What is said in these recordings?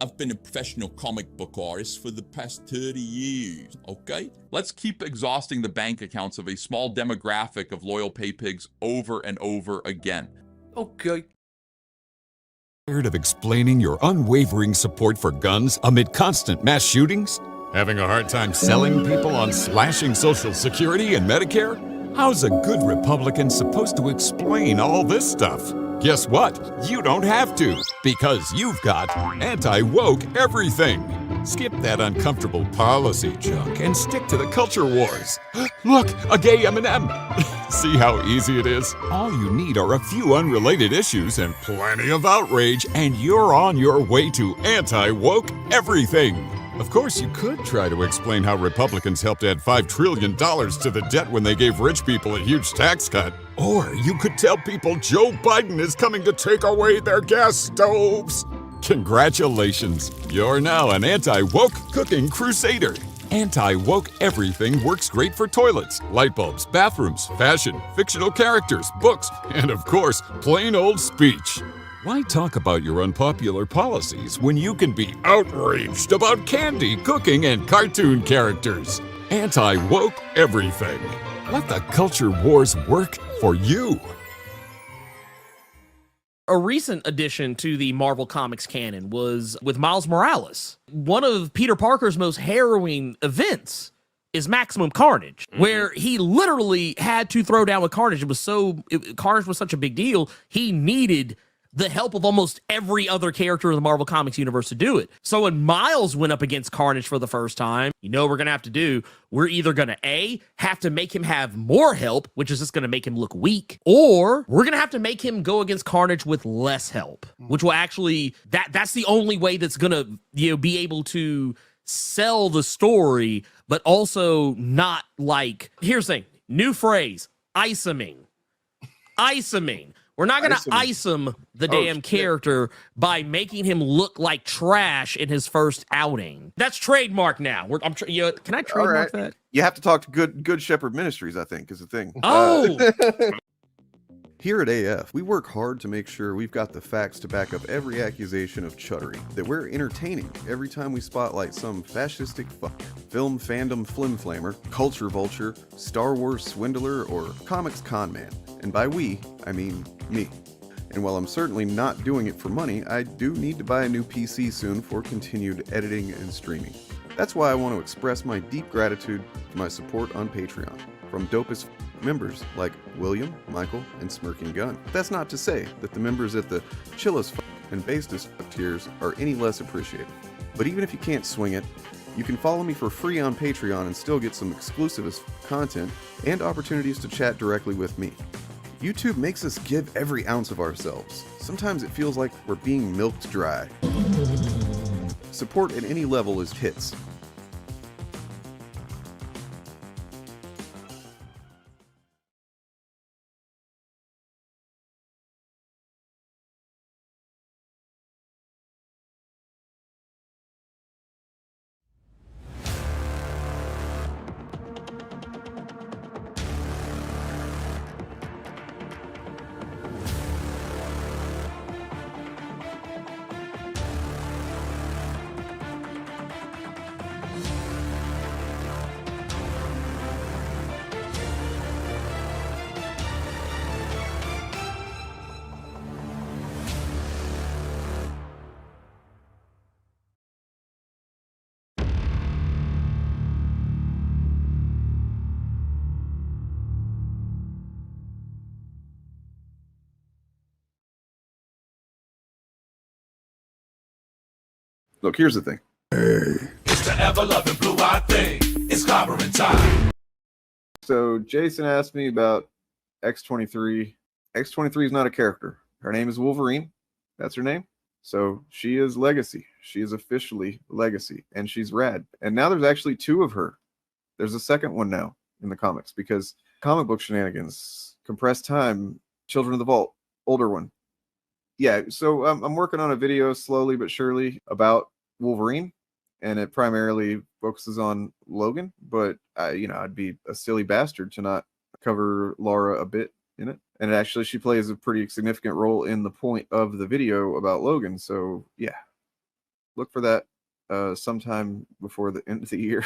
I've been a professional comic book artist for the past 30 years, okay? Let's keep exhausting the bank accounts of a small demographic of loyal pay pigs over and over again. Okay. Tired of explaining your unwavering support for guns amid constant mass shootings? Having a hard time selling people on slashing Social Security and Medicare? How's a good Republican supposed to explain all this stuff? Guess what? You don't have to, because you've got anti-woke everything. Skip that uncomfortable policy junk and stick to the culture wars. Look, a gay M&M. See how easy it is? All you need are a few unrelated issues and plenty of outrage, and you're on your way to anti-woke everything. Of course, you could try to explain how Republicans helped add $5 trillion to the debt when they gave rich people a huge tax cut. Or you could tell people Joe Biden is coming to take away their gas stoves. Congratulations, you're now an anti-woke cooking crusader. Anti-woke everything works great for toilets, light bulbs, bathrooms, fashion, fictional characters, books, and of course, plain old speech. Why talk about your unpopular policies when you can be outraged about candy, cooking, and cartoon characters? Anti-woke everything. Let the culture wars work for you. A recent addition to the Marvel Comics canon was with Miles Morales. One of Peter Parker's most harrowing events is Maximum Carnage, where he literally had to throw down with Carnage. Carnage was such a big deal, he needed the help of almost every other character in the Marvel Comics universe to do it. So when Miles went up against Carnage for the first time, you know what we're going to have to do? We're either going to A, have to make him have more help, which is just going to make him look weak, or we're going to have to make him go against Carnage with less help, which will actually, that's the only way that's going to, be able to sell the story, but also not like, here's the thing, new phrase, isoming. Isoming. We're not going to ice him, the damn character, by making him look like trash in his first outing. That's trademark now. Can I trademark that? You have to talk to Good Shepherd Ministries, I think, is the thing. Oh! Here at AF, we work hard to make sure we've got the facts to back up every accusation of chuddery, that we're entertaining every time we spotlight some fascistic film fandom flimflamer, culture vulture, Star Wars swindler, or comics con man. And by we, I mean me. And while I'm certainly not doing it for money, I do need to buy a new PC soon for continued editing and streaming. That's why I want to express my deep gratitude for my support on Patreon, from dopest members like William, Michael, and Smirking Gun. That's not to say that the members at the chillest and basest tiers are any less appreciated. But even if you can't swing it, you can follow me for free on Patreon and still get some exclusive content and opportunities to chat directly with me. YouTube makes us give every ounce of ourselves. Sometimes it feels like we're being milked dry. Support at any level is hits. Look, here's the thing. It's the ever-loving blue-eyed thing. It's clobbering time. So Jason asked me about X-23. X-23 is not a character. Her name is Wolverine. That's her name. So she is Legacy. She is officially Legacy, and she's rad. And now there's actually two of her. There's a second one now in the comics because comic book shenanigans, compressed time, Children of the Vault, older one. Yeah, so I'm working on a video slowly but surely about Wolverine, and it primarily focuses on Logan, but I'd be a silly bastard to not cover Laura a bit in it. And actually she plays a pretty significant role in the point of the video about Logan, so yeah. Look for that sometime before the end of the year.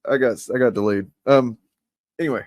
I got delayed. Anyway.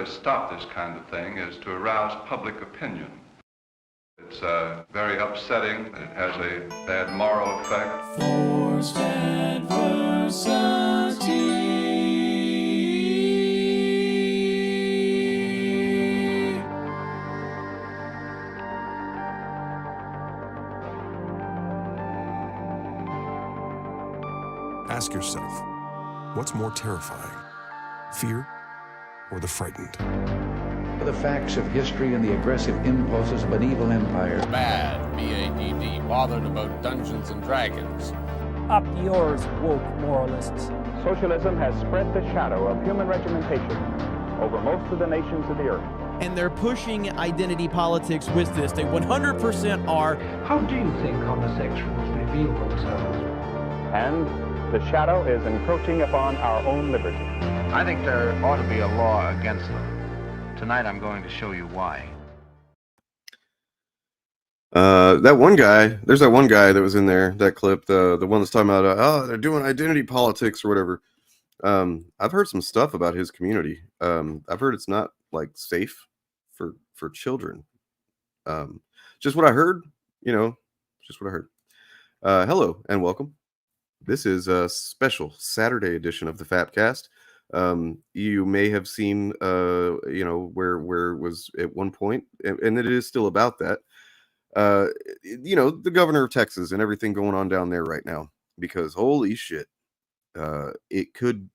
Stop this kind of thing is to arouse public opinion. It's very upsetting. It has a bad moral effect. Forced adversity. Ask yourself, what's more terrifying? Fear or the frightened? The facts of history and the aggressive impulses of an evil empire. Bad, B-A-D-D, bothered about Dungeons and Dragons. Up yours, woke moralists. Socialism has spread the shadow of human regimentation over most of the nations of the earth. And they're pushing identity politics with this. They 100% are. How do you think homosexuals reveal themselves? And the shadow is encroaching upon our own liberty. I think there ought to be a law against them. Tonight I'm going to show you why. That one guy, there's that one guy that was in there, that clip, the one that's talking about, they're doing identity politics or whatever. I've heard some stuff about his community. I've heard it's not like safe for children. Just what I heard, just what I heard. Hello and welcome. This is a special Saturday edition of the Fapcast. You may have seen, where it was at one point, and it is still about that. The governor of Texas and everything going on down there right now, because holy shit, it could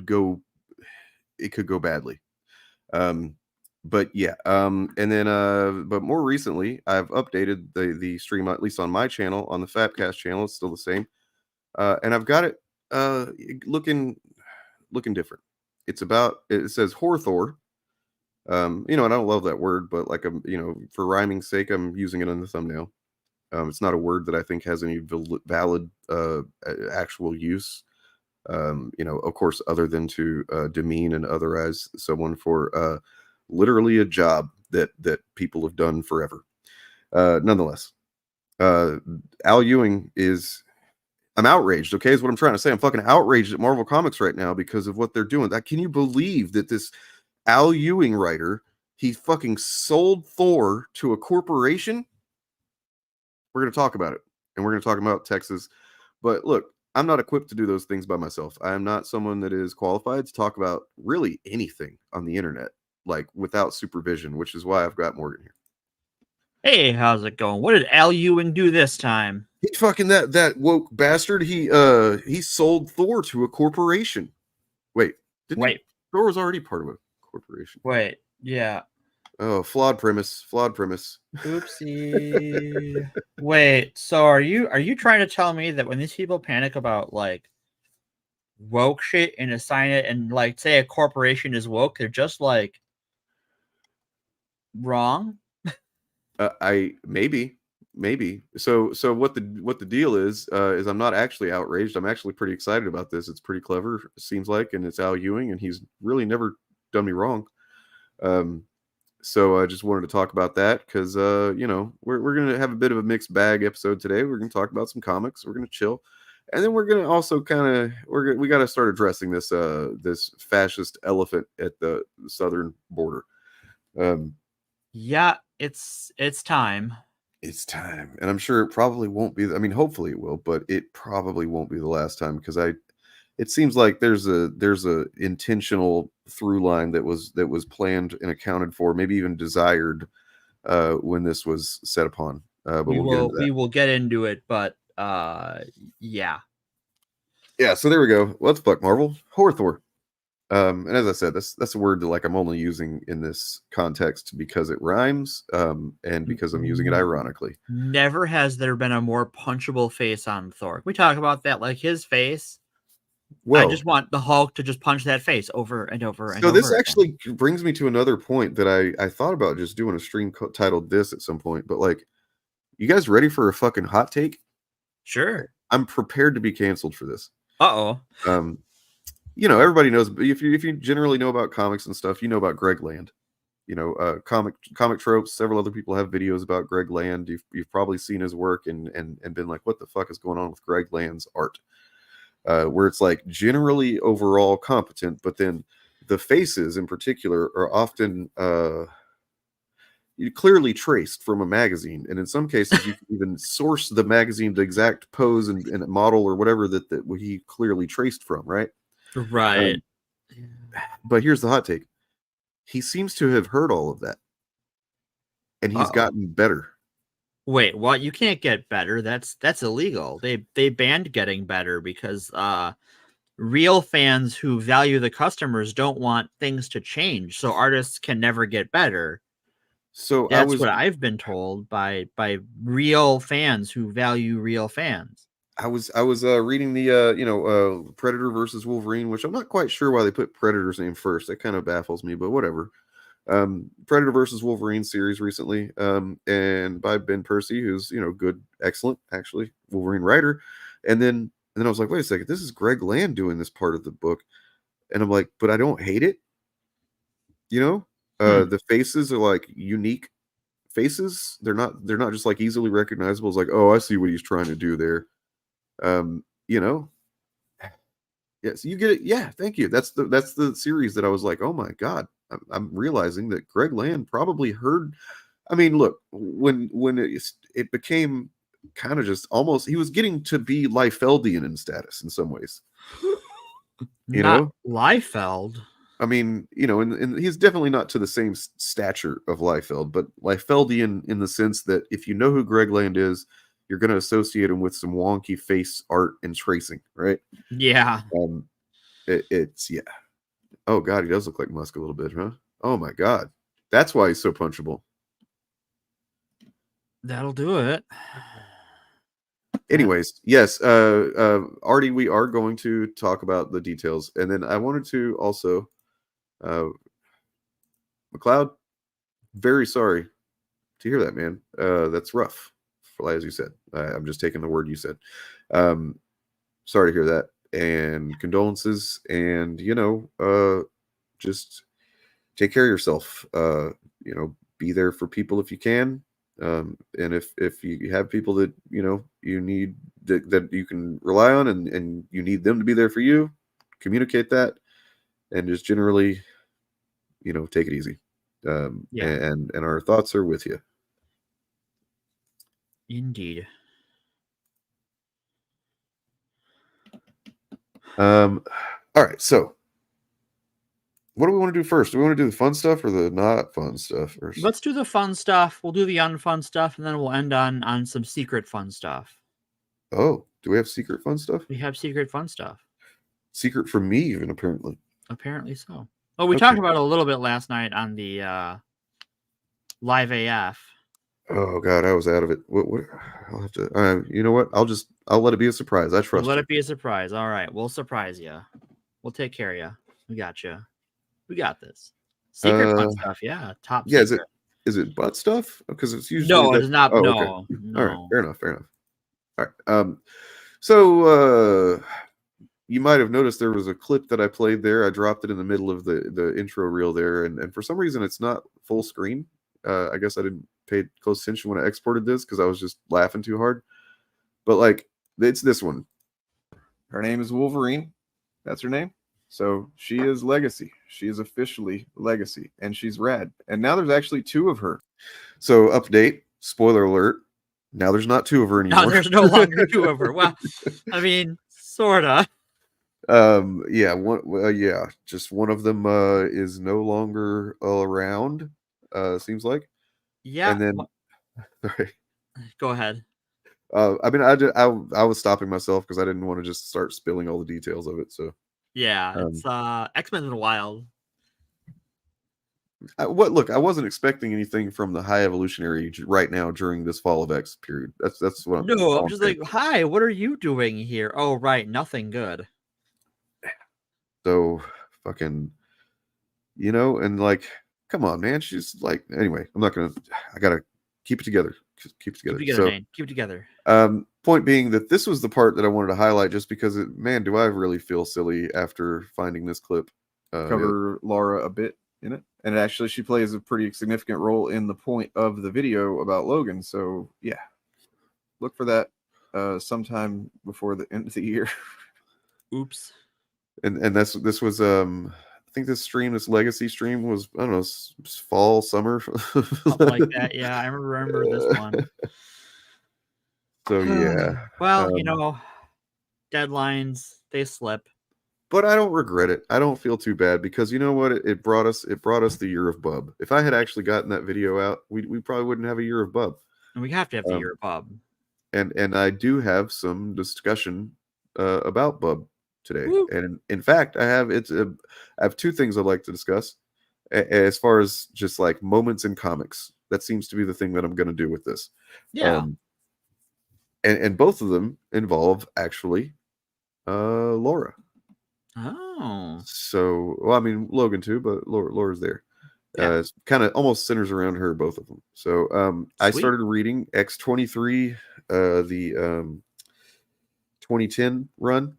go badly. But yeah, and then, but more recently, I've updated the stream, at least on my channel, on the Fapcast channel. It's still the same. And I've got it looking different. It says Horthor. And I don't love that word, but for rhyming sake, I'm using it on the thumbnail. It's not a word that I think has any valid actual use. Of course, other than to demean and otherize someone for literally a job that people have done forever. Nonetheless, Al Ewing is... I'm outraged, okay, is what I'm trying to say. I'm fucking outraged at Marvel Comics right now because of what they're doing. Can you believe that this Al Ewing writer, he fucking sold Thor to a corporation? We're going to talk about it, and we're going to talk about Texas. But look, I'm not equipped to do those things by myself. I am not someone that is qualified to talk about really anything on the internet, like without supervision, which is why I've got Morgan here. Hey, how's it going? What did Al Ewing do this time? He fucking that woke bastard. He sold Thor to a corporation. Wait. Thor was already part of a corporation. Wait, yeah. Oh, flawed premise. Oopsie. Wait, so are you trying to tell me that when these people panic about like woke shit and assign it and like say a corporation is woke, they're just like wrong? Maybe maybe. So what the deal is I'm not actually outraged. I'm actually pretty excited about this. It's pretty clever, it seems like, and it's Al Ewing, and he's really never done me wrong. So I just wanted to talk about that because we're gonna have a bit of a mixed bag episode today. We're gonna talk about some comics. We're gonna chill, and then we're gonna also we got to start addressing this this fascist elephant at the southern border. Yeah, it's time. It's time, and I'm sure it probably won't be. I mean, hopefully it will, but it probably won't be the last time because it seems like there's a intentional through line that was planned and accounted for, maybe even desired when this was set upon. But we will get into it, but yeah. So there we go. Let's fuck Marvel. Thor. And as I said, that's a word that like I'm only using in this context because it rhymes, and because I'm using it ironically. Never has there been a more punchable face on Thor. We talk about that, like his face. Well, I just want the Hulk to just punch that face over and over and over. So this actually brings me to another point that I thought about just doing a stream titled this at some point. But like, you guys ready for a fucking hot take? Sure. I'm prepared to be canceled for this. Uh-oh. Everybody knows, but if you generally know about comics and stuff, you know about Greg Land. Comic tropes. Several other people have videos about Greg Land. You've probably seen his work and been like, what the fuck is going on with Greg Land's art? Where it's like generally overall competent, but then the faces in particular are often clearly traced from a magazine, and in some cases you can even source the magazine's exact pose and model or whatever that he clearly traced from, right? Right. But here's the hot take: he seems to have heard all of that, and he's gotten better. Wait, what? You can't get better. That's illegal. They banned getting better because real fans who value the customers don't want things to change. So artists can never get better. So that's what I've been told by real fans who value real fans. I was reading the Predator versus Wolverine, which I'm not quite sure why they put Predator's name first. That kind of baffles me, but whatever. Predator versus Wolverine series recently, and by Ben Percy, who's good, excellent, actually, Wolverine writer. And then I was like, wait a second, this is Greg Land doing this part of the book, and I'm like, but I don't hate it. The faces are like unique faces. They're not just like easily recognizable. It's like, oh, I see what he's trying to do there. Yes, you get it. Yeah, thank you. That's the series that I was like, oh my god. I'm realizing that Greg Land probably heard. I mean, look, when it became kind of just almost, he was getting to be Liefeldian in status in some ways. Not Liefeld. I mean, and he's definitely not to the same stature of Liefeld, but Liefeldian in the sense that if you know who Greg Land is, you're going to associate him with some wonky face art and tracing, right? Yeah. It's yeah. Oh god, he does look like Musk a little bit, huh? Oh my god, that's why he's so punchable. That'll do it. Anyways, yes, Artie, we are going to talk about the details, and then I wanted to also, McLeod, very sorry to hear that, man. That's rough, as you said. I'm just taking the word you said. Sorry to hear that. And condolences, and just take care of yourself. Be there for people if you can, and if you have people that you need that you can rely on, and you need them to be there for you, communicate that, and just generally take it easy. And our thoughts are with you. Indeed. All right, so what do we want to do first? Do we want to do the fun stuff or the not fun stuff first? Let's do the fun stuff. We'll do the unfun stuff, and then we'll end on some secret fun stuff. Oh, do we have secret fun stuff? We have secret fun stuff. Secret from me, even, apparently. Apparently so. Oh, we talked about it a little bit last night on the Live AF. Oh god, I was out of it. What I'll have to. You know what? I'll let it be a surprise. I trust. Let it be a surprise. All right, we'll surprise you. We'll take care of you. We got you. We got this. Secret fun stuff. Yeah, top. Yeah, secret. Is it butt stuff? Because it's usually No, it's not. Oh, No, okay. no. All right, fair enough. All right. So you might have noticed there was a clip that I played there. I dropped it in the middle of the intro reel there, and for some reason it's not full screen. I guess I didn't pay close attention when I exported this because I was just laughing too hard. But like, it's this one. Her name is Wolverine. That's her name. So she is Legacy. She is officially Legacy, and she's rad. And now there's actually 2 of her. So update, spoiler alert. Now there's not 2 of her anymore. Now there's no longer 2 of her. Well, I mean, sorta. Yeah, just one of them is no longer around. Seems like. Yeah. And then, sorry. Go ahead. I mean, I was stopping myself because I didn't want to just start spilling all the details of it. So yeah, it's X-Men in the Wild. I wasn't expecting anything from the High Evolutionary right now during this Fall of X period. That's what I'm. No, I'm just like, hi, what are you doing here? Oh, right, nothing good. So fucking, and like, come on, man. She's like, anyway, I gotta keep it together. Keep it together. Keep it together. Point being that this was the part that I wanted to highlight just because, man, do I really feel silly after finding this clip. Cover Laura a bit in it. And actually, she plays a pretty significant role in the point of the video about Logan. So, yeah, look for that sometime before the end of the year. Oops. And this was I think this Legacy stream was, I don't know, fall, summer, something like that. Yeah, I remember this one. So yeah. Well, deadlines, they slip. But I don't regret it. I don't feel too bad because you know what? It brought us the year of Bub. If I had actually gotten that video out, we probably wouldn't have a year of Bub. And we have to have the year of Bub. And I do have some discussion about Bub today. Woo. And in fact, I have 2 things I'd like to discuss as far as just like moments in comics. That seems to be the thing that I'm going to do with this. Yeah. And both of them involve actually Laura. Oh. So, well, I mean, Logan too, but Laura's there. Yeah. It's kind of almost centers around her, both of them. So, I started reading X-23, the 2010 run.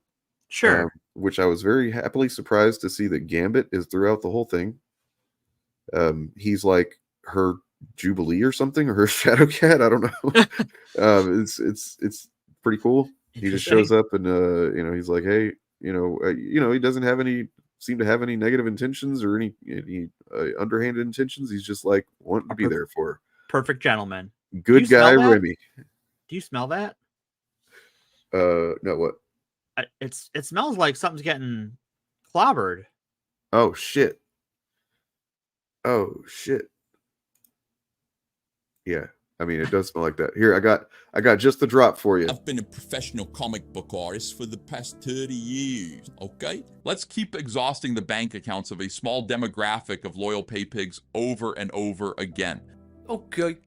Sure. Which I was very happily surprised to see that Gambit is throughout the whole thing. He's like her Jubilee or something, or her Shadow Cat. I don't know. It's pretty cool. He just shows up and he's like, hey, he doesn't seem to have any negative intentions or any underhanded intentions. He's just like wanting to be there for her. Perfect gentleman. Good guy, Remy. Do you smell that? No, what? It smells like something's getting clobbered. Oh shit. Yeah. I mean, it does smell like that. Here, I got just the drop for you. I've been a professional comic book artist for the past 30 years, okay? Let's keep exhausting the bank accounts of a small demographic of loyal pay pigs over and over again. Okay.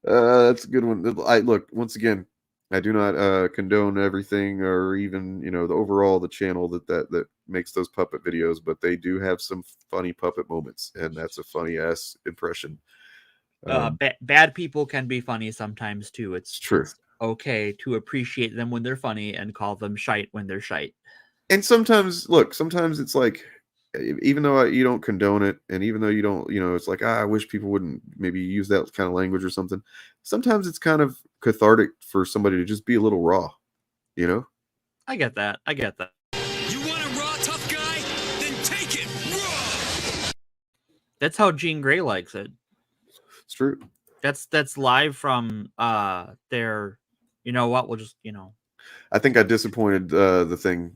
That's a good one. Look, once again, I do not condone everything or even, the channel that makes those puppet videos, but they do have some funny puppet moments, and that's a funny ass impression. Bad people can be funny sometimes too. It's true. It's okay to appreciate them when they're funny and call them shite when they're shite. And sometimes it's like, even though you don't condone it, and even though you don't, it's like, I wish people wouldn't maybe use that kind of language or something. Sometimes it's kind of cathartic for somebody to just be a little raw, I get that. You want a raw tough guy? Then take it raw. That's how Jean Grey likes it. It's true. That's live from their. You know what? We'll just I think I disappointed the thing.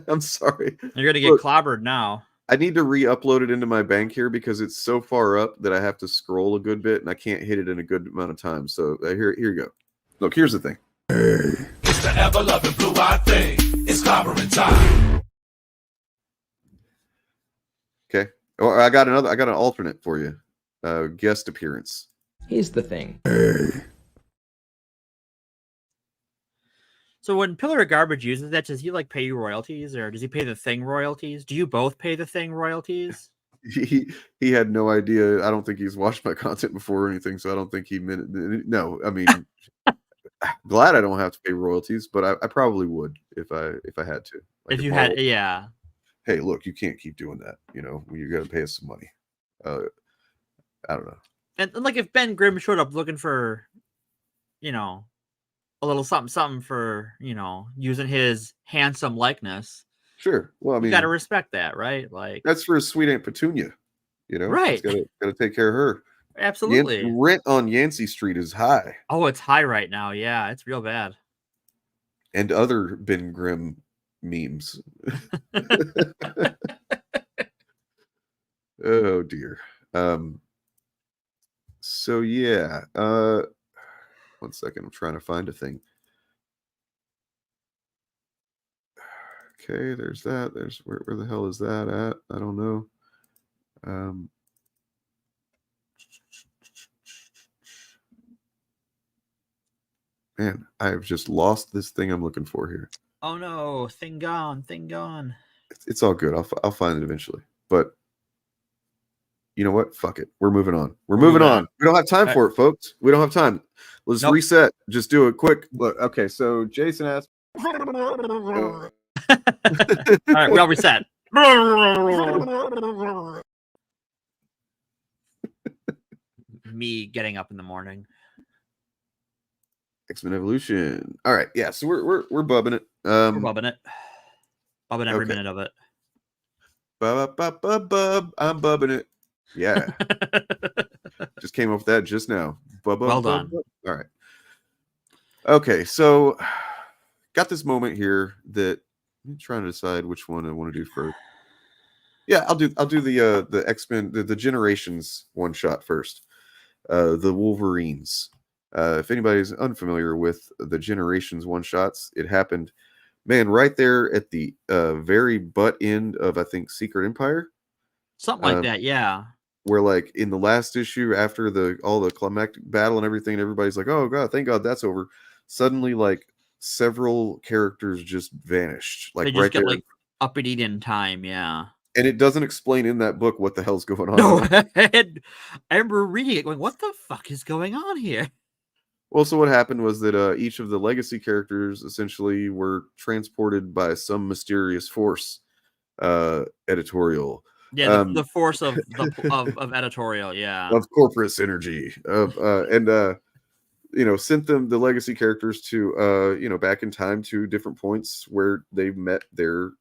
I'm sorry. You're gonna get clobbered now. I need to re-upload it into my bank here because it's so far up that I have to scroll a good bit and I can't hit it in a good amount of time. So here you go. Look, here's the thing. It's the ever-loving blue-eyed thing. It's clobbering time. Okay. Oh, I got an alternate for you. Guest appearance. Here's the thing. So when Pillar of Garbage uses that, does he like pay you royalties, or does he pay the Thing royalties? Do you both pay the Thing royalties? He had no idea. I don't think he's watched my content before or anything, so I don't think he meant. No, I mean, glad I don't have to pay royalties, but I probably would if I had to. Like if you had, yeah. Hey, look, you can't keep doing that. You know, you got to pay us some money. I don't know. And like if Ben Grimm showed up looking for, you know, a little something for, you know, using his handsome likeness. Sure. Well, I mean, you got to respect that, right? Like that's for his sweet Aunt Petunia. You know, right? Got to take care of her. Absolutely. Rent on Yancey Street is high. Oh, it's high right now. Yeah, it's real bad. And other Ben Grimm memes. Oh dear. So yeah. 1 second. I'm trying to find a thing. Okay, there's that. There's where the hell is that at? I don't know. Man, I've just lost this thing I'm looking for here. Oh no, thing gone. It's all good. I'll find it eventually. But you know what? Fuck it. We're moving on. We're moving on. We don't have time for it, folks. We don't have time. Let's reset. Just do a quick look. Okay, so Jason asked. All right, we all reset. Me getting up in the morning. X-Men Evolution. All right, yeah. So we're bubbing it. We're bubbing it. Bubbing every minute of it. Bub. I'm bubbing it. Yeah. Just came up with that just now. Well done. All right. Okay, so got this moment here that I'm trying to decide which one I want to do first. Yeah, I'll do the X-Men the Generations one shot first. The Wolverines. If anybody's unfamiliar with the Generations one shots, it happened, man, right there at the very butt end of I think Secret Empire. Something like that, yeah. Where like in the last issue, after all the climactic battle and everything, and everybody's like, "Oh God, thank God that's over." Suddenly, like several characters just vanished, like they just right get there, like up and eat in time, yeah. And it doesn't explain in that book what the hell's going on. No, I remember reading it, going, "What the fuck is going on here?" Well, so what happened was that each of the legacy characters essentially were transported by some mysterious force, editorial. Yeah, the force of editorial, yeah, of corporate synergy, sent them, the legacy characters, to back in time to different points where they met their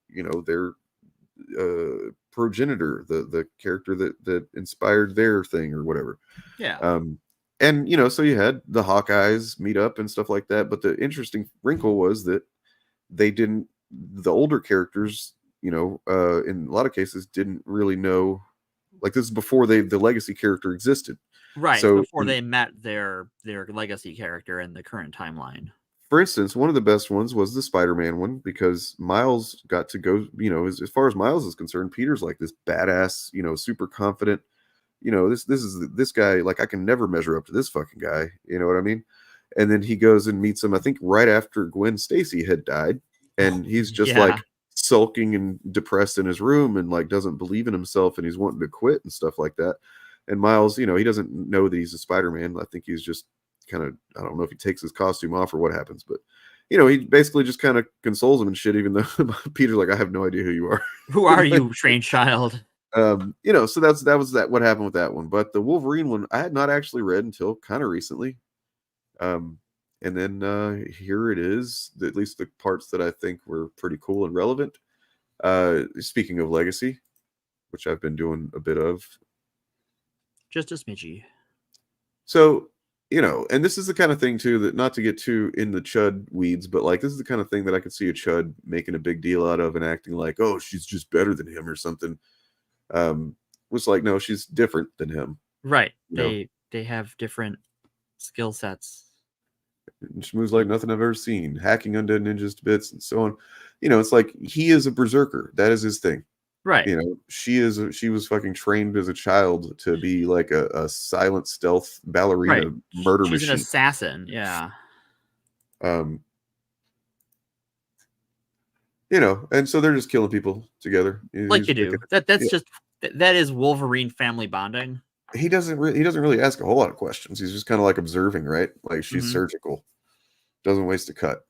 progenitor, the character that inspired their thing or whatever. Yeah. And so you had the Hawkeyes meet up and stuff like that. But the interesting wrinkle was that the older characters, in a lot of cases, didn't really know. Like, this is before the legacy character existed, right? So before they met their legacy character in the current timeline. For instance, one of the best ones was the Spider-Man one, because Miles got to go. As far as Miles is concerned, Peter's like this badass, super confident. This guy, like, I can never measure up to this fucking guy. You know what I mean? And then he goes and meets him, I think, right after Gwen Stacy had died. And he's just like sulking and depressed in his room and like doesn't believe in himself, and he's wanting to quit and stuff like that. And Miles, he doesn't know that he's a Spider-Man. I think he's just kind of, I don't know if he takes his costume off or what happens, but he basically just kind of consoles him and shit, even though Peter's like, I have no idea who you are. Who are you, strange child? So that was what happened with that one. But the Wolverine one I had not actually read until kind of recently. And then here it is, at least the parts that I think were pretty cool and relevant. Speaking of legacy, which I've been doing a bit of. Just a smidgy. So, and this is the kind of thing too, that, not to get too in the Chud weeds, but like, this is the kind of thing that I could see a Chud making a big deal out of and acting like, oh, she's just better than him or something. Was like, no, she's different than him. Right. They have different skill sets. She moves like nothing I've ever seen, hacking undead ninjas to bits and so on. It's like, he is a berserker. That is his thing. Right. She was fucking trained as a child to be like a silent stealth ballerina murder machine. She's an assassin. Yeah. You know, and so they're just killing people together. Like you do. That is Wolverine family bonding. He doesn't really ask a whole lot of questions. He's just kind of like observing, right? Like she's surgical, doesn't waste a cut,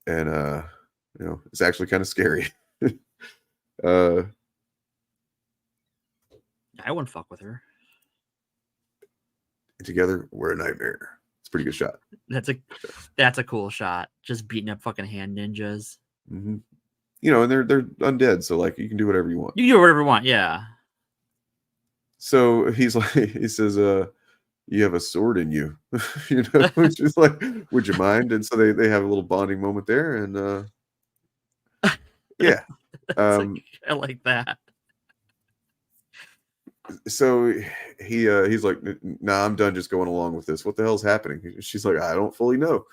and you know, it's actually kind of scary. I wouldn't fuck with her. Together, we're a nightmare. It's a pretty good shot. That's a cool shot. Just beating up fucking hand ninjas. Mm-hmm. You know, and they're undead, so like you can do whatever you want. You can do whatever you want, yeah. So he's like, he says, you have a sword in you, you know, which is like, would you mind? And so they have a little bonding moment there, and yeah, I like that. So he's like, nah, I'm done just going along with this. What the hell's happening? She's like, I don't fully know.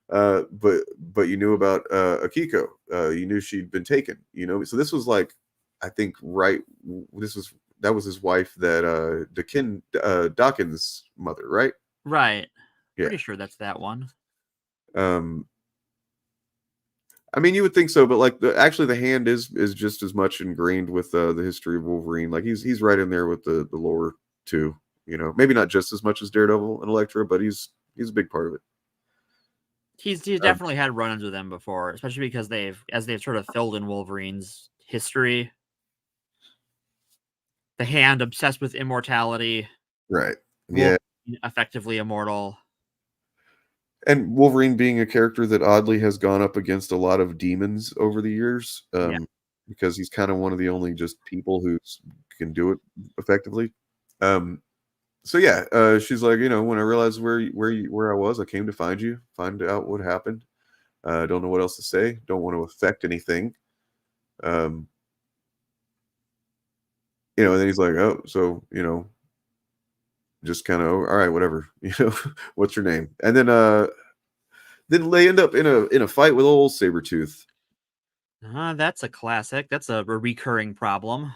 But you knew about Akiko. You knew she'd been taken, you know. So this was like, I think that was his wife, that Dawkins' mother, right? Right. Yeah. Pretty sure that's that one. I mean, you would think so, but like actually the hand is just as much ingrained with the history of Wolverine. Like he's right in there with the lore too. You know, maybe not just as much as Daredevil and Elektra, but he's a big part of it. He's definitely had run-ins with them before, especially because they've sort of filled in Wolverine's history. The Hand obsessed with immortality. Right. Yeah. Effectively immortal. And Wolverine being a character that oddly has gone up against a lot of demons over the years, because he's kind of one of the only just people who can do it effectively. So yeah, she's like, you know, when I realized where I was, I came to find you, find out what happened. Don't know what else to say. Don't want to affect anything. You know, and then he's like, oh, so, you know, just kind of, all right, whatever, you know, what's your name? And then they end up in a fight with old Sabretooth. That's a classic. That's a recurring problem.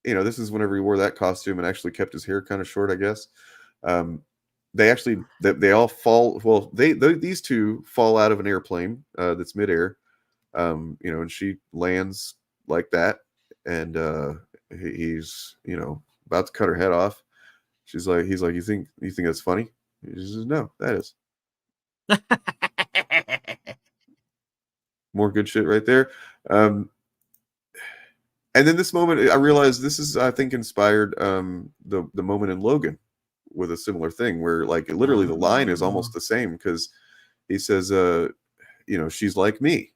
You know, this is whenever he wore that costume and actually kept his hair kind of short, I guess. They all fall. Well, these two fall out of an airplane that's midair. You know, and she lands like that, and he's, you know, about to cut her head off. He's like, you think that's funny? He says, no, that is. More good shit right there. And then this moment, I realized this is, I think, inspired the moment in Logan with a similar thing where, like, literally the line is almost the same, because he says, you know, she's like me,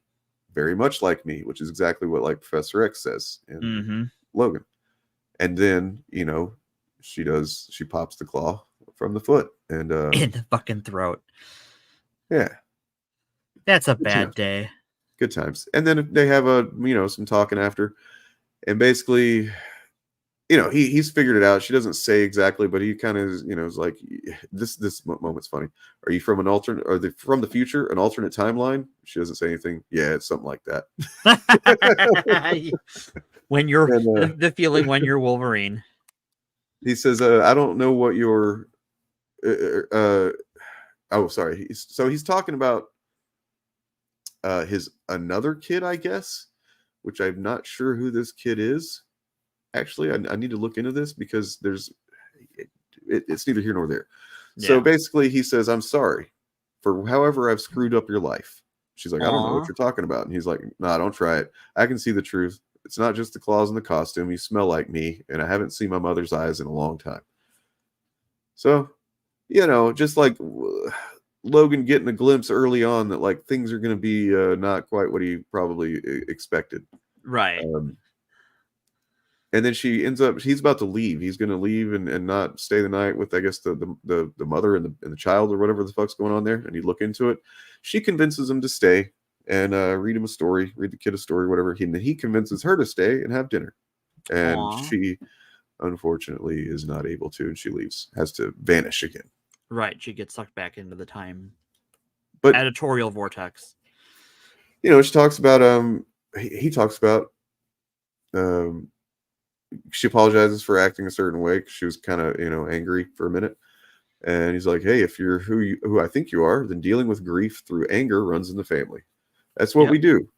very much like me, which is exactly what like Professor X says in Logan. And then, you know, she pops the claw from the foot and in the fucking throat. Yeah, that's a bad day. Good times. And then they have some talking after, and basically, you know, he's figured it out. She doesn't say exactly, but he kind of, you know, is like, this moment's funny. Are you from from the future, an alternate timeline? She doesn't say anything. Yeah, it's something like that. When you're the feeling when you're Wolverine. He says, I don't know what your oh, sorry. He's talking about his another kid, I guess, which I'm not sure who this kid is. Actually, I need to look into this, because it's neither here nor there. Yeah. So basically, he says, I'm sorry for however I've screwed up your life. She's like, I don't know what you're talking about. And he's like, nah, don't try it. I can see the truth. It's not just the claws in the costume. You smell like me, and I haven't seen my mother's eyes in a long time. So, you know, just like Logan getting a glimpse early on that like things are going to be not quite what he probably expected. Right. And then he's about to leave. He's going to leave and not stay the night with, I guess, the mother and the child or whatever the fuck's going on there. And you look into it. She convinces him to stay and read the kid a story, whatever. He convinces her to stay and have dinner. And she, unfortunately, is not able to, and she leaves, has to vanish again. Right. She gets sucked back into the time editorial vortex. You know, she talks about, he talks about, she apologizes for acting a certain way, because she was kind of, you know, angry for a minute. And he's like, hey, if you're who I think you are, then dealing with grief through anger runs in the family. That's what we do.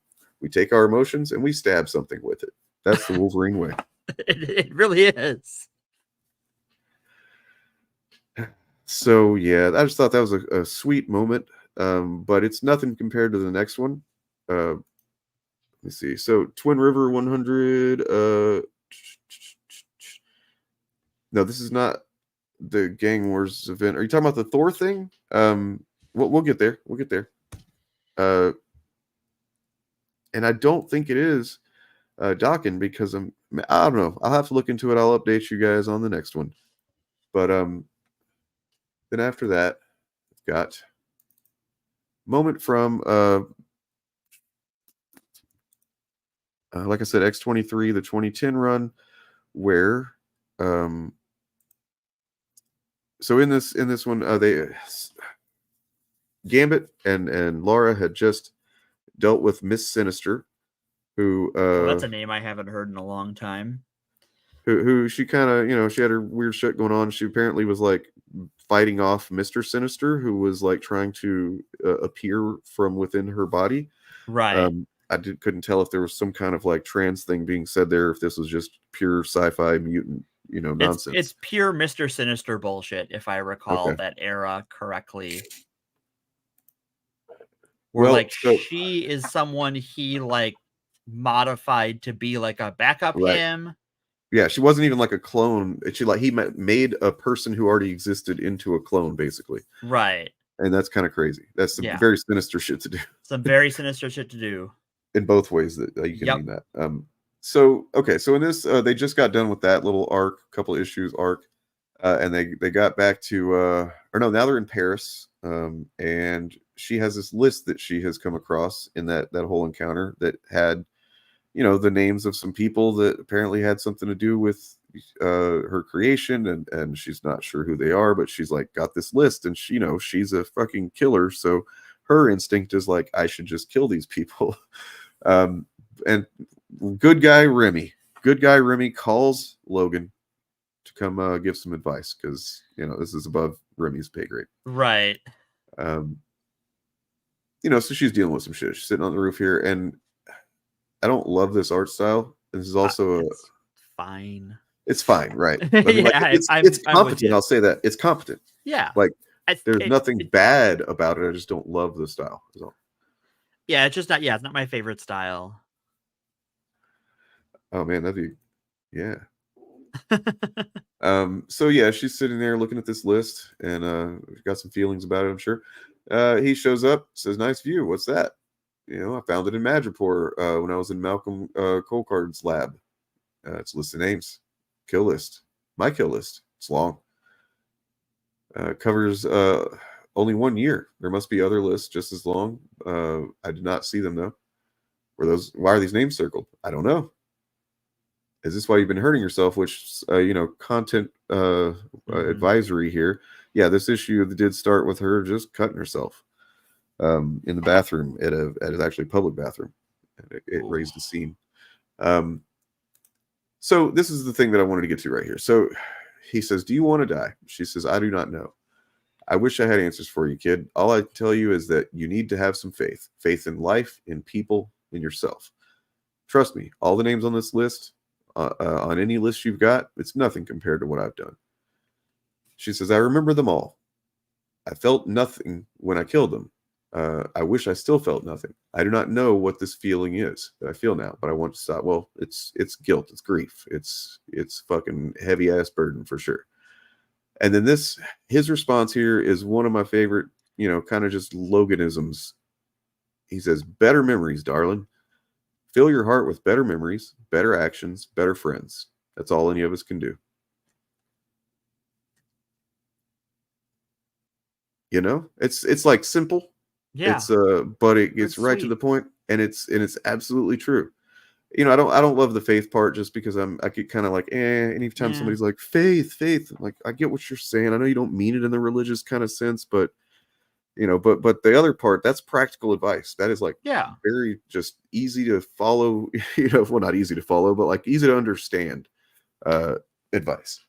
We take our emotions and we stab something with it. That's the Wolverine way. It really is. So yeah, I just thought that was a sweet moment, but it's nothing compared to the next one. Let me see. So Twin River 100. No, this is not the Gang Wars event. Are you talking about the Thor thing? We'll get there. We'll get there. And I don't think it is Dokken, because I don't know. I'll have to look into it. I'll update you guys on the next one. But then after that, I've got moment from like I said, X-23, the 2010 run, where so in this one, they Gambit and Laura had just dealt with Miss Sinister, who that's a name I haven't heard in a long time. Who she kind of, she had her weird shit going on. She apparently was like fighting off Mr. Sinister, who was like trying to appear from within her body. Right. I couldn't tell if there was some kind of like trans thing being said there, if this was just pure sci-fi mutant, nonsense. It's pure Mr. Sinister bullshit, if I recall that era correctly. Where like she is someone he like modified to be like a backup him. Yeah, she wasn't even like a clone. He made a person who already existed into a clone, basically. Right. And that's kind of crazy. That's some very sinister shit to do. Some very sinister shit to do. In both ways that you can mean that. So in this, they just got done with that little arc, couple issues arc, and they got back to now they're in Paris, and she has this list that she has come across in that whole encounter that had, the names of some people that apparently had something to do with her creation, and she's not sure who they are, but she's like got this list, and she, she's a fucking killer, so her instinct is like, I should just kill these people. And good guy Remy calls Logan to come give some advice, because this is above Remy's pay grade, right? So she's dealing with some shit. She's sitting on the roof here, and I don't love this art style. This is also it's fine. It's fine, right? But it's competent. I'll say that it's competent. Yeah, like there's nothing bad about it. I just don't love the style. Yeah, it's just not. Yeah, it's not my favorite style. Oh man, that'd be, yeah. So yeah, she's sitting there looking at this list, and got some feelings about it, I'm sure. He shows up, says, "Nice view. What's that?" I found it in Madripoor when I was in Malcolm Colcard's lab. It's a list of names, kill list, my kill list. It's long. Covers only 1 year. There must be other lists just as long. I did not see them though. Why are these names circled? I don't know. Is this why you've been hurting yourself? Which content advisory here. Yeah, this issue did start with her just cutting herself in the bathroom at an actually public bathroom. It raised the scene. So this is the thing that I wanted to get to right here. So he says, "Do you want to die?" She says, "I do not know. I wish I had answers for you, kid. All I tell you is that you need to have some faith. Faith in life, in people, in yourself. Trust me, all the names on this list, on any list you've got, it's nothing compared to what I've done." She says, "I remember them all. I felt nothing when I killed them. I wish I still felt nothing. I do not know what this feeling is that I feel now, but I want to stop." Well, it's guilt, it's grief, it's fucking heavy ass burden for sure. And then his response here is one of my favorite, kind of just Loganisms. He says, "Better memories, darling. Fill your heart with better memories, better actions, better friends. That's all any of us can do." It's like simple. Yeah. But it gets right to the point, and it's absolutely true. I don't love the faith part, just because I get kind of like, anytime somebody's like faith, I'm like, I get what you're saying. I know you don't mean it in the religious kind of sense, but but the other part, that's practical advice. That is like very just easy to follow, well, not easy to follow, but like easy to understand advice.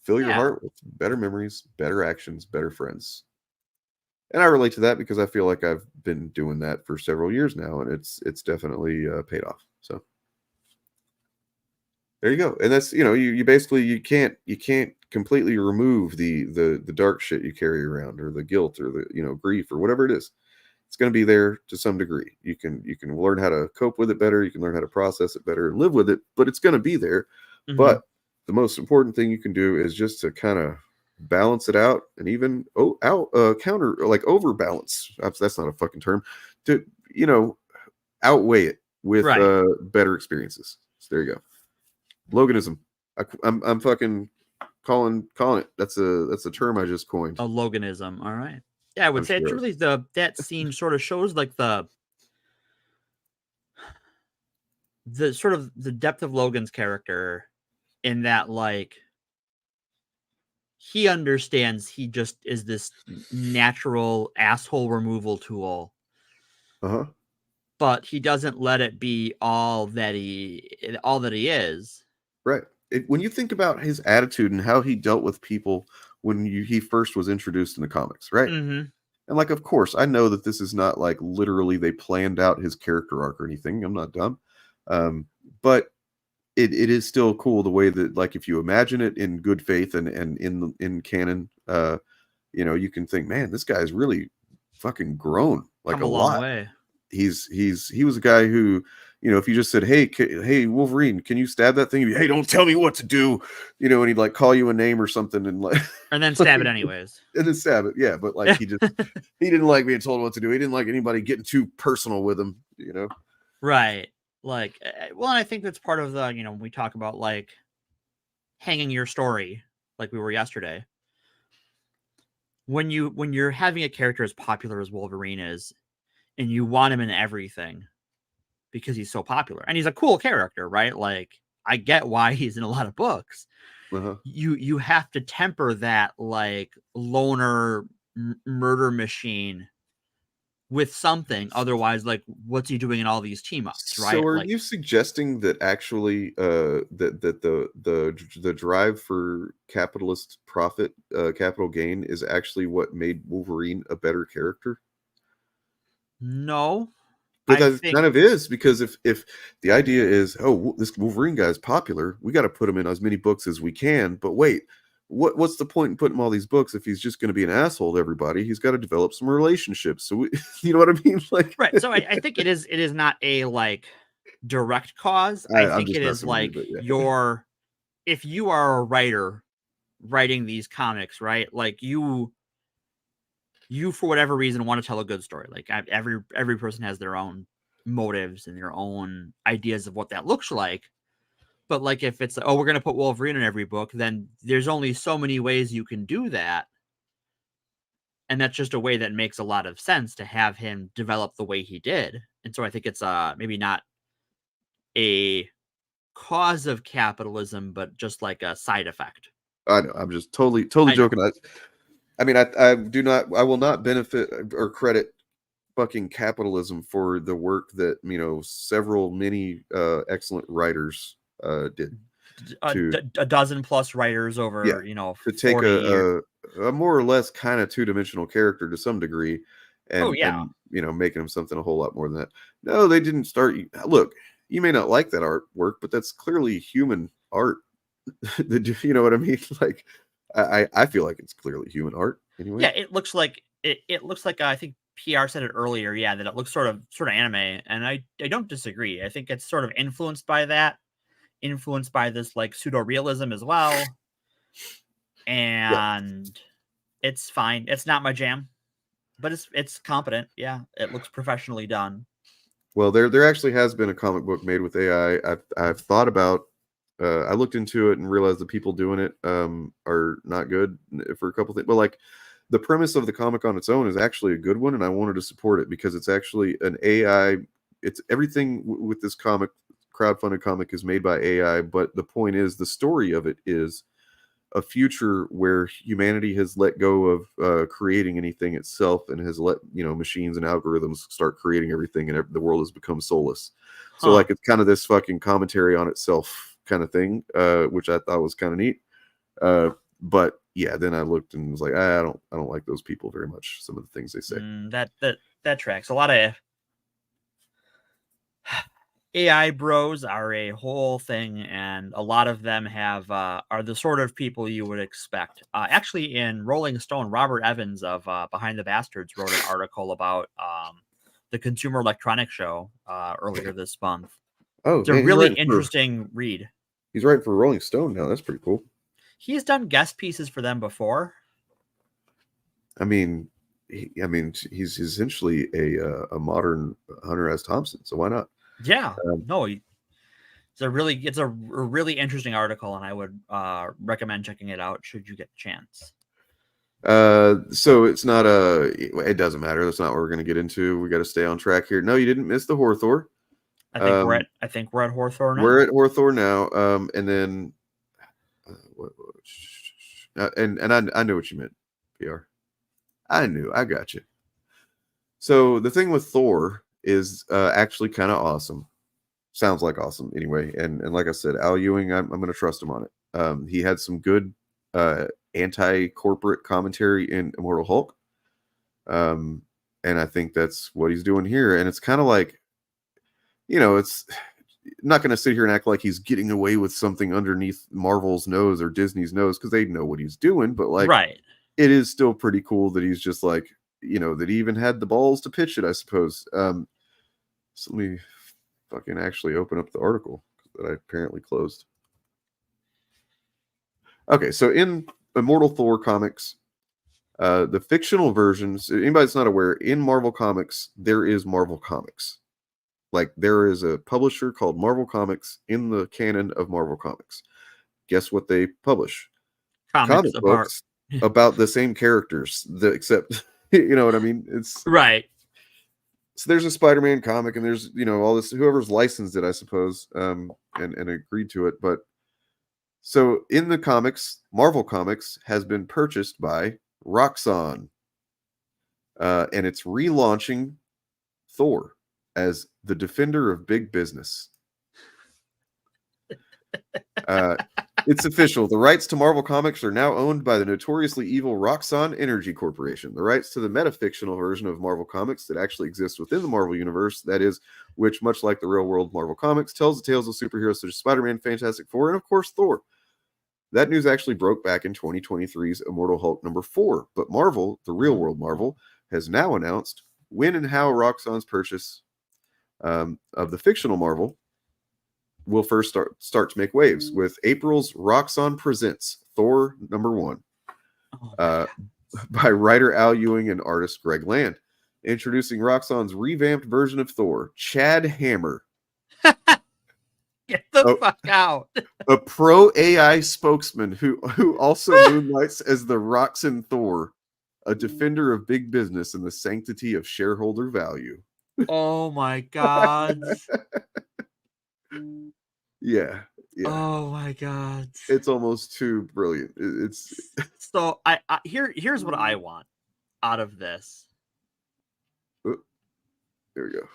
Fill your heart with better memories, better actions, better friends. And I relate to that because I feel like I've been doing that for several years now, and it's definitely paid off. So there you go. And that's, you basically you can't completely remove the dark shit you carry around, or the guilt, or the grief, or whatever it is. It's going to be there to some degree. You can learn how to cope with it better. You can learn how to process it better and live with it, but it's going to be there. Mhm. But the most important thing you can do is just to kind of balance it out, and even counter, like overbalance. That's not a fucking term. To outweigh it with better experiences. So there you go. Loganism. I'm fucking calling it. That's a term I just coined. A Loganism. All right. Yeah, I would say it's really that scene sort of shows like the sort of the depth of Logan's character, in that like he understands he just is this natural asshole removal tool. Uh-huh. But he doesn't let it be all that he is. Right. When you think about his attitude and how he dealt with people when he first was introduced in the comics, right? Mm-hmm. And like, of course, I know that this is not like literally they planned out his character arc or anything. I'm not dumb. But it is still cool the way that, like, if you imagine it in good faith and in canon, you can think, man, this guy's really fucking grown like a lot. Long way. He was a guy who, if you just said, hey, Wolverine, can you stab that thing? Hey, don't tell me what to do, and he'd like call you a name or something, and like, and then stab it anyways. And then stab it, yeah. But like, he didn't like being told what to do. He didn't like anybody getting too personal with him, Right. Like, well, and I think that's part of the, when we talk about like hanging your story, like we were yesterday. When you're having a character as popular as Wolverine is, and you want him in everything because he's so popular and he's a cool character, right? Like, I get why he's in a lot of books. Uh-huh. You have to temper that like loner murder machine with something. Otherwise, like, what's he doing in all these team ups, right? So are you suggesting that actually that the drive for capitalist profit, capital gain, is actually what made Wolverine a better character? No, but that kind of is, because if the idea is, this Wolverine guy is popular, we got to put him in as many books as we can. But wait, what's the point in putting him all these books if he's just going to be an asshole to everybody? He's got to develop some relationships. So you know what I mean? Like, right. So I think it is not a like direct cause. I think it is like if you are a writer writing these comics, right? Like you for whatever reason want to tell a good story. Like every person has their own motives and their own ideas of what that looks like. But like, if it's, we're going to put Wolverine in every book, then there's only so many ways you can do that. And that's just a way that makes a lot of sense to have him develop the way he did. And so I think it's maybe not a cause of capitalism, but just like a side effect. I know. I'm just totally joking. I mean, I will not benefit or credit fucking capitalism for the work that, many excellent writers did. A dozen plus writers over, to take a more or less kind of two-dimensional character to some degree and, making him something a whole lot more than that. No, they didn't start. Look, you may not like that artwork, but that's clearly human art. You know what I mean? Like, I feel like it's clearly human art anyway. Yeah, it looks like I think PR said it earlier, that it looks sort of anime, and I don't disagree. I think it's sort of influenced by this like pseudo realism as well. And it's fine. It's not my jam, but it's competent. Yeah, it looks professionally done. Well, there actually has been a comic book made with AI. I've thought about. I looked into it and realized the people doing it are not good for a couple things. But like, the premise of the comic on its own is actually a good one, and I wanted to support it because it's actually an AI. It's everything with this comic, crowdfunded comic, is made by AI. But the point is, the story of it is a future where humanity has let go of creating anything itself and has let machines and algorithms start creating everything, and the world has become soulless. So like, it's kind of this fucking commentary on itself kind of thing, which I thought was kind of neat. But yeah, then I looked and was like, I don't like those people very much. Some of the things they say. That tracks. A lot of AI bros are a whole thing, and a lot of them have are the sort of people you would expect. Actually, in Rolling Stone, Robert Evans of Behind the Bastards wrote an article about the Consumer Electronics Show earlier this month. Oh, it's a really interesting read. He's writing for Rolling Stone now. That's pretty cool. He's done guest pieces for them before. I mean, he's essentially a modern Hunter S. Thompson, so why not? Yeah, no, it's a really interesting article, and I would recommend checking it out should you get a chance. So it's not it doesn't matter. That's not what we're going to get into. We got to stay on track here. No, you didn't miss the Horthor. I think we're at Horthor now. We're at Horthor now. And then and I know what you meant, PR. I got you. So the thing with Thor is actually kind of awesome. Sounds like awesome anyway. And like I said, Al Ewing, I'm going to trust him on it. He had some good anti-corporate commentary in Immortal Hulk. And I think that's what he's doing here. And it's kind of like, it's not going to sit here and act like he's getting away with something underneath Marvel's nose or Disney's nose, because they know what he's doing. But like, right. It is still pretty cool that he's just like, that he even had the balls to pitch it, I suppose. So let me fucking actually open up the article that I apparently closed. Okay, so in Immortal Thor comics, the fictional versions, anybody that's not aware, in Marvel Comics, there is Marvel Comics. Like, there is a publisher called Marvel Comics in the canon of Marvel Comics. Guess what they publish? Comic books about the same characters, except, you know what I mean? It's right. So there's a Spider-Man comic, and there's, all this, whoever's licensed it, I suppose, and agreed to it. But so in the comics, Marvel Comics has been purchased by Roxxon, and it's relaunching Thor as the defender of big business. It's official. The rights to Marvel Comics are now owned by the notoriously evil Roxxon Energy Corporation. The rights to the metafictional version of Marvel Comics that actually exists within the Marvel Universe, that is, which, much like the real-world Marvel Comics, tells the tales of superheroes such as Spider-Man, Fantastic Four, and, of course, Thor. That news actually broke back in 2023's Immortal Hulk #4, but Marvel, the real-world Marvel, has now announced when and how Roxxon's purchase of the fictional Marvel will first start to make waves with April's Roxxon Presents Thor #1 by writer Al Ewing and artist Greg Land. Introducing Roxxon's revamped version of Thor, Chad Hammer. Get the fuck out. A pro AI spokesman who also moonlights as the Roxxon Thor, a defender of big business and the sanctity of shareholder value. Oh my God. Yeah. Oh my God. It's almost too brilliant. It's so here's what I want out of this. There we go.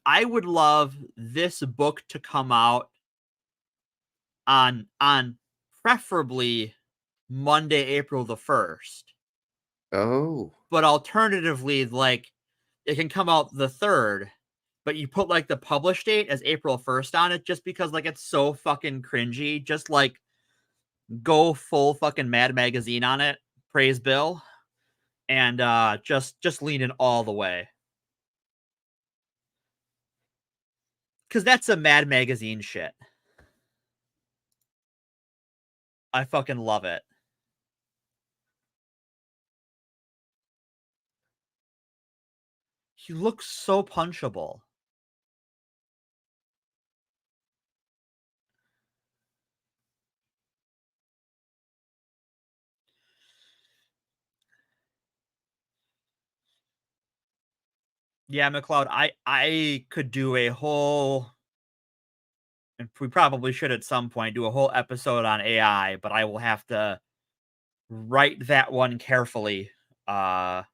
I would love this book to come out on preferably Monday, April the 1st. Oh. But alternatively, like, it can come out the 3rd, but you put like the publish date as April 1st on it, just because like it's so fucking cringy. Just like go full fucking Mad Magazine on it. Praise Bill. And just lean in all the way. Because that's some Mad Magazine shit. I fucking love it. He looks so punchable. Yeah, McLeod, I could do a whole, and we probably should at some point do a whole episode on AI, but I will have to write that one carefully. I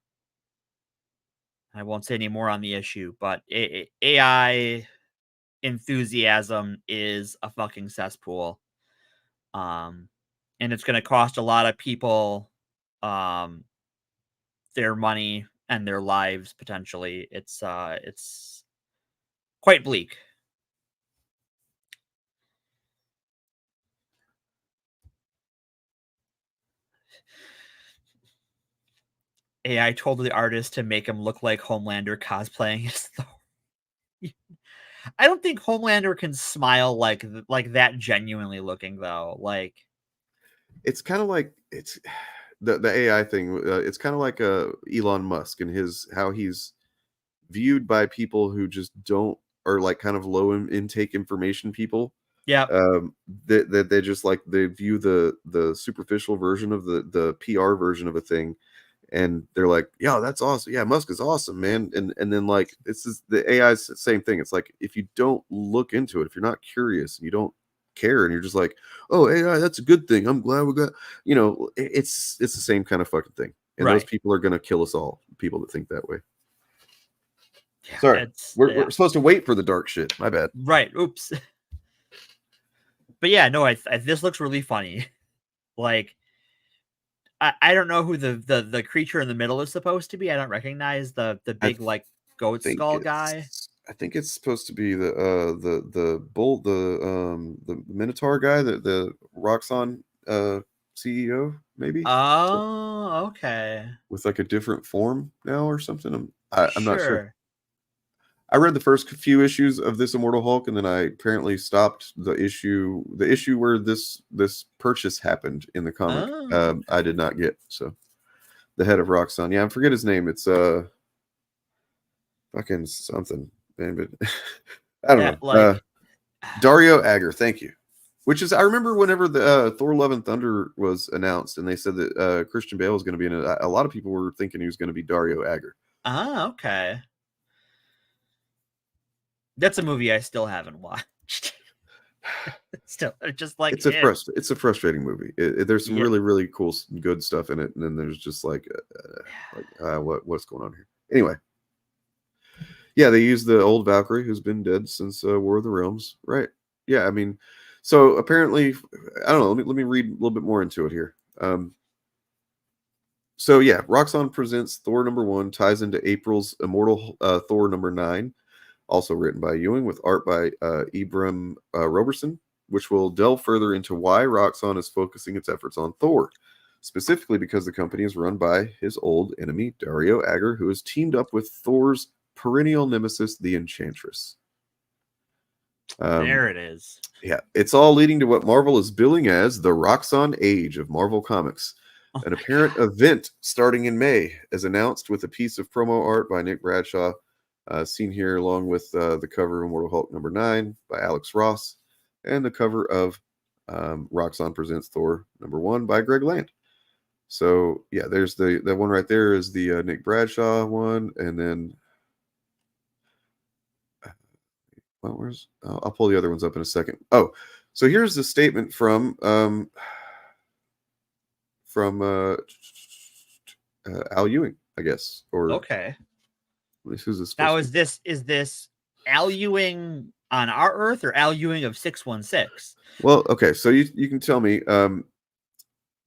won't say any more on the issue, but AI enthusiasm is a fucking cesspool. and it's going to cost a lot of people their money and their lives potentially. It's quite bleak. AI told the artist to make him look like Homelander cosplaying as Thor. I don't think Homelander can smile like that genuinely looking though. Like, it's kind of like it's the AI thing. It's kind of like Elon Musk and how he's viewed by people who just don't, or like kind of low intake information people. Yeah. They just like they view the superficial version of the PR version of a thing, and they're like, yeah, that's awesome. Yeah, Musk is awesome, man. And then like the AI's the same thing. It's like if you don't look into it, if you're not curious and you don't care, and you're just like, oh, AI, that's a good thing. I'm glad we got, it's the same kind of fucking thing. And those people are gonna kill us all. People that think that way. Yeah, sorry, we're supposed to wait for the dark shit. My bad. Right. Oops. But yeah, no, this looks really funny. Like, I don't know who the creature in the middle is supposed to be. I don't recognize the big like goat skull guy. I think it's supposed to be the bull, the Minotaur guy, the Roxxon CEO, maybe. Oh, okay. With like a different form now or something. I'm not sure. I read the first few issues of this Immortal Hulk, and then I apparently stopped the issue where this purchase happened in the comic. Oh. I did not get. So the head of Roxxon, I forget his name. It's fucking something, man, but I don't know. Like Dario Agger, thank you. Which is, I remember whenever the Thor: Love and Thunder was announced, and they said that Christian Bale was going to be in it. A lot of people were thinking he was going to be Dario Agger. Ah, okay. That's a movie I still haven't watched. Still, just like it's a frustrating movie. There's some really, really cool, good stuff in it, and then there's just like what's going on here? Anyway, yeah, they use the old Valkyrie who's been dead since War of the Realms, right? Yeah, I mean, so apparently, I don't know. Let me read a little bit more into it here. So yeah, Roxxon presents Thor #1 ties into April's Immortal Thor #9. Also written by Ewing with art by Ibram Roberson, which will delve further into why Roxxon is focusing its efforts on Thor, specifically because the company is run by his old enemy, Dario Agger, who has teamed up with Thor's perennial nemesis, the Enchantress. There it is. Yeah, it's all leading to what Marvel is billing as the Roxxon Age of Marvel Comics, an apparent event starting in May, as announced with a piece of promo art by Nick Bradshaw, seen here along with the cover of Immortal Hulk #9 by Alex Ross, and the cover of Roxxon Presents Thor #1 by Greg Land. So yeah, there's the one right there is the Nick Bradshaw one, and then I'll pull the other ones up in a second. Oh, so here's the statement from Al Ewing, I guess. Or okay. Who's this? Now is this Al Ewing on our Earth or Al Ewing of 616? Well, okay, so you can tell me.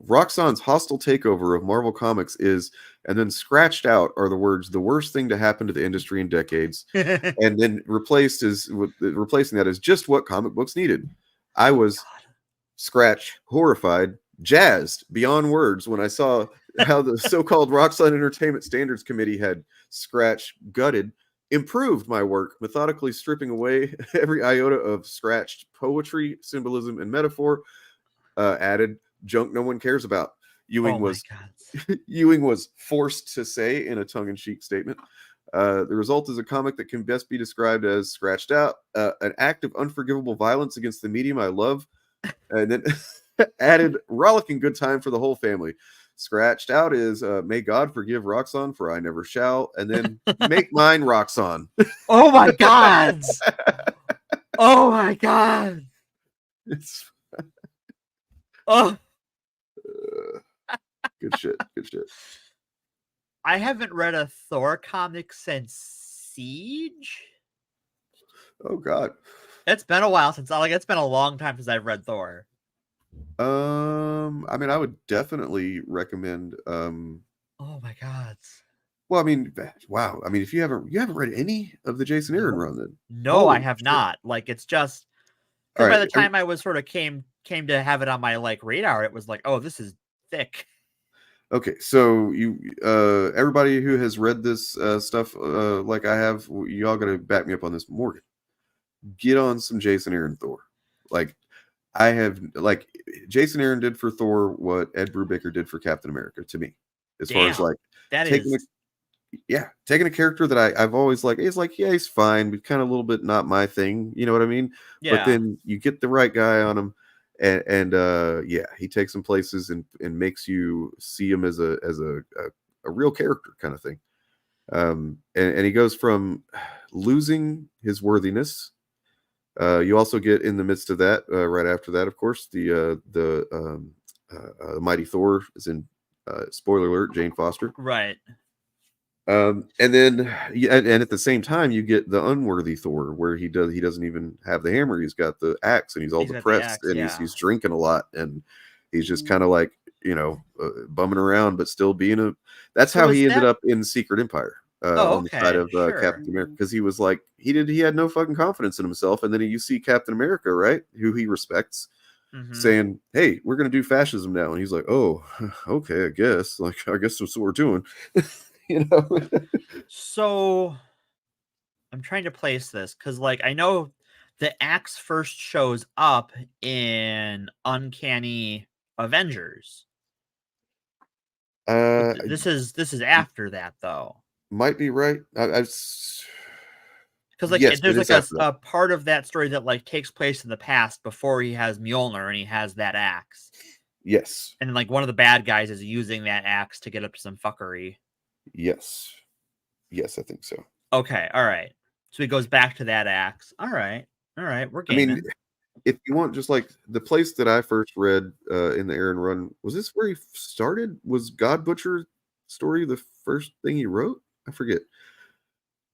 Roxxon's hostile takeover of Marvel Comics is, and then scratched out are the words, the worst thing to happen to the industry in decades. And then replacing that is just what comic books needed. I was horrified, jazzed beyond words when I saw how the so-called Roxxon Entertainment Standards Committee had gutted, improved my work, methodically stripping away every iota of scratched poetry, symbolism, and metaphor, added junk no one cares about. Ewing was forced to say in a tongue-in-cheek statement. The result is a comic that can best be described as scratched out, an act of unforgivable violence against the medium I love, and then added rollicking good time for the whole family. Scratched out is may God forgive Roxxon, for I never shall, and then make mine Roxxon. Oh my God! Oh my God! It's oh. Good shit. I haven't read a Thor comic since Siege. Oh God, it's been a while since it's been a long time since I've read Thor. I mean, I would definitely recommend. Oh my God. Well, I mean, wow. I mean, if you haven't read any of the Jason Aaron run, then No, I holy have shit. not. Like, it's just All because by right. the time I was sort of came to have it on my like radar, it was like, oh, this is thick. Okay, so everybody who has read this stuff like I have, y'all gotta back me up on this. Morgan, get on some Jason Aaron Thor. Like I have, like Jason Aaron did for Thor what Ed Brubaker did for Captain America to me, as far as like that taking is taking a character that I've always like. It's like, yeah, he's fine, but kind of a little bit not my thing. You know what I mean? But Yeah. then you get the right guy on him, and yeah, he takes him places and makes you see him as a real character kind of thing. And he goes from losing his worthiness. You also get in the midst of that, right after that, of course, the Mighty Thor is in. Spoiler alert: Jane Foster. right. And then, and at the same time, you get the unworthy Thor, where he doesn't even have the hammer; he's got the axe, and he's all He's got the depressed, axe, and yeah. he's drinking a lot, and he's just kind of like bumming around, but still being a. That's So how is he ended that- up in Secret Empire Oh, on the side okay, of sure. Captain America, because he was like he had no fucking confidence in himself, and then you see Captain America, right, who he respects, saying, "Hey, we're gonna do fascism now," and he's like, "Oh, okay, I guess. Like, I guess that's what we're doing." You know. So I'm trying to place this because, like, I know the axe first shows up in Uncanny Avengers. This is after that, though. Might be right. Because like yes, there's it like is after that. a part of that story that like takes place in the past before he has Mjolnir and he has that axe. Yes. And like one of the bad guys is using that axe to get up to some fuckery. Yes. Yes, I think so. Okay, all right. So he goes back to that axe. All right, we're I gaming. mean, if you want, just like the place that I first read in the Aaron run, was this where he started? Was God Butcher story the first thing he wrote? I forget.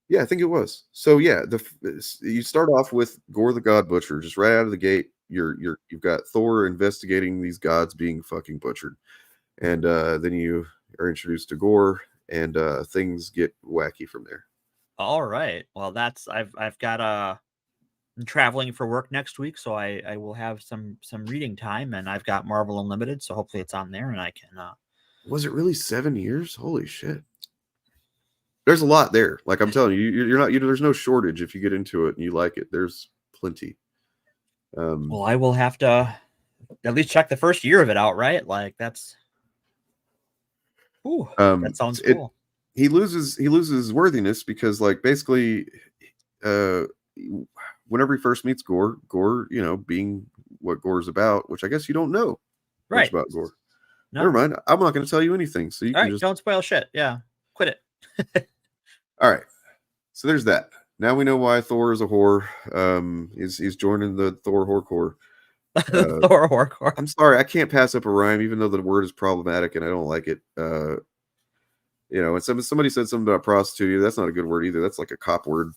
Yeah, I think it was. So yeah, you start off with Gore the God Butcher, just right out of the gate. You've got Thor investigating these gods being fucking butchered, and then you are introduced to Gore, and things get wacky from there. All right. Well, I've got I'm traveling for work next week, so I will have some reading time, and I've got Marvel Unlimited, so hopefully it's on there and I can. Was it really 7 years? Holy shit! There's a lot there. Like I'm telling you, you're not. There's no shortage if you get into it and you like it. There's plenty. Well, I will have to at least check the first year of it out, right? Like that's. Ooh, that sounds cool. He loses his worthiness because, like, basically, whenever he first meets Gore, being what Gore's about, which I guess you don't know much about Gore. No. Never mind. I'm not going to tell you anything. So you can just don't spoil shit. Yeah, quit it. All right. So there's that. Now we know why Thor is a whore. He's joining the Thor whorecore. Thor whorecore. I'm sorry, I can't pass up a rhyme, even though the word is problematic and I don't like it. And somebody said something about prostitute. That's not a good word either. That's like a cop word.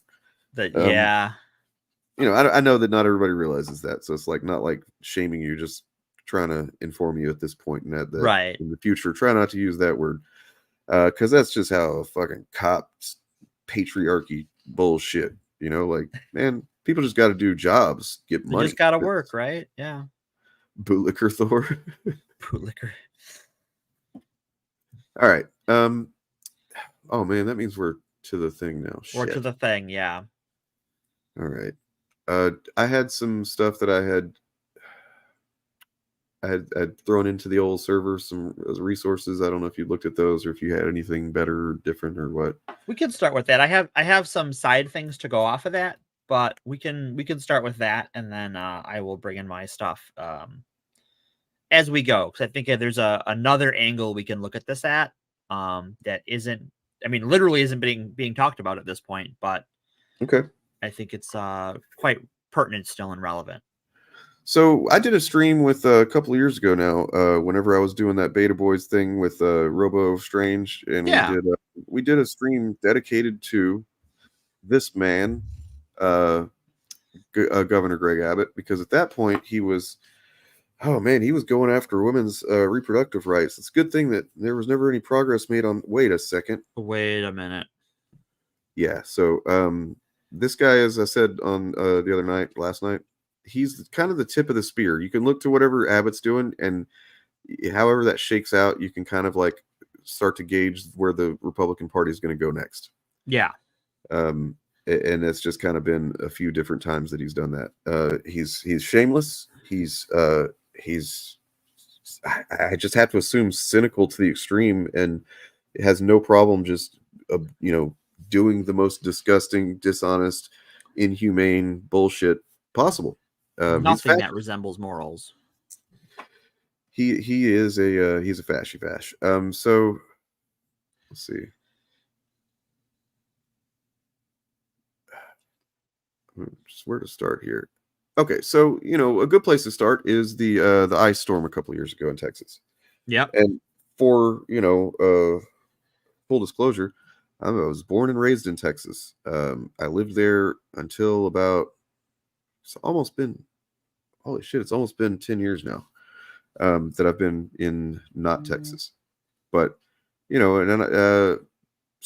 Yeah. I know that not everybody realizes that, so it's like not like shaming you, just trying to inform you at this point, and that right in the future, try not to use that word, because that's just how fucking cops patriarchy bullshit. Like, man, people just got to do jobs, get money. You just got to work, right? Yeah. Bootlicker Thor. Bootlicker. All right. Oh man, that means we're to the thing now. We're to the thing, yeah. All right. I had some stuff that I had thrown into the old server, some resources. I don't know if you looked at those or if you had anything better or different or what. We can start with that. I have some side things to go off of that, but we can start with that, and then I will bring in my stuff as we go, because I think there's another angle we can look at this at that isn't, literally isn't being talked about at this point, but okay, I think it's quite pertinent still and relevant. So I did a stream with a couple of years ago now, whenever I was doing that Beta Boys thing with Robo Strange, and we did a stream dedicated to this man, Governor Greg Abbott, because at that point he was Oh man, he was going after women's reproductive rights. It's a good thing that there was never any progress made on. Wait a second. Wait a minute. Yeah. So this guy, as I said on last night, he's kind of the tip of the spear. You can look to whatever Abbott's doing, and however that shakes out, you can kind of like start to gauge where the Republican Party is going to go next. Yeah. And it's just kind of been a few different times that he's done that. He's shameless. He's I just have to assume cynical to the extreme, and has no problem just doing the most disgusting, dishonest, inhumane bullshit possible. Nothing that resembles morals. He's a fashy fash. So let's see. Just where to start here. Okay, so a good place to start is the ice storm a couple of years ago in Texas. Yeah. And for full disclosure, I was born and raised in Texas. I lived there until it's almost been 10 years now that I've been in not Texas. But so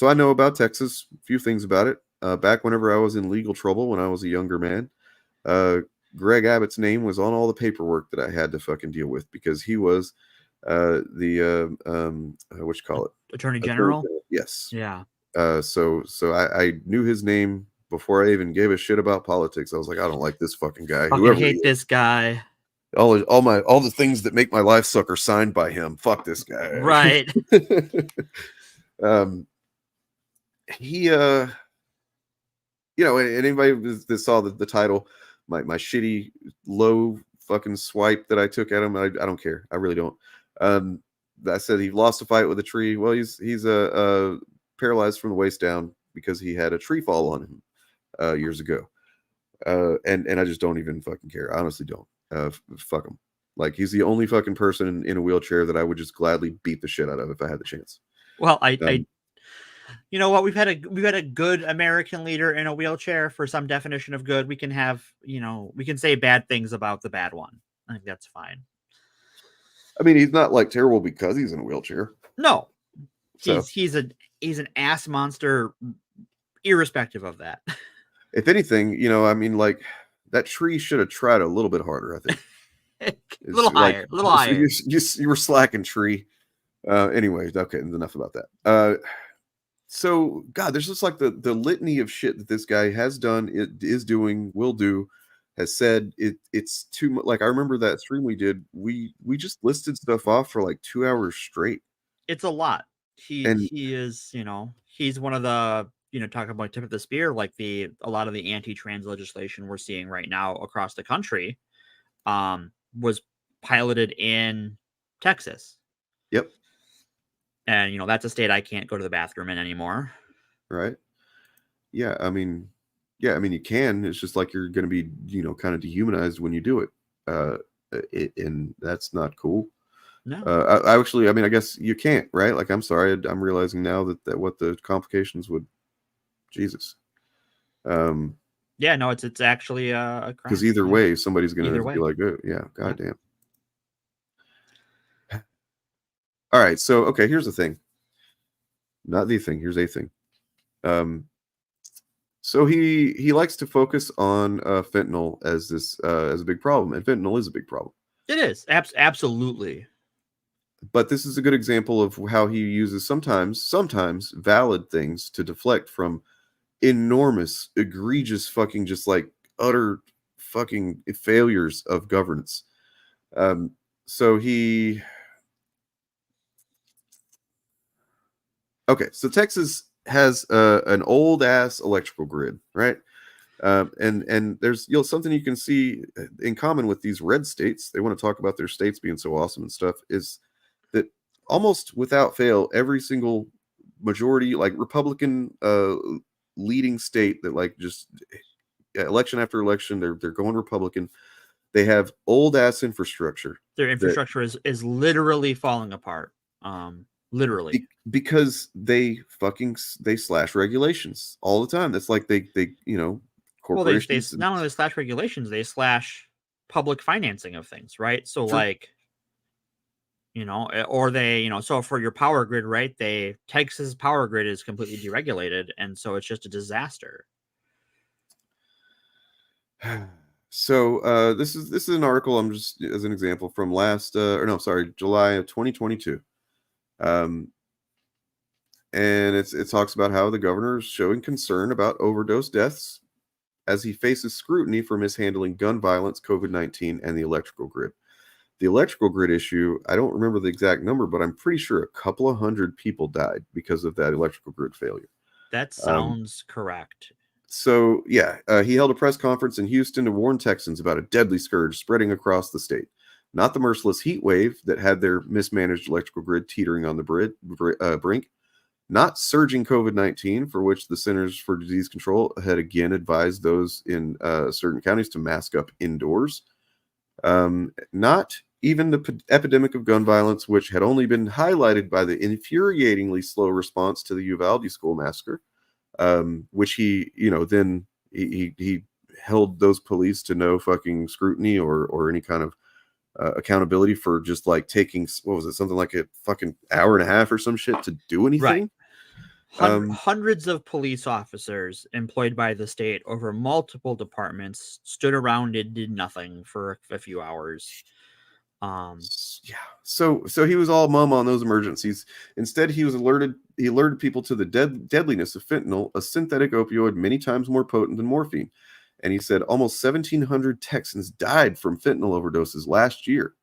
I know about Texas, a few things about it. Back whenever I was in legal trouble when I was a younger man, Greg Abbott's name was on all the paperwork that I had to fucking deal with, because he was the what you call it, Attorney General. Yes. Yeah. So I knew his name before I even gave a shit about politics. I was like, I don't like this fucking guy. I hate this guy. All the things that make my life suck are signed by him. Fuck this guy. Right. He anybody that saw the title, my shitty low fucking swipe that I took at him, I don't care. I really don't. I said he lost a fight with a tree. Well, he's paralyzed from the waist down because he had a tree fall on him years ago. And I just don't even fucking care. I honestly don't. Fuck him. Like, he's the only fucking person in a wheelchair that I would just gladly beat the shit out of if I had the chance. Well, you know what? We've had a good American leader in a wheelchair. For some definition of good, we can have, we can say bad things about the bad one. I think that's fine. I mean, he's not like terrible because he's in a wheelchair. No, he's an ass monster, irrespective of that. If anything, I mean, like, that tree should have tried a little bit harder, I think. a little higher. You were slacking, tree. Anyways, okay, enough about that. So, God, there's just like the litany of shit that this guy has done, is doing, will do, has said. It's too much. Like, I remember that stream we did. We just listed stuff off for like 2 hours straight. It's a lot. He is, he's one of the, talking about tip of the spear, like a lot of the anti-trans legislation we're seeing right now across the country, was piloted in Texas. Yep. And, that's a state I can't go to the bathroom in anymore. Right. Yeah. I mean, you can. It's just like you're going to be, kind of dehumanized when you do it. And that's not cool. No. I guess you can't, right? Like, I'm sorry. I'm realizing now that what the complications would. Jesus. Yeah, no, it's actually a crime. Because either way, somebody's going to be like, oh, yeah, goddamn. All right, so okay, here's the thing. Not the thing. Here's a thing. So he likes to focus on fentanyl as a big problem, and fentanyl is a big problem. It is absolutely. But this is a good example of how he uses sometimes valid things to deflect from enormous, egregious, fucking just like utter fucking failures of governance. So Texas has an old ass electrical grid, right? And there's something you can see in common with these red states. They want to talk about their states being so awesome and stuff. Is that almost without fail, every single majority, like Republican leading state that like just election after election, they're going Republican. They have old ass infrastructure. Their infrastructure is literally falling apart. Literally, because they slash regulations all the time. That's like they corporations. Well, they not only slash regulations, they slash public financing of things, right? So True. like, or they, so for your power grid, right? Texas power grid is completely deregulated, and so it's just a disaster. So this is an article, I'm just as an example, from July of 2022. And it talks about how the governor is showing concern about overdose deaths as he faces scrutiny for mishandling gun violence, COVID-19, and the electrical grid. The electrical grid issue, I don't remember the exact number, but I'm pretty sure a couple of hundred people died because of that electrical grid failure. That sounds correct. So, yeah, he held a press conference in Houston to warn Texans about a deadly scourge spreading across the state. Not the merciless heat wave that had their mismanaged electrical grid teetering on the brink. Not surging COVID-19, for which the Centers for Disease Control had again advised those in certain counties to mask up indoors. Not even the epidemic of gun violence, which had only been highlighted by the infuriatingly slow response to the Uvalde school massacre, which he held those police to no fucking scrutiny or any kind of accountability for just like taking, what was it, something like a fucking hour and a half or some shit to do anything. Right. Hundreds of police officers employed by the state over multiple departments stood around and did nothing for a few hours. Yeah. So he was all mum on those emergencies. Instead, he alerted people to the deadliness of fentanyl, a synthetic opioid many times more potent than morphine. And he said almost 1,700 Texans died from fentanyl overdoses last year.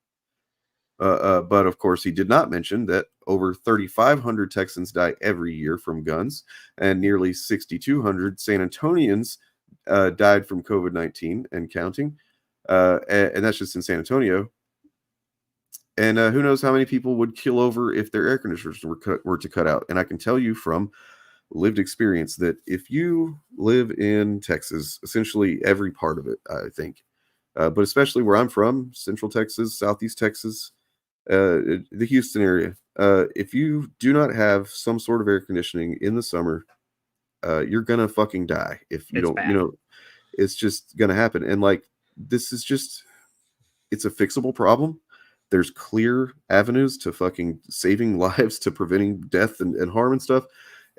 But of course, he did not mention that over 3,500 Texans die every year from guns, and nearly 6,200 San Antonians died from COVID-19 and counting. And that's just in San Antonio. And who knows how many people would kill over if their air conditioners were to cut out. And I can tell you from lived experience that if you live in Texas, essentially every part of it, I think, but especially where I'm from, Central Texas, Southeast Texas, the Houston area, if you do not have some sort of air conditioning in the summer, you're gonna fucking die. If you don't, bad. It's just gonna happen. And like, this is just, it's a fixable problem. There's clear avenues to fucking saving lives, to preventing death and harm and stuff.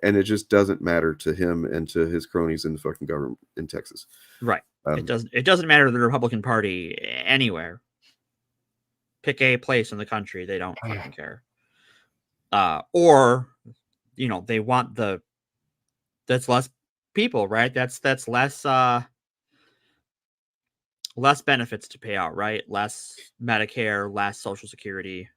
And it just doesn't matter to him and to his cronies in the fucking government in Texas. Right. It doesn't matter to the Republican Party anywhere. Pick a place in the country, they don't fucking care. Or they want that's less people, right? That's less benefits to pay out, right? Less Medicare, less Social Security.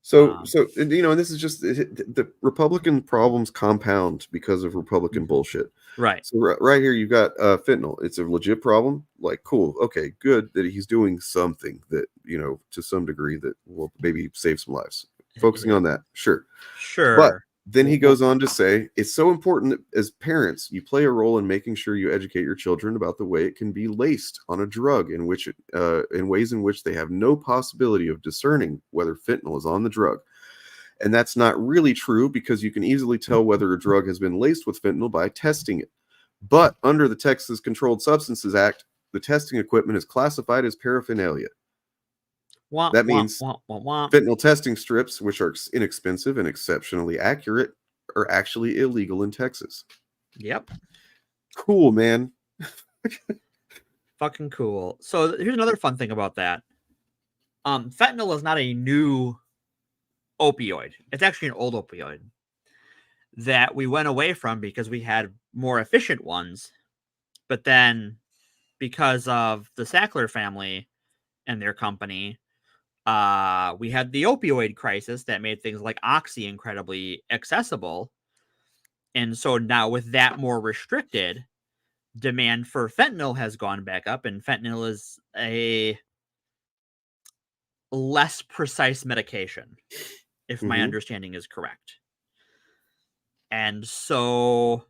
So and this is just the Republican problems compound because of Republican bullshit. Right. So right here you've got fentanyl. It's a legit problem. Like, cool, okay, good that he's doing something that to some degree that will maybe save some lives. Focusing on that, sure. But then he goes on to say, it's so important that as parents, you play a role in making sure you educate your children about the way it can be laced on a drug in ways in which they have no possibility of discerning whether fentanyl is on the drug. And that's not really true, because you can easily tell whether a drug has been laced with fentanyl by testing it. But under the Texas Controlled Substances Act, the testing equipment is classified as paraphernalia. That means fentanyl testing strips, which are inexpensive and exceptionally accurate, are actually illegal in Texas. Yep. Cool, man. Fucking cool. So here's another fun thing about that. Fentanyl is not a new opioid. It's actually an old opioid that we went away from because we had more efficient ones. But then because of the Sackler family and their company, we had the opioid crisis that made things like Oxy incredibly accessible. And so now with that more restricted, demand for fentanyl has gone back up, and fentanyl is a less precise medication, if my understanding is correct. And so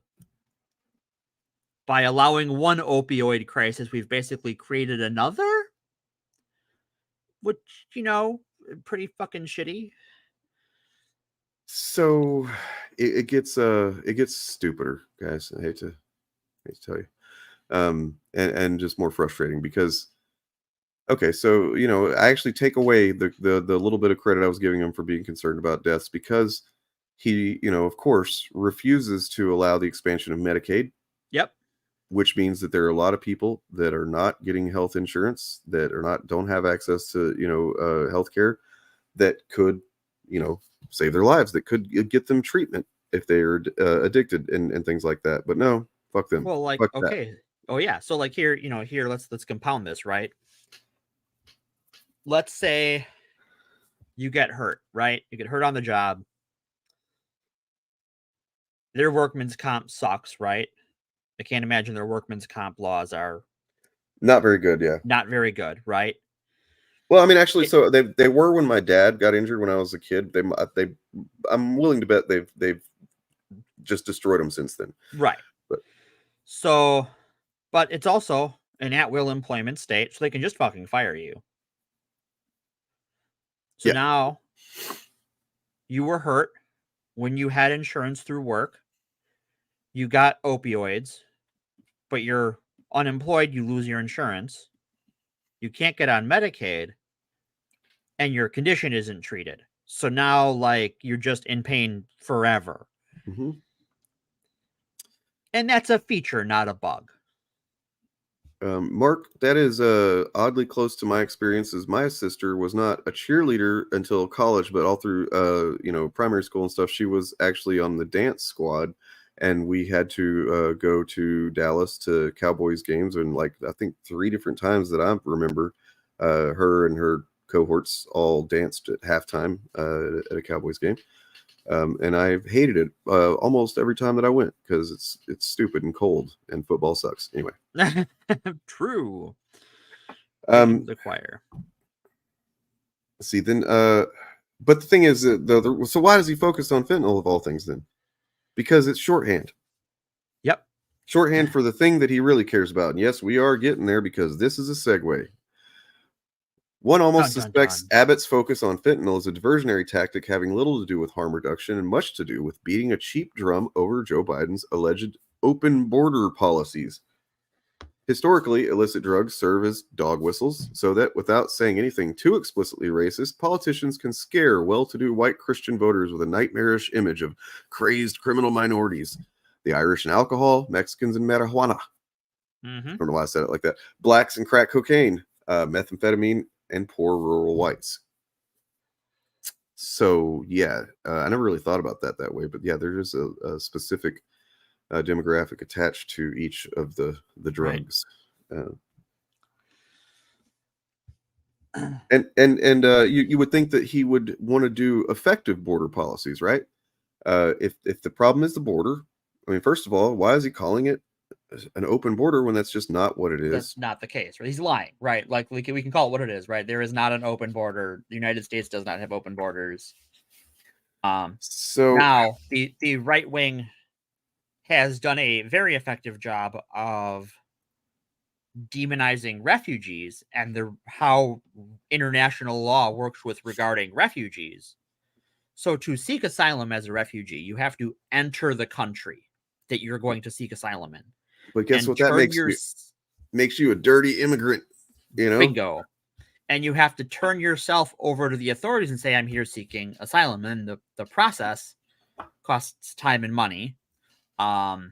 by allowing one opioid crisis, we've basically created another, which, pretty fucking shitty. So it gets stupider, guys. I hate to tell you. And just more frustrating, because Okay, so I actually take away the little bit of credit I was giving him for being concerned about deaths, because he, of course, refuses to allow the expansion of Medicaid. Yep. Which means that there are a lot of people that are not getting health insurance, that don't have access to healthcare, that could save their lives, that could get them treatment if they are addicted and things like that. But no, fuck them. Well, like, fuck okay. that. Oh yeah. So like here, let's compound this, right? Let's say you get hurt, right? You get hurt on the job. Their workman's comp sucks, right? I can't imagine their workman's comp laws are not very good. Yeah. Not very good, right? Well, I mean, actually, so they were when my dad got injured when I was a kid. I'm willing to bet they've just destroyed them since then. Right. But it's also an at-will employment state, so they can just fucking fire you. So now you were hurt when you had insurance through work. You got opioids, but you're unemployed, you lose your insurance. You can't get on Medicaid, and your condition isn't treated. So now, like, you're just in pain forever. Mm-hmm. And that's a feature, not a bug. Mark, that is oddly close to my experiences. My sister was not a cheerleader until college, but all through primary school and stuff, she was actually on the dance squad, and we had to go to Dallas to Cowboys games, and like I think 3 different times that I remember, her and her cohorts all danced at halftime at a Cowboys game. And I hated it almost every time that I went, because it's stupid and cold and football sucks. Anyway. True. The choir. See, then, but the thing is, so why does he focus on fentanyl of all things then? Because it's shorthand. Yep. Shorthand for the thing that he really cares about. And yes, we are getting there, because this is a segue. One almost suspects Abbott's focus on fentanyl is a diversionary tactic having little to do with harm reduction and much to do with beating a cheap drum over Joe Biden's alleged open border policies. Historically, illicit drugs serve as dog whistles, so that without saying anything too explicitly racist, politicians can scare well-to-do white Christian voters with a nightmarish image of crazed criminal minorities. The Irish and alcohol, Mexicans and marijuana. Mm-hmm. I don't know why I said it like that. Blacks and crack cocaine, methamphetamine, and poor rural whites. So yeah, I never really thought about that way, but yeah, there is a specific demographic attached to each of the drugs. Right. And you would think that he would want to do effective border policies, right? If the problem is the border, I mean, first of all, why is he calling it an open border when that's just not what it is? That's not the case, right? He's lying, right? Like we can call it what it is, right? There is not an open border. The United States does not have open borders. So now the right wing has done a very effective job of demonizing refugees and how international law works with regarding refugees. So to seek asylum as a refugee, you have to enter the country that you're going to seek asylum in. But guess what that makes you a dirty immigrant, Bingo. And you have to turn yourself over to the authorities and say, I'm here seeking asylum. And the process costs time and money. Well,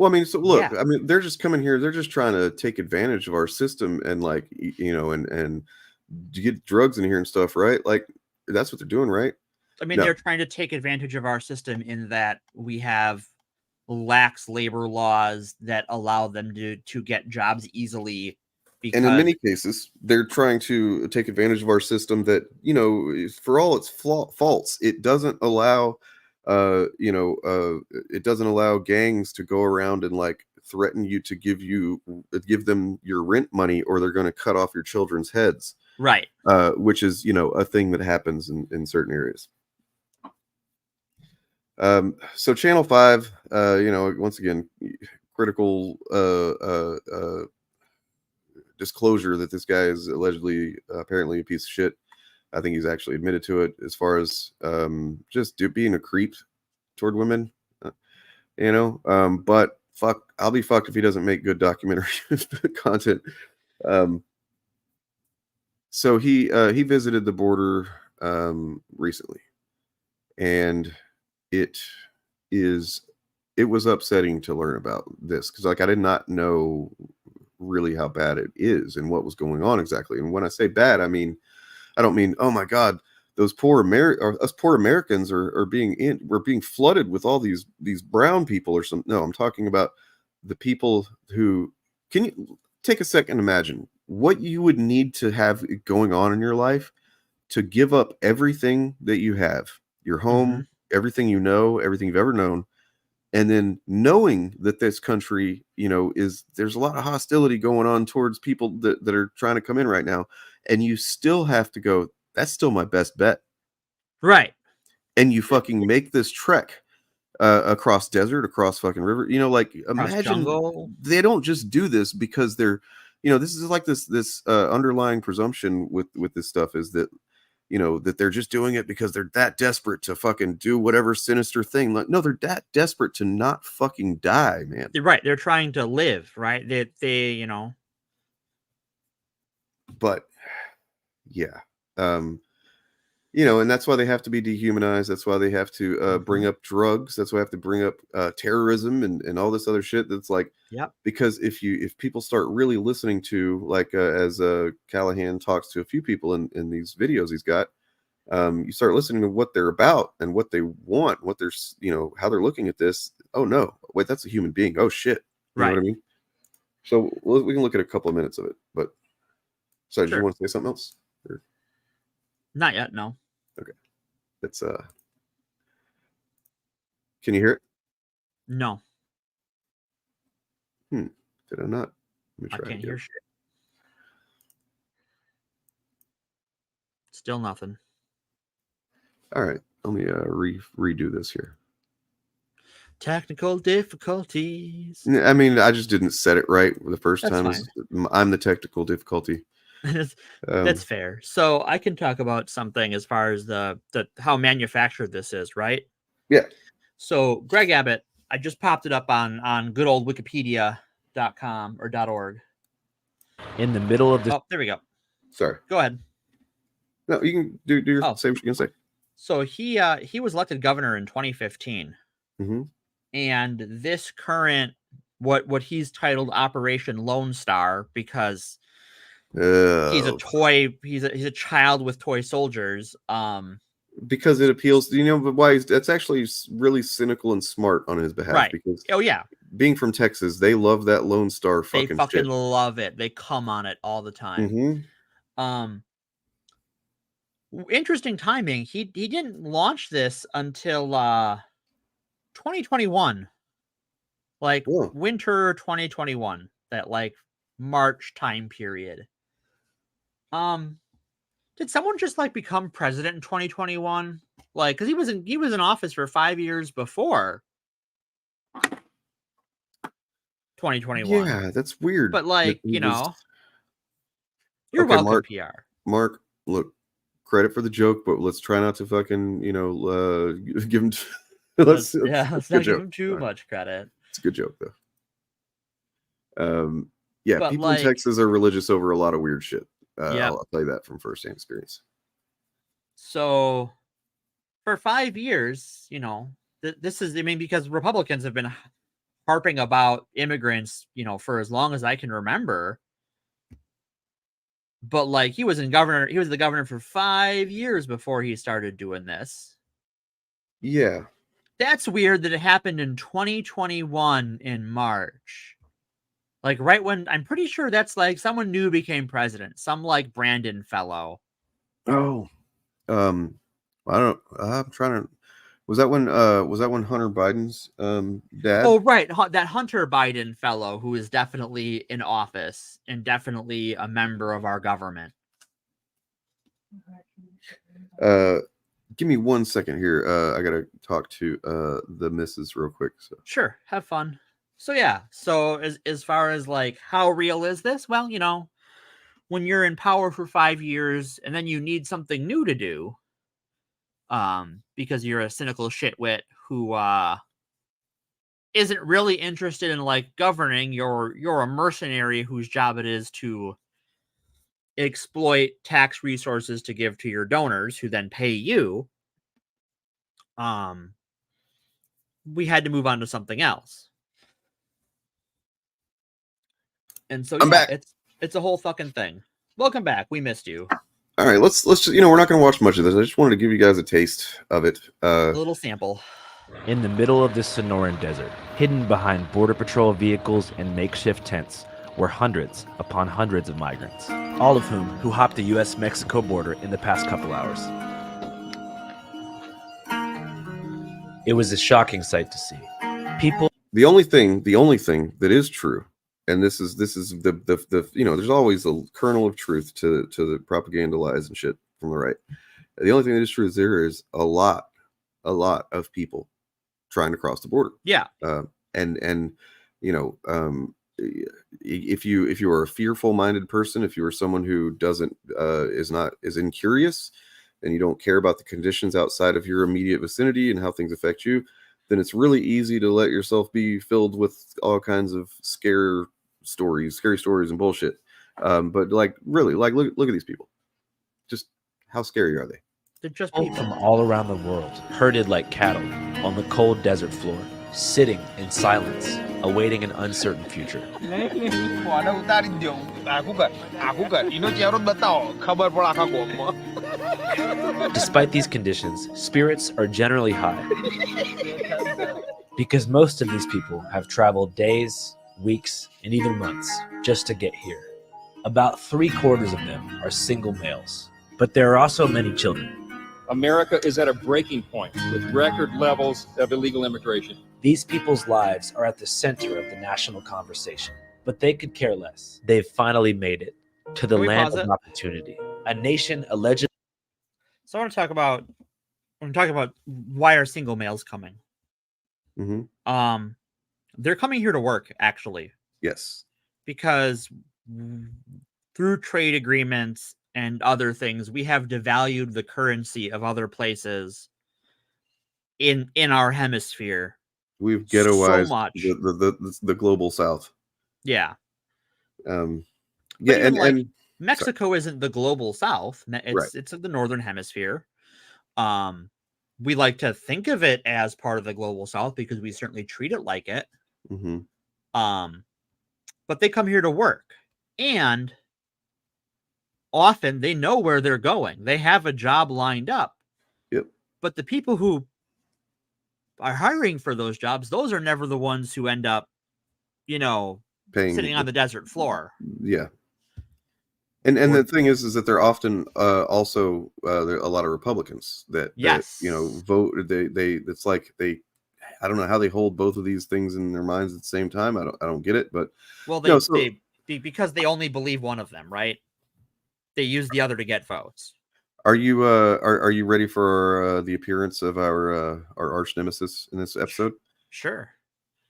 I mean, so look, I mean, they're just coming here. They're just trying to take advantage of our system and like, and get drugs in here and stuff, right? Like that's what they're doing, right? I mean, they're trying to take advantage of our system in that we have lax labor laws that allow them to get jobs easily. And in many cases, they're trying to take advantage of our system that, for all its faults, it doesn't allow, it doesn't allow gangs to go around and like threaten you to give them your rent money, or they're going to cut off your children's heads. Right. Which is, a thing that happens in certain areas. So Channel 5, once again, critical disclosure that this guy is allegedly apparently a piece of shit. I think he's actually admitted to it, as far as just being a creep toward women, but I'll be fucked if he doesn't make good documentary content. So he visited the border recently, and it was upsetting to learn about this, because like I did not know really how bad it is and what was going on exactly. And when I say bad, I don't mean, oh my God, those poor Americans are we're being flooded with all these brown people or something. No, I'm talking about the people who, can you take a second, imagine what you would need to have going on in your life to give up everything that you have, your home, everything you know, everything you've ever known, and then knowing that this country, there's a lot of hostility going on towards people that are trying to come in right now, and you still have to go, that's still my best bet. Right. And you fucking make this trek across desert, across fucking river, imagine they don't just do this because they're, this is like this underlying presumption with this stuff is that, that they're just doing it because they're that desperate to fucking do whatever sinister thing. Like, no, they're that desperate to not fucking die, man. Right. They're trying to live, right? They But yeah. And that's why they have to be dehumanized. That's why they have to bring up drugs. That's why they have to bring up terrorism and all this other shit. That's like, because if people start really listening to, like, as Callahan talks to a few people in these videos he's got, you start listening to what they're about and what they want, what they're, how they're looking at this. Oh no, wait, that's a human being. Oh shit. You know what I mean? So we can look at a couple of minutes of it, but sorry, do you want to say something else? Or? Not yet, no. Okay. It's can you hear it? No. Did I not? Let me I try can't again. hear shit. Still nothing. All right. Let me redo this here. Technical difficulties. I mean, I just didn't set it right the first That's time. fine. I'm the technical difficulty. That's fair. So I can talk about something as far as the how manufactured this is, right? Yeah. So Greg Abbott, I just popped it up on good old Wikipedia.com or .org. In the middle of the... Oh, there we go. Sorry. Go ahead. No, you can do your same what you're gonna say. So he was elected governor in 2015. And this current what he's titled Operation Lone Star, because he's a child with toy soldiers. Because it appeals, but why that's actually really cynical and smart on his behalf. Right. Because being from Texas, they love that Lone Star fucking They fucking shit. love it. They come on it all the time. Interesting timing. He didn't launch this until 2021. Like winter 2021, that like March time period. Did someone just like become president in 2021? Like, because he was in office for 5 years before 2021. Yeah, that's weird. But like, you're okay, welcome, Mark, PR. Mark, look, credit for the joke, but let's try not to fucking, give him. Let's not give him too much credit. It's a good joke though. Yeah, but people in Texas are religious over a lot of weird shit. I'll tell you that from firsthand experience. So for 5 years, this is, because Republicans have been harping about immigrants, for as long as I can remember. But like he was the governor for 5 years before he started doing this. Yeah. That's weird that it happened in 2021 in March. Like right when, I'm pretty sure that's like someone new became president. Some like Brandon fellow. Oh. I'm trying to, was that when Hunter Biden's dad? Oh, right. That Hunter Biden fellow who is definitely in office and definitely a member of our government. Give me 1 second here. I gotta talk to the missus real quick. So sure, have fun. So yeah, so as far as like how real is this? Well, when you're in power for 5 years and then you need something new to do, because you're a cynical shitwit who isn't really interested in like governing. You're a mercenary whose job it is to exploit tax resources to give to your donors who then pay you. We had to move on to something else. And so I'm back. it's a whole fucking thing. Welcome back. We missed you. All right, let's just, we're not going to watch much of this. I just wanted to give you guys a taste of it. A little sample. In the middle of the Sonoran Desert, hidden behind Border Patrol vehicles and makeshift tents, were hundreds upon hundreds of migrants, all of who hopped the U.S.-Mexico border in the past couple hours. It was a shocking sight to see. People. The only thing that is true, and this is the there's always a kernel of truth to the propaganda lies and shit from the right. The only thing that is true is there is a lot of people trying to cross the border. Yeah. If you are a fearful minded person, if you are someone who is incurious, and you don't care about the conditions outside of your immediate vicinity and how things affect you, then it's really easy to let yourself be filled with all kinds of scary stories and bullshit. But like, really, like, look at these people. Just how scary are they? They're just people from all around the world, herded like cattle on the cold desert floor, sitting in silence, awaiting an uncertain future. Despite these conditions, spirits are generally high because most of these people have traveled days, weeks, and even months just to get here. About 3/4 of them are single males, but there are also many children. America is at a breaking point with record levels of illegal immigration. These people's lives are at the center of the national conversation, but they could care less. They've finally made it to the land of opportunity, a nation allegedly. So I want to talk about why are single males coming? Mm-hmm. They're coming here to work, actually. Yes. Because through trade agreements and other things, we have devalued the currency of other places in our hemisphere. We've ghettoized so much. the global South. Yeah. And Mexico isn't the global South. It's the northern hemisphere. We like to think of it as part of the global South because we certainly treat it like it. Mm-hmm. But they come here to work, and often they know where they're going. They have a job lined up. Yep. But the people who are hiring for those jobs, those are never the ones who end up, sitting on the desert floor. Yeah. And the thing is that they're often also there are a lot of Republicans that vote. It's like I don't know how they hold both of these things in their minds at the same time. I don't get it, but because they only believe one of them, right? They use the other to get votes. Are you ready for the appearance of our arch nemesis in this episode? Sure.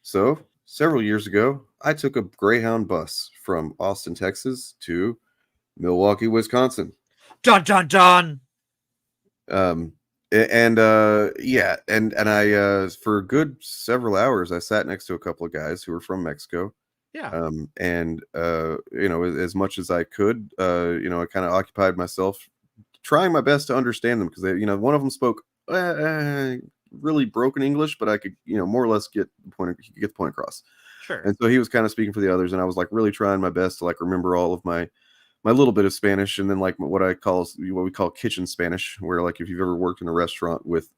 So several years ago, I took a Greyhound bus from Austin, Texas to Milwaukee, Wisconsin. Dun dun dun. And I for a good several hours I sat next to a couple of guys who were from Mexico. Yeah. As much as I could, I kind of occupied myself trying my best to understand them because one of them spoke really broken English, but I could more or less get the point across. Sure. And so he was kind of speaking for the others, and I was like really trying my best to like remember all of my little bit of Spanish, and then like what we call kitchen Spanish, where like if you've ever worked in a restaurant with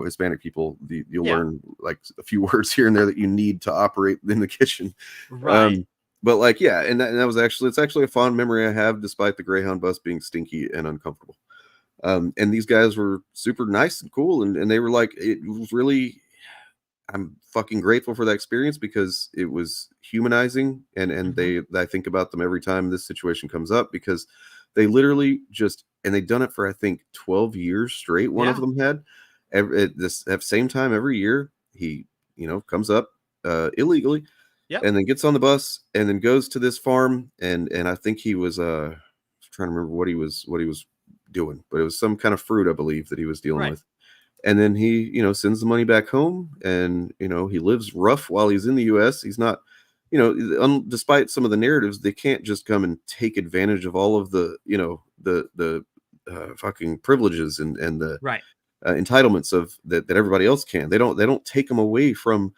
Hispanic people, you'll learn like a few words here and there that you need to operate in the kitchen. Right. But like and that was it's actually a fond memory I have, despite the Greyhound bus being stinky and uncomfortable. And these guys were super nice and cool, and they were like, it was really. I'm fucking grateful for that experience because it was humanizing, and I think about them every time this situation comes up because they literally they've done it for I think 12 years straight. One of them had at this same time every year. He comes up illegally, and then gets on the bus and then goes to this farm and I think he was trying to remember what he was doing, but it was some kind of fruit I believe that he was dealing with. and then he, sends the money back home, and he lives rough while he's in the U.S. He's not, despite some of the narratives, they can't just come and take advantage of all of the, the fucking privileges and the right. Entitlements of that everybody else can. They don't take them away from,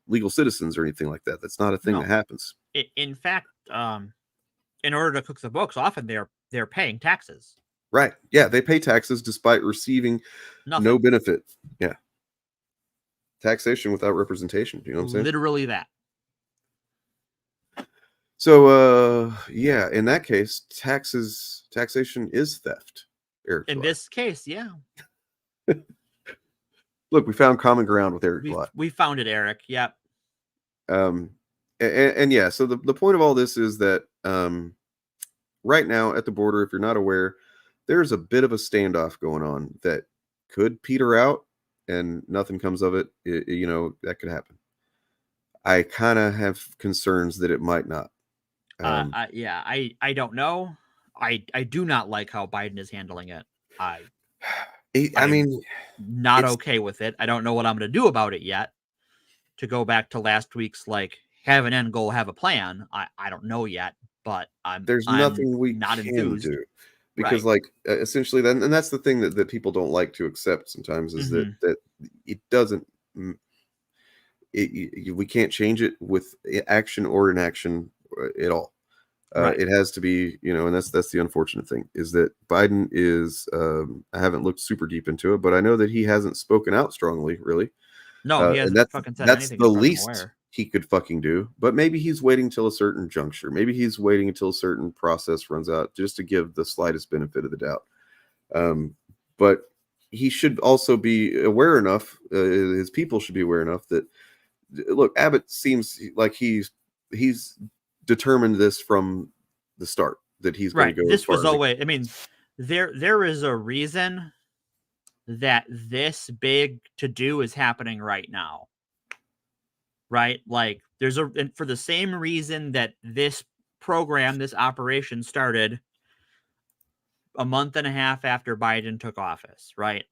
legal citizens or anything like that. That's not a thing that happens. In fact, in order to cook the books, often they're paying taxes. Right. Yeah, they pay taxes despite receiving no benefit. Yeah. Taxation without representation. You know what I'm saying? Literally that. So, yeah, in that case, taxation is theft. Eric in this case, yeah. Look, we found common ground with Eric. We found it, Eric. Yep. And yeah, so the point of all this is that right now at the border, if you're not aware, there's a bit of a standoff going on that could peter out and nothing comes of it. That could happen. I kind of have concerns that it might not. I don't know. I do not like how Biden is handling it. I mean, not okay with it. I don't know what I'm going to do about it yet. To go back to last week's, have an end goal, have a plan. I don't know yet, but there's nothing we can do because, essentially, then, and that's the thing that people don't like to accept sometimes is that it doesn't. We can't change it with action or inaction at all. It has to be, and that's the unfortunate thing is that Biden is. I haven't looked super deep into it, but I know that he hasn't spoken out strongly, really. No, he hasn't fucking said anything. That's the least he could fucking do. But maybe he's waiting till a certain juncture. Maybe he's waiting until a certain process runs out just to give the slightest benefit of the doubt. But he should also be aware enough. His people should be aware enough that look, Abbott seems like he's determined this from the start that he's going to go. This was always. I mean, there is a reason that this big to do is happening right now. Right? And for the same reason that this program, this operation started a month and a half after Biden took office, right?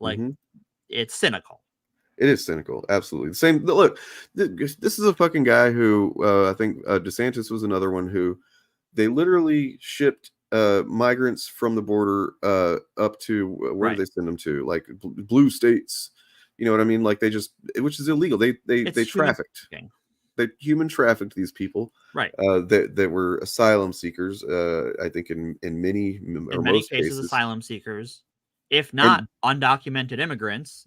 It's cynical. It is cynical. Absolutely. The same. Look, this is a fucking guy who I think DeSantis was another one who they literally shipped migrants from the border up to where do they send them to? Blue states. You know what I mean? Which is illegal. They trafficked. They human trafficked these people. Right. That were asylum seekers. I think in many cases, asylum seekers, if not undocumented immigrants,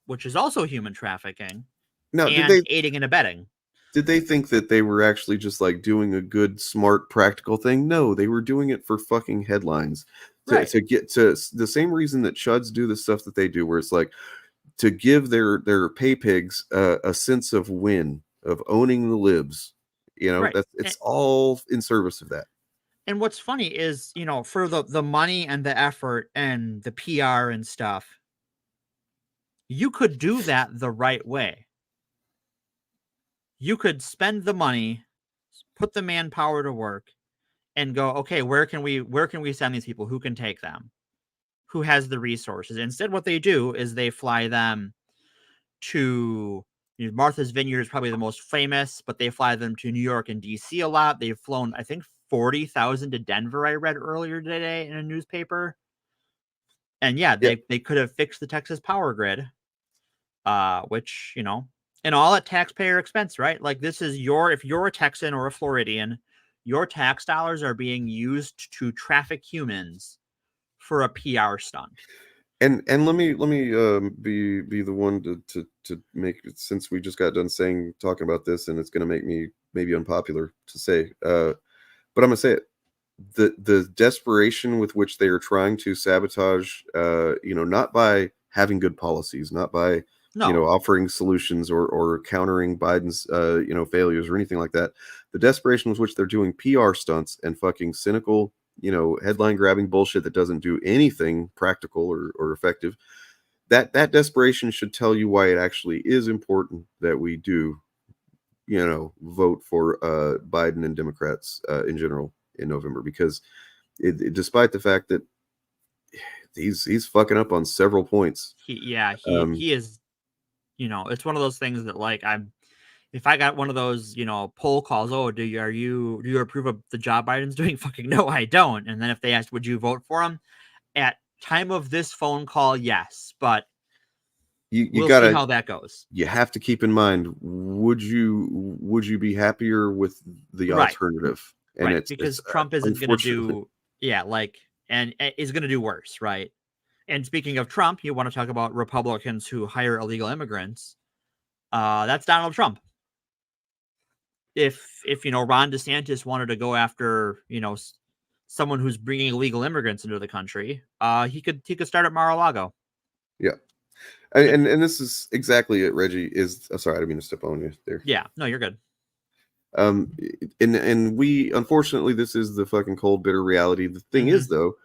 which is also human trafficking. No, and aiding and abetting. Did they think that they were actually just doing a good, smart, practical thing? No, they were doing it for fucking headlines. To get to the same reason that chuds do the stuff that they do, where it's to give their pay pigs a sense of win, of owning the libs. It's all in service of that. And what's funny is, for the money and the effort and the PR and stuff, you could do that the right way. You could spend the money, put the manpower to work, and go, okay, where can we send these people? Who can take them? Who has the resources? Instead, what they do is they fly them to Martha's Vineyard is probably the most famous, but they fly them to New York and DC a lot. They've flown, I think, 40,000 to Denver. I read earlier today in a newspaper. And they could have fixed the Texas power grid, which, and all at taxpayer expense, right? This is if you're a Texan or a Floridian, your tax dollars are being used to traffic humans for a PR stunt. And let me be the one to make, since we just got done talking about this, and it's going to make me maybe unpopular to say, but I'm going to say it. The desperation with which they are trying to sabotage, not by having good policies, not by offering solutions or countering Biden's failures or anything like that. The desperation with which they're doing PR stunts and fucking cynical, headline grabbing bullshit that doesn't do anything practical or effective. That desperation should tell you why it actually is important that we do, vote for Biden and Democrats in general in November, because despite the fact that he's fucking up on several points. He is, it's one of those things that like if I got one of those, poll calls, oh, do you approve of the job Biden's doing? Fucking no, I don't. And then if they asked, would you vote for him? At time of this phone call, yes, but we'll see how that goes. You have to keep in mind, would you be happier with the alternative? And right, because Trump isn't going to do, and is going to do worse, right? And speaking of Trump, you want to talk about Republicans who hire illegal immigrants. That's Donald Trump. If Ron DeSantis wanted to go after, someone who's bringing illegal immigrants into the country, he could start at Mar-a-Lago. Yeah. And this is exactly it, Reggie. Sorry, I didn't mean to step on you there. Yeah, no, you're good. And we, unfortunately, this is the fucking cold, bitter reality. The thing is, though,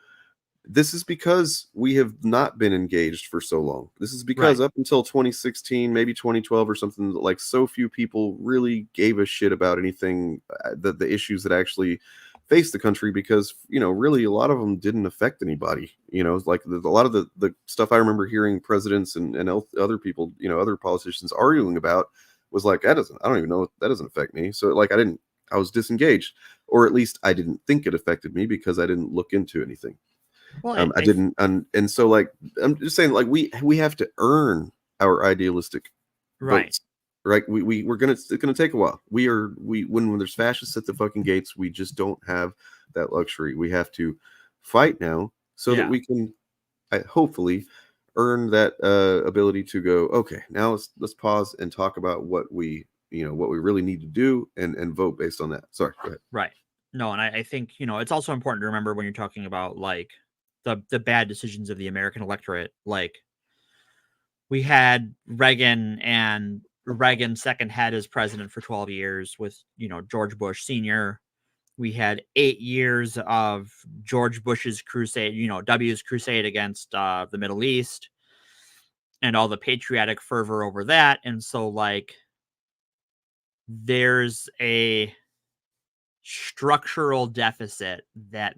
this is because we have not been engaged for so long. This is because up until 2016, maybe 2012 or something, like so few people really gave a shit about anything, the issues that actually face the country, because, really a lot of them didn't affect anybody. Like a lot of the stuff I remember hearing presidents and other people, other politicians arguing about was like, I don't even know, that doesn't affect me. So like I was disengaged, or at least I didn't think it affected me because I didn't look into anything. Well, I didn't, and so like I'm just saying, like we have to earn our idealistic votes, right? It's gonna take a while. When there's fascists at the fucking gates, we just don't have that luxury. We have to fight now so that we can hopefully earn that ability to go, okay, now let's pause and talk about what we really need to do and vote based on that. Sorry, go ahead. Right. No, and I think, it's also important to remember when you're talking about like the bad decisions of the American electorate. Like we had Reagan, and Reagan second had as president for 12 years with, George Bush Sr. We had 8 years of George Bush's crusade, W's crusade against the Middle East and all the patriotic fervor over that. And so like there's a structural deficit that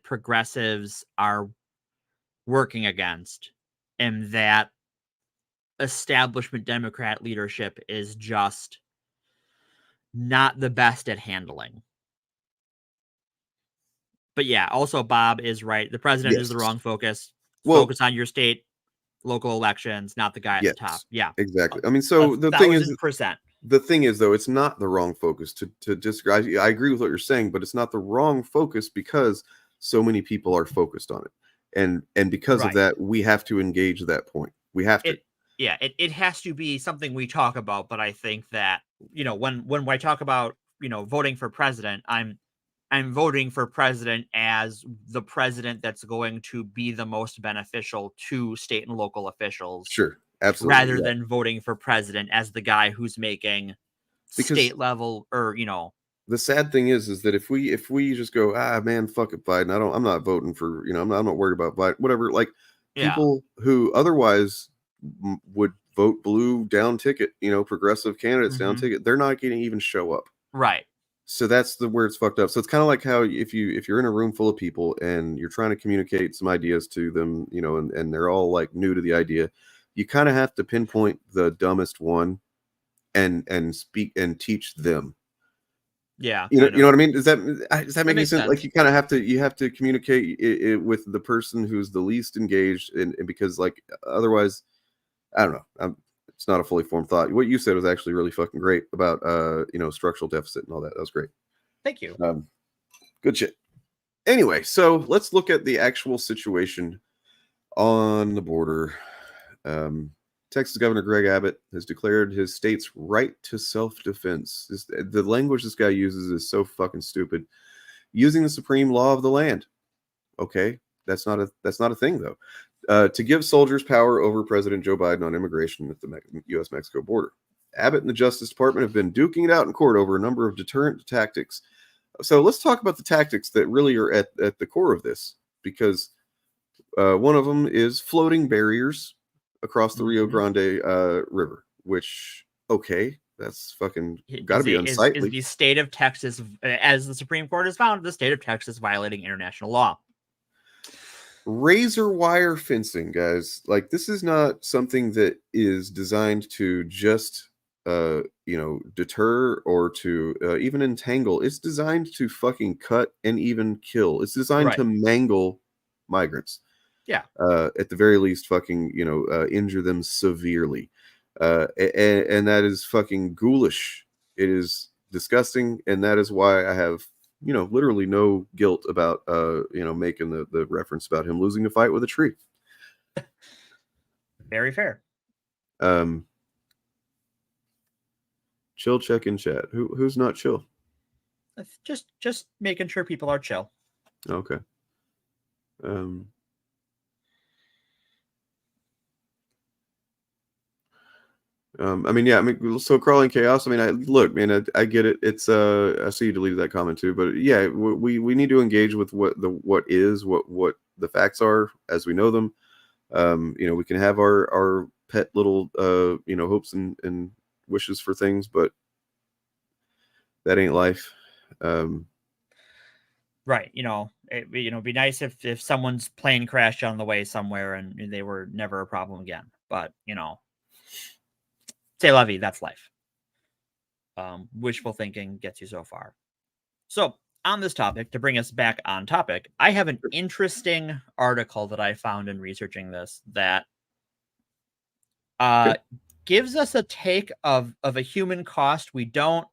progressives are working against, and that establishment Democrat leadership is just not the best at handling. But yeah, also Bob is right. The president is the wrong focus. Focus on your state, local elections, not the guy at the top. Yeah, exactly. I mean, so the thing is, though, it's not the wrong focus to disagree. I agree with what you're saying, but it's not the wrong focus because so many people are focused on it. And because of that, we have to engage that point. We have to. It has to be something we talk about. But I think that, when I talk about, voting for president, I'm voting for president as the president that's going to be the most beneficial to state and local officials. Sure, absolutely. Rather than voting for president as the guy who's making state level or, The sad thing is that if we just go, man, fuck it, Biden. I'm not voting for, I'm not worried about Biden, whatever. Like people who otherwise would vote blue down ticket, progressive candidates down ticket, they're not going to even show up. Right. So that's where it's fucked up. So it's kind of like how if you're in a room full of people and you're trying to communicate some ideas to them, and they're all like new to the idea, you kind of have to pinpoint the dumbest one and speak and teach them. Yeah, you know what I mean? Does that make any sense? Like you kind of have to communicate it with the person who's the least engaged, and because like otherwise, I don't know. It's not a fully formed thought. What you said was actually really fucking great about structural deficit and all that. That was great. Thank you. Good shit. Anyway, so let's look at the actual situation on the border. Texas Governor Greg Abbott has declared his state's right to self-defense. The language this guy uses is so fucking stupid. Using the supreme law of the land. Okay, that's not a thing though. To give soldiers power over President Joe Biden on immigration at the U.S.-Mexico border. Abbott and the Justice Department have been duking it out in court over a number of deterrent tactics. So let's talk about the tactics that really are at the core of this, because one of them is floating barriers across the Rio Grande River, which, okay, that's fucking got to be unsightly. Is the state of Texas, as the Supreme Court has found, the state of Texas violating international law. razor wire fencing, guys. Like, this is not something that is designed to just deter or to even entangle. It's designed to fucking cut and even kill. It's designed to mangle migrants. Yeah. At the very least, fucking injure them severely. And that is fucking ghoulish. It is disgusting, and that is why I have literally no guilt about making the reference about him losing a fight with a tree. Very fair. Chill check in chat. Who's not chill? Just making sure people are chill. Okay. So Crawling Chaos, I get it. It's I see you deleted that comment too, but yeah, we need to engage with what the facts are as we know them. We can have our pet little hopes and wishes for things, but that ain't life. Right. It'd be nice if someone's plane crashed on the way somewhere and they were never a problem again. But, c'est la vie, that's life. Wishful thinking gets you so far. So on this topic, to bring us back on topic, I have an interesting article that I found in researching this that gives us a take of a human cost we don't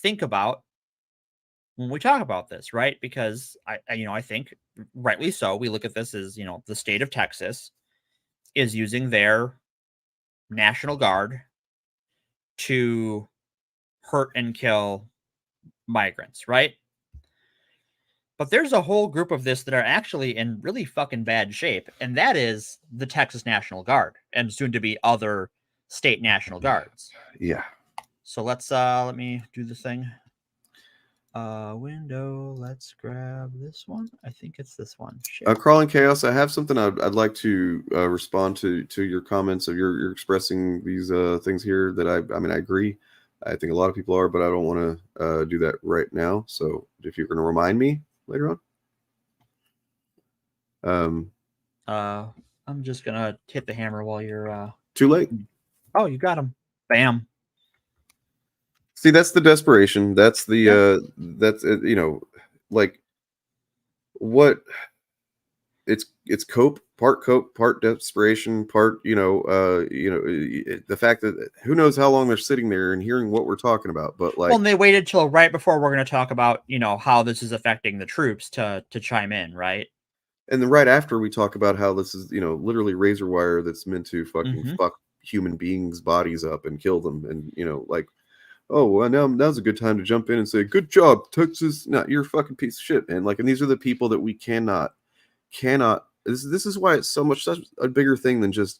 think about when we talk about this, right? Because I think rightly so, we look at this as, the state of Texas is using their National Guard to hurt and kill migrants, right? But there's a whole group of this that are actually in really fucking bad shape, and that is the Texas National Guard and soon to be other state National Guards. Yeah. So let me do the thing. Window, let's grab this one. I think it's this one. Crawling Chaos, I have something I'd like to respond to your comments of you're expressing these things here that I agree. I think a lot of people are, but I don't want to do that right now. So if you're going to remind me later on. I'm just going to hit the hammer while you're too late. Oh, you got him. Bam. See, that's the desperation. That's the what it's cope, part desperation, part the fact that who knows how long they're sitting there and hearing what we're talking about. But and they waited till right before we're going to talk about how this is affecting the troops to chime in, right? And then right after we talk about how this is literally razor wire that's meant to fucking fuck human beings' bodies up and kill them, and oh, well, now's a good time to jump in and say, good job, Texas. No, you're a fucking piece of shit, man. And these are the people that we cannot. This is why it's such a bigger thing than just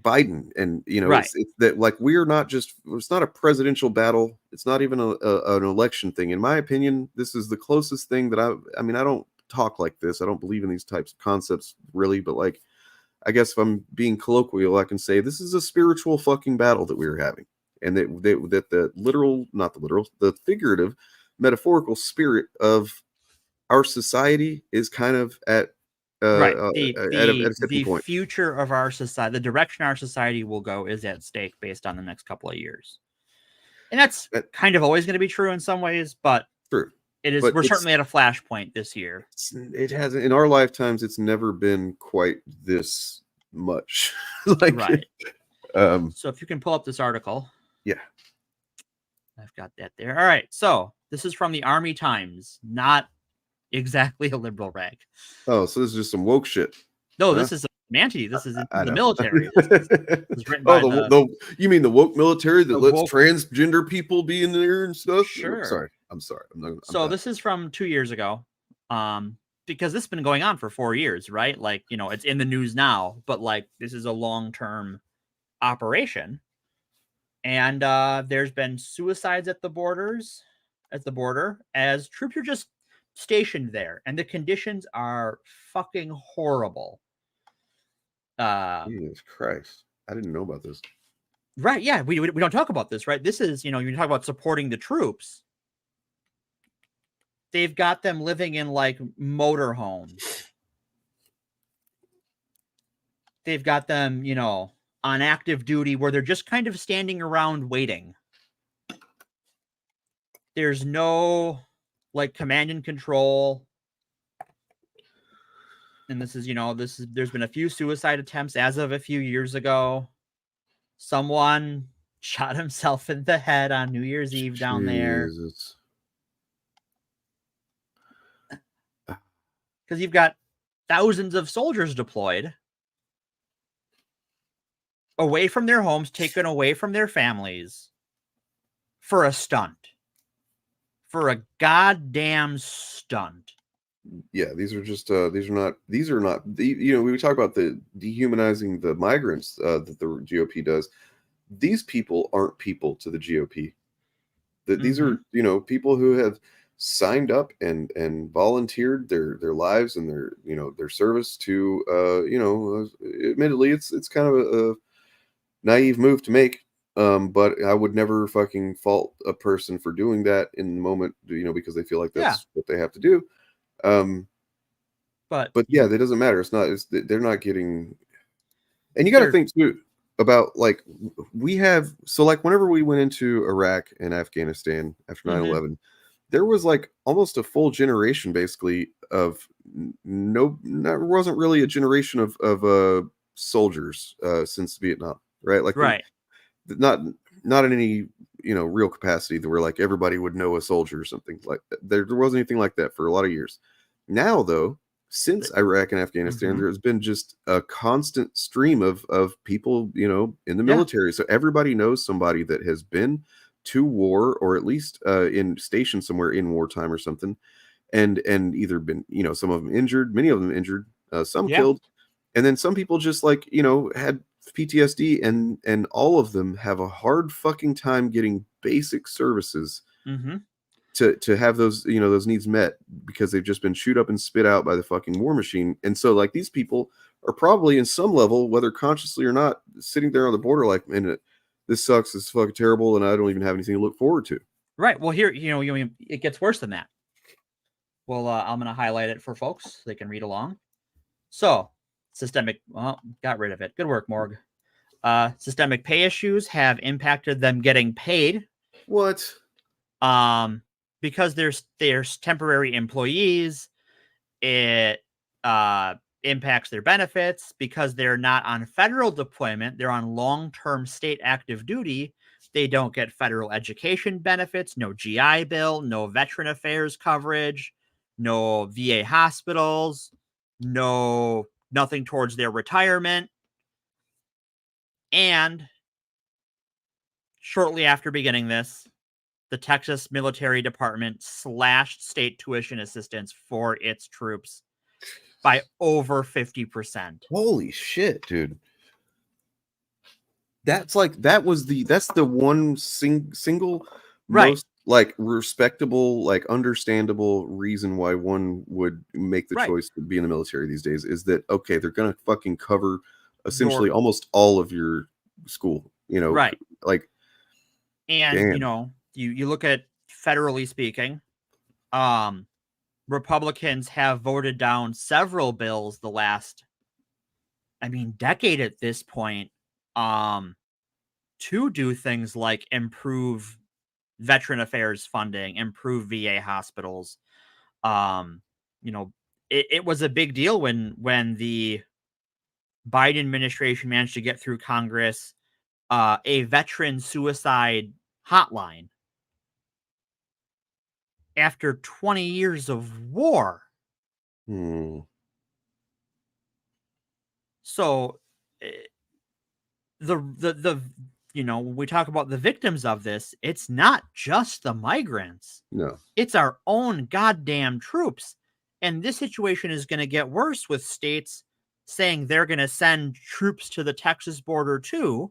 Biden. And, right. It's that, we're not just, it's not a presidential battle. It's not even an election thing. In my opinion, this is the closest thing that I don't talk like this. I don't believe in these types of concepts, really. But, I guess if I'm being colloquial, I can say this is a spiritual fucking battle that we are having. And that the literal, not the literal, the figurative, metaphorical spirit of our society is kind of at a tipping point. Future of our society, the direction our society will go is at stake based on the next couple of years. And that's kind of always going to be true in some ways, but true. It is. We're certainly at a flashpoint this year. It hasn't, in our lifetimes, it's never been quite this much. Right. So if you can pull up this article. Yeah. I've got that there. All right. So this is from the Army Times, not exactly a liberal rag. Oh, so this is just some woke shit. No, this is Manti. This is the military. This is written by you mean the woke military that lets transgender people be in there and stuff? Sure. I'm sorry. This is from 2 years ago. Because this has been going on for 4 years, right? It's in the news now, but this is a long-term operation. And there's been suicides at the border as troops are just stationed there, and the conditions are fucking horrible. Jesus Christ, I didn't know about this. Right? Yeah, we don't talk about this, right? This is you talk about supporting the troops. They've got them living in motorhomes. They've got them, on active duty where they're just kind of standing around waiting. There's no command and control. And this is, there's been a few suicide attempts as of a few years ago. Someone shot himself in the head on New Year's Eve down there. Because you've got thousands of soldiers deployed away from their homes, taken away from their families for a stunt. For a goddamn stunt. Yeah, these are not, we talk about the dehumanizing the migrants that the GOP does. These people aren't people to the GOP. These are, people who have signed up and volunteered their lives and their service to, admittedly, it's kind of a naive move to make. But I would never fucking fault a person for doing that in the moment, because they feel like that's what they have to do. But yeah, that doesn't matter. They're not getting, and you got to think too about whenever we went into Iraq and Afghanistan after 9/11, there was almost a full generation basically of wasn't really a generation of soldiers since Vietnam, right? Right. Not in any real capacity that where everybody would know a soldier or something like that. There wasn't anything like that for a lot of years. Now though, since Iraq and Afghanistan, there has been just a constant stream of people in the military. So everybody knows somebody that has been to war, or at least in stationed somewhere in wartime or something, and either been some of them injured, many of them injured, some killed, and then some people just had PTSD, and all of them have a hard fucking time getting basic services to have those those needs met, because they've just been chewed up and spit out by the fucking war machine. And so these people are probably in some level, whether consciously or not, sitting there on the border man, this sucks, it's fucking terrible, and I don't even have anything to look forward to. Right. Well, here it gets worse than that. Well, I'm going to highlight it for folks so they can read along. So systemic, got rid of it. Good work, Morg. Systemic pay issues have impacted them getting paid. What? Because there's temporary employees, it impacts their benefits. Because they're not on federal deployment, they're on long-term state active duty. They don't get federal education benefits, no GI Bill, no veteran affairs coverage, no VA hospitals, nothing towards their retirement. And shortly after beginning this, the Texas Military Department slashed state tuition assistance for its troops by over 50%. Holy shit, dude. That's the one single most respectable, understandable reason why one would make the choice to be in the military these days, is that okay, they're gonna fucking cover essentially almost all of your school, right? And damn. you look at federally speaking, Republicans have voted down several bills the last, decade at this point, to do things like improve veteran affairs funding, improve VA hospitals. It was a big deal when the Biden administration managed to get through Congress a veteran suicide hotline after 20 years of war. So when we talk about the victims of this, it's not just the migrants. No. It's our own goddamn troops. And this situation is going to get worse with states saying they're going to send troops to the Texas border too,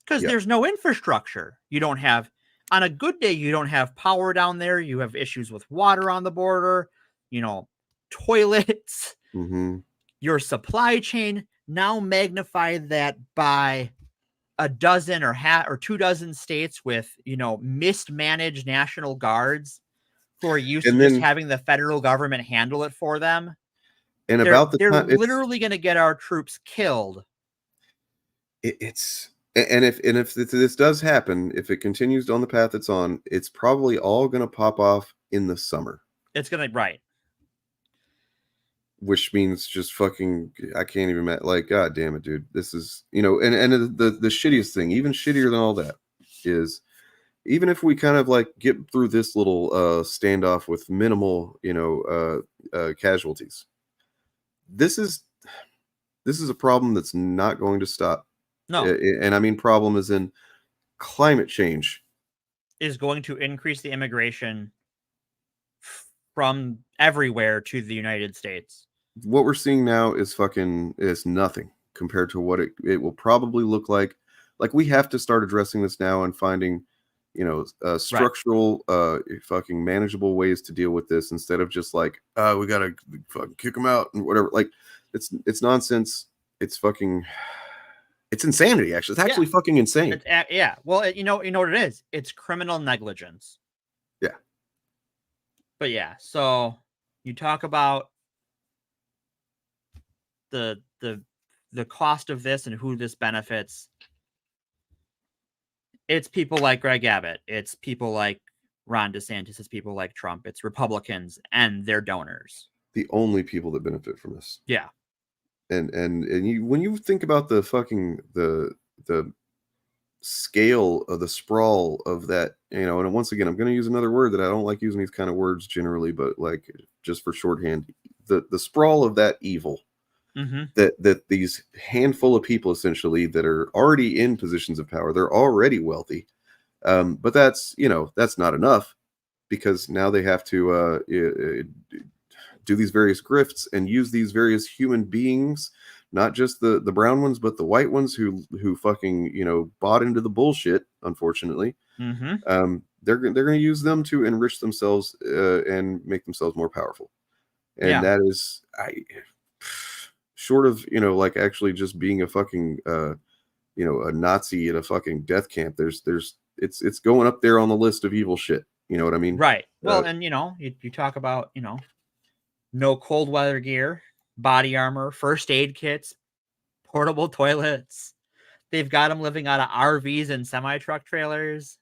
because there's no infrastructure. You don't have, on a good day, you don't have power down there. You have issues with water on the border, toilets, your supply chain. Now magnify that by a dozen or 24 states with, mismanaged National Guards who are used to just having the federal government handle it for them. And they're, about the they're time, literally going to get our troops killed. If this does happen, if it continues on the path it's on, it's probably all going to pop off in the summer. It's going to, right. Which means just fucking, I can't even, like, God damn it, dude. This is, and the shittiest thing, even shittier than all that, is even if we kind of like get through this little standoff with minimal, casualties, this is a problem that's not going to stop. No. And I mean, problem is in climate change is going to increase the immigration from everywhere to the United States. What we're seeing now is nothing compared to what it will probably look like. Like, we have to start addressing this now and finding, structural, fucking manageable ways to deal with this, instead of just like, we gotta fucking kick them out and whatever. Like, it's nonsense. It's insanity. Actually, it's actually fucking insane. Yeah. Well, you know what it is. It's criminal negligence. Yeah. But yeah, so you talk about the cost of this and who this benefits. It's people like Greg Abbott. It's people like Ron DeSantis. It's people like Trump. It's Republicans and their donors. The only people that benefit from this. Yeah. And when you think about the fucking the scale of the sprawl of that, and once again, I'm going to use another word that I don't like using these kind of words generally, but like just for shorthand, the sprawl of that evil. Mm-hmm. That these handful of people essentially that are already in positions of power, they're already wealthy, but that's not enough, because now they have to do these various grifts and use these various human beings, not just the brown ones, but the white ones who fucking bought into the bullshit. Unfortunately, mm-hmm. They're going to use them to enrich themselves and make themselves more powerful, and that is short of like actually just being a fucking a Nazi at a fucking death camp. It's going up there on the list of evil shit. You know what I mean? Right. Well, and you talk about no cold weather gear, body armor, first aid kits, portable toilets. They've got them living out of RVs and semi-truck trailers.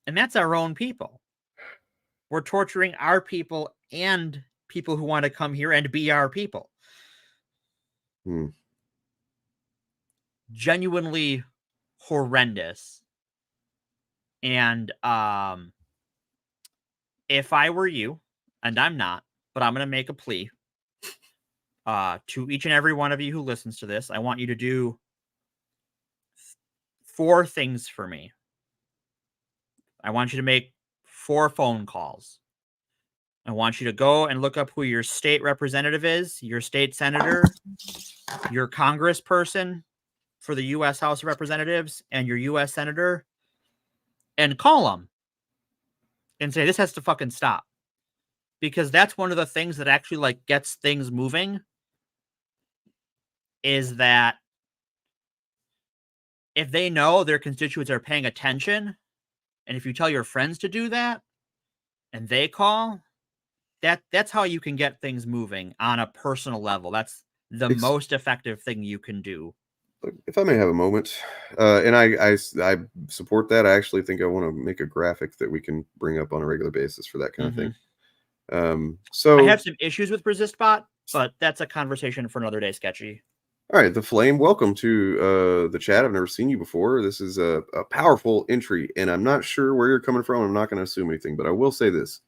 And that's our own people. We're torturing our people and people who want to come here and be our people. Genuinely horrendous. And if I were you, and I'm not, but I'm going to make a plea to each and every one of you who listens to this. I want you to do 4 things for me. I want you to make 4 phone calls. I want you to go and look up who your state representative is, your state senator, your congressperson for the U.S. House of Representatives, and your U.S. senator, and call them and say, this has to fucking stop. Because that's one of the things that actually like gets things moving, is that if they know their constituents are paying attention, and if you tell your friends to do that and they call, that's how you can get things moving on a personal level. That's the most effective thing you can do. If I may have a moment, and I support that. I actually think I want to make a graphic that we can bring up on a regular basis for that kind of thing. So I have some issues with ResistBot, but that's a conversation for another day, Sketchy. All right, The Flame, welcome to the chat. I've never seen you before. This is a powerful entry, and I'm not sure where you're coming from. I'm not going to assume anything, but I will say this.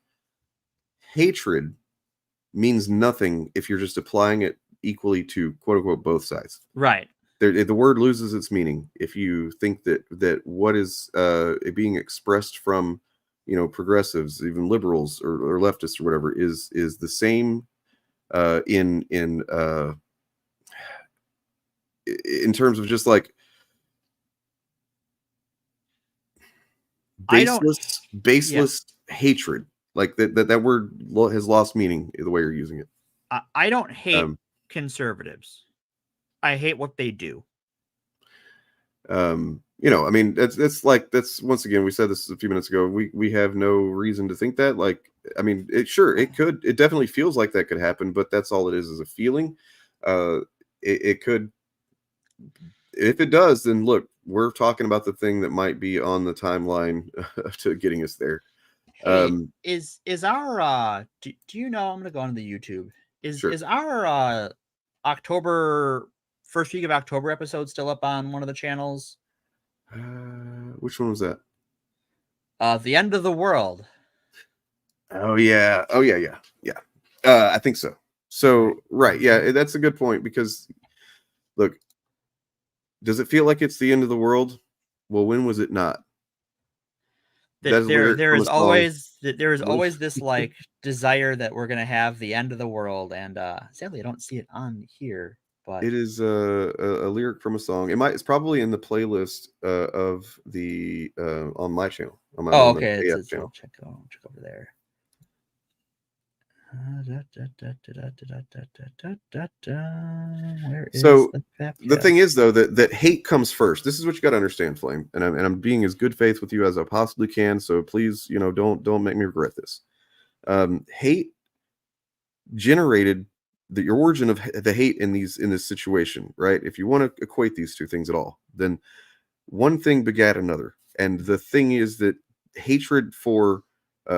Hatred means nothing if you're just applying it equally to quote-unquote both sides. Right. The word loses its meaning if you think that what is being expressed from progressives, even liberals or leftists or whatever, is the same in terms of just like baseless hatred. Like that word has lost meaning the way you're using it. I don't hate conservatives. I hate what they do. you know, I mean, that's once again, we said this a few minutes ago. We have no reason to think that. Like, I mean, it definitely feels like that could happen, but that's all it is a feeling. It could, if it does, then look, we're talking about the thing that might be on the timeline to getting us there. Hey, is our do you know, I'm gonna go on the YouTube. Is our October first week of October episode still up on one of the channels? Which one was that? The End of the World. Oh yeah. I think so. So right, yeah, that's a good point because look, does it feel like it's the end of the world? Well, when was it not? There is always this like desire that we're gonna have the end of the world, and sadly I don't see it on here. But it is a lyric from a song. It's probably in the playlist of the on my channel. On my okay. AF channel. Check over there. Where is the thing is though that hate comes first. This is what you got to understand, Flame, and I'm being as good faith with you as I possibly can. So please, you know, don't make me regret this. Hate generated the origin of the hate in this situation, right? If you want to equate these two things at all, then one thing begat another, and the thing is that hatred for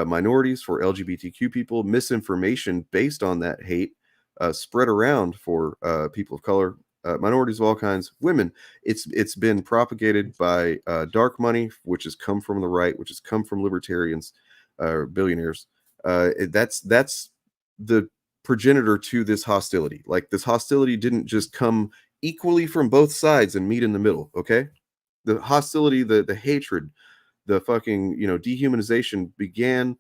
minorities, for LGBTQ people, misinformation based on that hate spread around for people of color, minorities of all kinds, women. It's been propagated by dark money, which has come from the right, which has come from libertarians, billionaires. That's the progenitor to this hostility. Like, this hostility didn't just come equally from both sides and meet in the middle. Okay, the hostility, the hatred, the fucking, you know, dehumanization began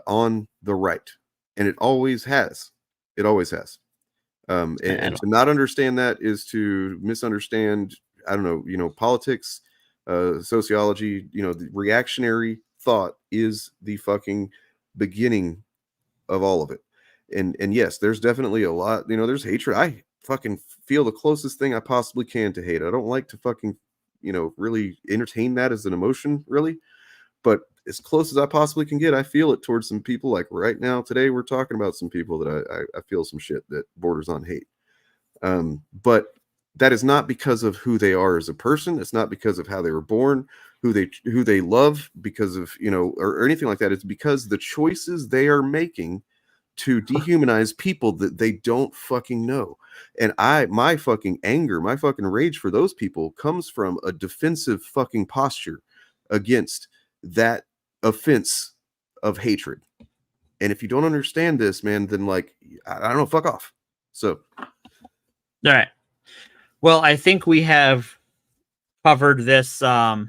on the right, and it always has. And to not understand that is to misunderstand, I don't know, you know, politics, sociology. You know, the reactionary thought is the fucking beginning of all of it. And yes, there's definitely a lot, you know, there's hatred. I fucking feel the closest thing I possibly can to hate. I don't like to fucking, you know, really entertain that as an emotion, really, but as close as I possibly can get, I feel it towards some people. Like right now, today, we're talking about some people that I feel some shit that borders on hate. But that is not because of who they are as a person. It's not because of how they were born, who they love, because of, you know, or anything like that. It's because the choices they are making to dehumanize people that they don't fucking know. And my fucking anger, my fucking rage for those people comes from a defensive fucking posture against that offense of hatred. And if you don't understand this, man, then like, I don't know, fuck off. So, all right. Well, I think we have covered this. I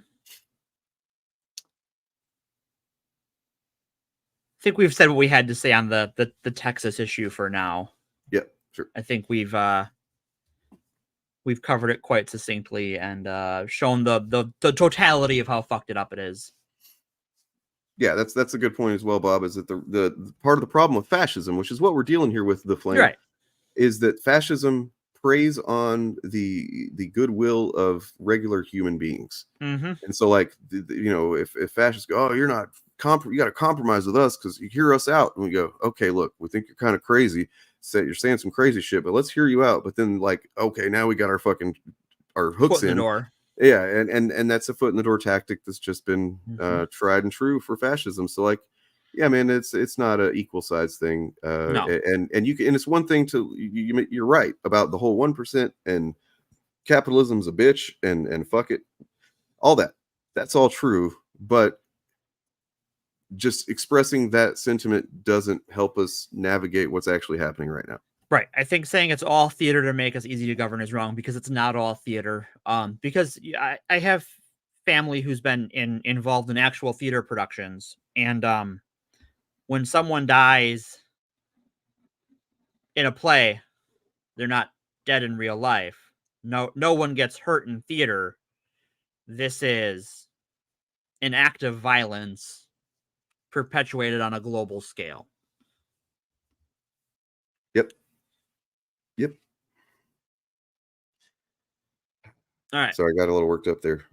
think we've said what we had to say on the Texas issue for now. Yeah, sure. I think we've covered it quite succinctly and shown the totality of how fucked it up it is. Yeah, that's a good point as well, Bob. Is that the part of the problem with fascism, which is what we're dealing here with the Flame, right, is that fascism preys on the goodwill of regular human beings. Mm-hmm. And so, like, you know, if fascists go, oh, you're not you got to compromise with us because you hear us out, and we go, okay, look, we think you're kind of crazy, so you're saying some crazy shit, but let's hear you out. But then, like, okay, now we got our hooks in the door. Yeah, and that's a foot in the door tactic that's just been tried and true for fascism. So, like, yeah, man, it's not an equal size thing. No. And you can, and it's one thing to you're right about the whole 1% and capitalism's a bitch and fuck it, all that. That's all true, but just expressing that sentiment doesn't help us navigate what's actually happening right now. Right. I think saying it's all theater to make us easy to govern is wrong, because it's not all theater. Because I have family who's been involved in actual theater productions, and when someone dies in a play, they're not dead in real life. No one gets hurt in theater. This is an act of violence perpetuated on a global scale. Yep. All right. So I got a little worked up there.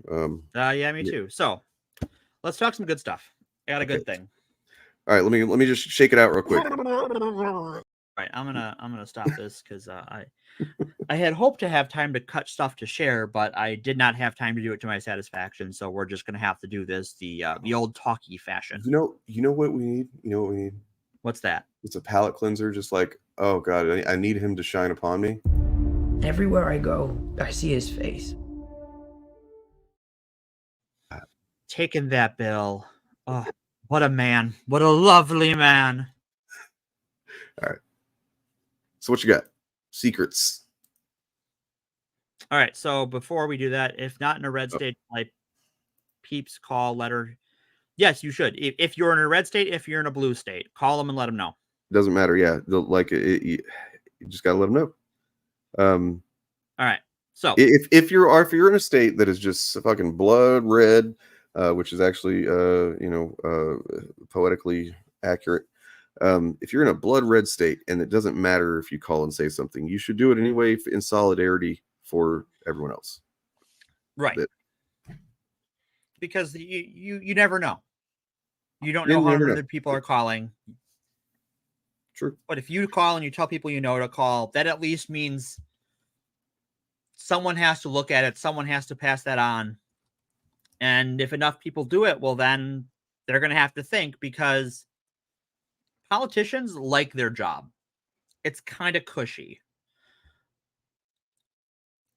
Yeah, me too. So let's talk some good stuff. I got a good thing. All right, let me just shake it out real quick. All right, I'm gonna stop this because I had hoped to have time to cut stuff to share, but I did not have time to do it to my satisfaction. So we're just gonna have to do this the old talkie fashion. You know what we need? You know what we need? What's that? It's a palate cleanser. Just like, oh god, I need him to shine upon me. Everywhere I go, I see his face. Taking that, Bill. Oh, what a man. What a lovely man. All right. So what you got? Secrets. All right. So before we do that, if not in a red state, like peeps, call, letter. Yes, you should. If you're in a red state, if you're in a blue state, call them and let them know. Doesn't matter. Yeah. You just got to let them know. All right. So if you're in a state that is just fucking blood red, which is actually poetically accurate. If you're in a blood red state and it doesn't matter if you call and say something, you should do it anyway in solidarity for everyone else. Right. Because you never know. You don't know how many other people are calling. True. But if you call and you tell people you know to call, that at least means someone has to look at it. Someone has to pass that on. And if enough people do it, well, then they're going to have to think, because politicians like their job. It's kind of cushy.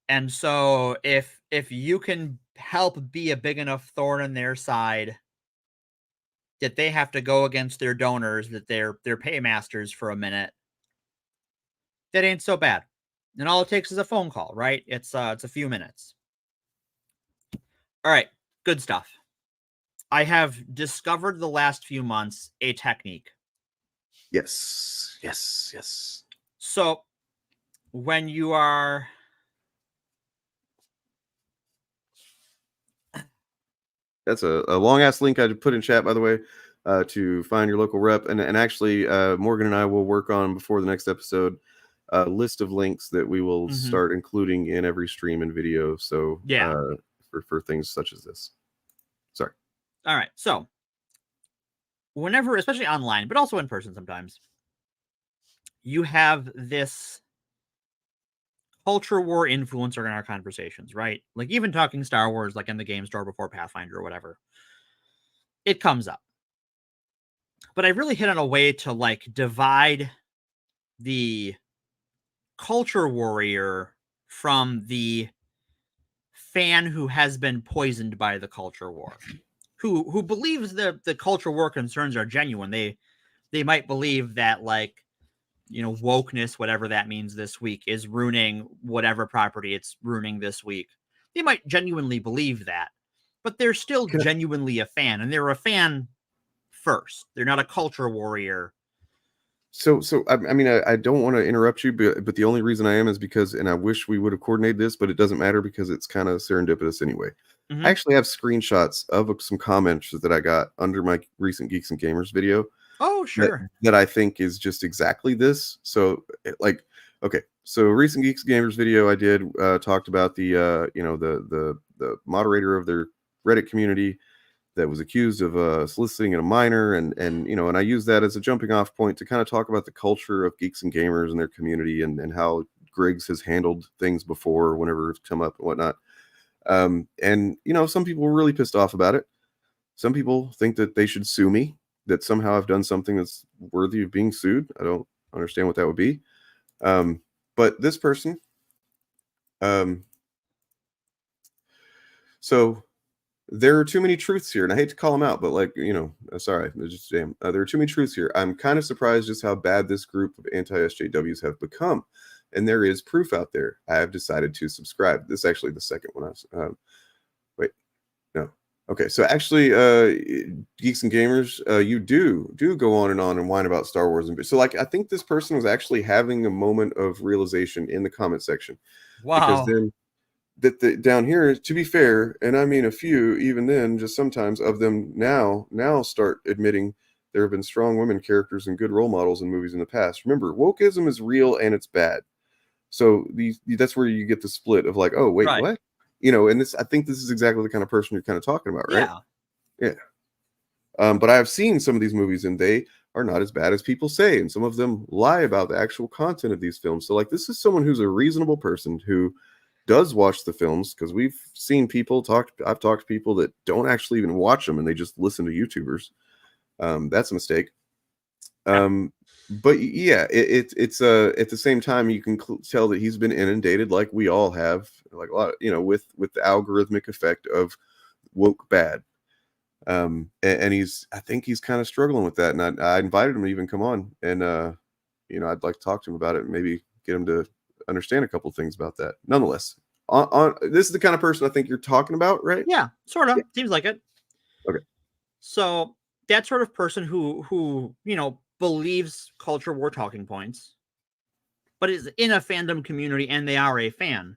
And so if you can help be a big enough thorn in their side that they have to go against their donors, that they're paymasters for a minute, that ain't so bad. And all it takes is a phone call, right? It's a few minutes. All right, good stuff. I have discovered the last few months a technique. Yes. So when you are... That's a long ass link I put in chat, by the way, to find your local rep. And actually, Morgan and I will work on, before the next episode, a list of links that we will start including in every stream and video. So yeah, for things such as this. Sorry. All right. So whenever, especially online, but also in person sometimes, you have this culture war influencer in our conversations, right? Like even talking Star Wars, like in the game store before Pathfinder or whatever, it comes up. But I really hit on a way to like divide the culture warrior from the fan who has been poisoned by the culture war, who believes that the culture war concerns are genuine. They might believe that, like, you know, wokeness, whatever that means this week, is ruining whatever property it's ruining this week. They might genuinely believe that, but they're still genuinely a fan, and they're a fan first. They're not a culture warrior. So I mean, I don't want to interrupt you, but the only reason I am is because, and I wish we would have coordinated this, but it doesn't matter because it's kind of serendipitous anyway. I actually have screenshots of some comments that I got under my recent Geeks and Gamers video. Oh, sure. That I think is just exactly this. So like, okay, so recent Geeks and Gamers video I did talked about the the moderator of their Reddit community that was accused of soliciting a minor, and I use that as a jumping off point to kind of talk about the culture of Geeks and Gamers and their community, and how Griggs has handled things before whenever it's come up and whatnot. And some people were really pissed off about it. Some people think that they should sue me, that somehow I've done something that's worthy of being sued. I don't understand what that would be. But this person, so there are too many truths here, and I hate to call them out, but sorry, just there are too many truths here. I'm kind of surprised just how bad this group of anti-SJWs have become, and there is proof out there. I have decided to subscribe. This is actually the second one. Wait, no, okay. So actually, Geeks and Gamers, you do go on and whine about Star Wars, and so I think this person was actually having a moment of realization in the comment section. Wow. Because then, down here, to be fair, and I mean a few, even then, just sometimes of them now start admitting there have been strong women characters and good role models in movies in the past. Remember, wokeism is real and it's bad. So that's where you get the split of like, oh wait, right. What? and I think this is exactly the kind of person you're kind of talking about, right? Yeah. But I've seen some of these movies, and they are not as bad as people say, and some of them lie about the actual content of these films. So, like, this is someone who's a reasonable person who does watch the films, because we've seen people I've talked to people that don't actually even watch them, and they just listen to YouTubers. That's a mistake. But yeah, it's at the same time, you can tell that he's been inundated, like we all have, like a lot, with the algorithmic effect of woke bad. And I think he's kind of struggling with that. And I invited him to even come on, and I'd like to talk to him about it and maybe get him to understand a couple things about that. Nonetheless, this is the kind of person I think you're talking about, right? Yeah, sort of. Seems like it. Okay. So that sort of person who believes culture war talking points, but is in a fandom community and they are a fan.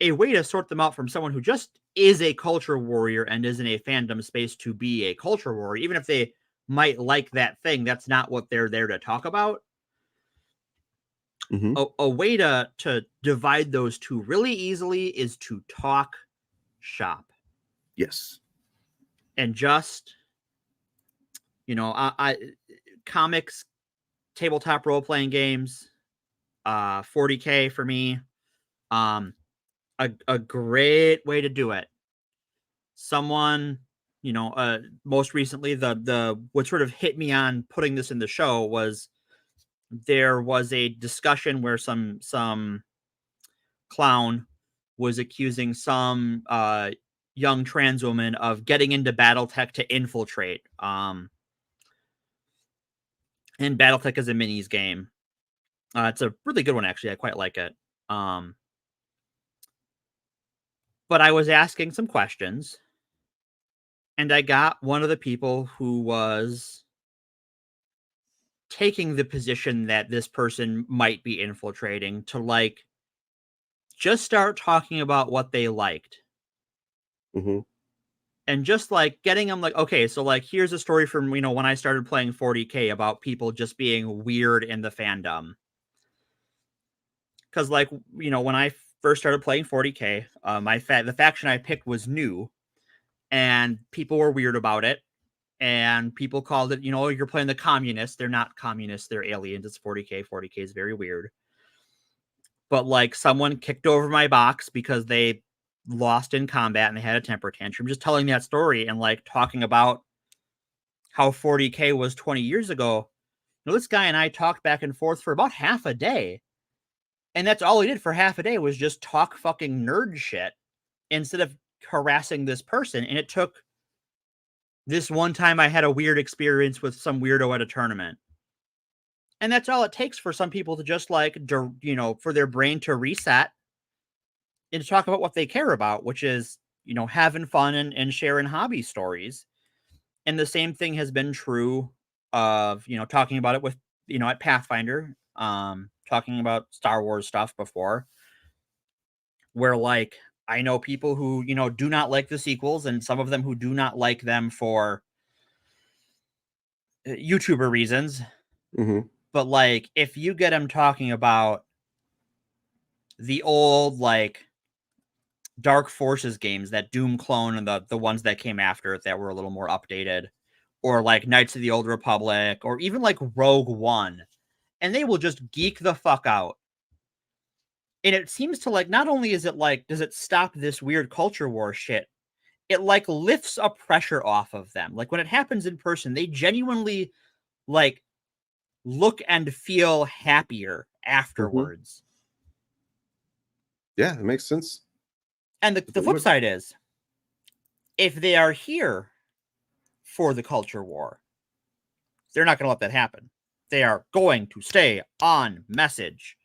A way to sort them out from someone who just is a culture warrior and is in a fandom space to be a culture warrior, even if they might like that thing, that's not what they're there to talk about. Mm-hmm. A way to divide those two really easily is to talk shop. Yes. And just, comics, tabletop role-playing games, 40K for me, a great way to do it. Someone, most recently, the what sort of hit me on putting this in the show was there was a discussion where some clown was accusing some young trans woman of getting into BattleTech to infiltrate. And BattleTech is a minis game. It's a really good one, actually. I quite like it. But I was asking some questions, and I got one of the people who was taking the position that this person might be infiltrating to just start talking about what they liked. Mm-hmm. And just getting them okay, so here's a story from, when I started playing 40K about people just being weird in the fandom. Because when I first started playing 40K, the faction I picked was new, and people were weird about it. And people called it, you're playing the communists. They're not communists, they're aliens. It's 40K. 40K is very weird. But someone kicked over my box because they lost in combat and they had a temper tantrum. Just telling that story and talking about how 40K was 20 years ago. This guy and I talked back and forth for about half a day. And that's all he did for half a day was just talk fucking nerd shit instead of harassing this person. And it took this one time I had a weird experience with some weirdo at a tournament. And that's all it takes for some people to just for their brain to reset and to talk about what they care about, which is, having fun and sharing hobby stories. And the same thing has been true of, talking about it with, at Pathfinder, talking about Star Wars stuff before, where I know people who, do not like the sequels, and some of them who do not like them for YouTuber reasons. Mm-hmm. But if you get them talking about the old Dark Forces games, that Doom clone, and the ones that came after it that were a little more updated, or Knights of the Old Republic, or even Rogue One, and they will just geek the fuck out. And it seems to not only is it does it stop this weird culture war shit, it lifts a pressure off of them. When it happens in person, they genuinely look and feel happier afterwards. Yeah, it makes sense. And the flip side is, if they are here for the culture war, they're not going to let that happen. They are going to stay on message.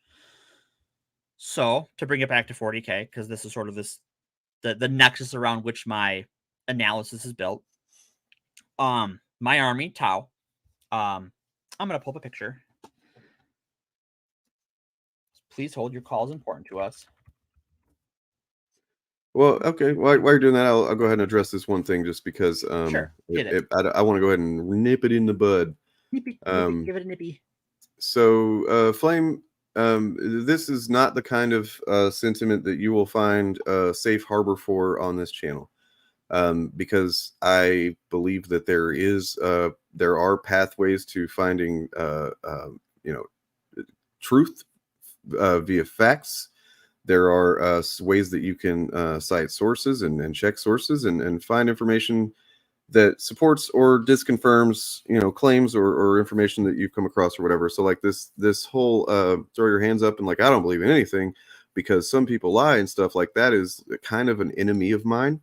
So, to bring it back to 40K, because this is sort of the nexus around which my analysis is built. My army, Tau. I'm going to pull up a picture. Please hold, your call is important to us. Well, okay. While you're doing that, I'll go ahead and address this one thing, just because Sure, I want to go ahead and nip it in the bud. Nippy, give it a nippy. So, Flame, This is not the kind of sentiment that you will find a safe harbor for on this channel, because I believe that there are pathways to finding truth via facts. There are ways that you can cite sources and check sources and find information that supports or disconfirms, claims or information that you've come across or whatever. So like this whole throw your hands up and like, I don't believe in anything because some people lie and stuff like that is kind of an enemy of mine.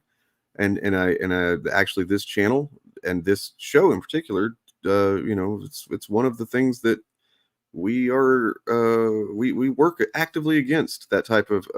And I actually, this channel and this show in particular, it's one of the things that we are we work actively against, that type of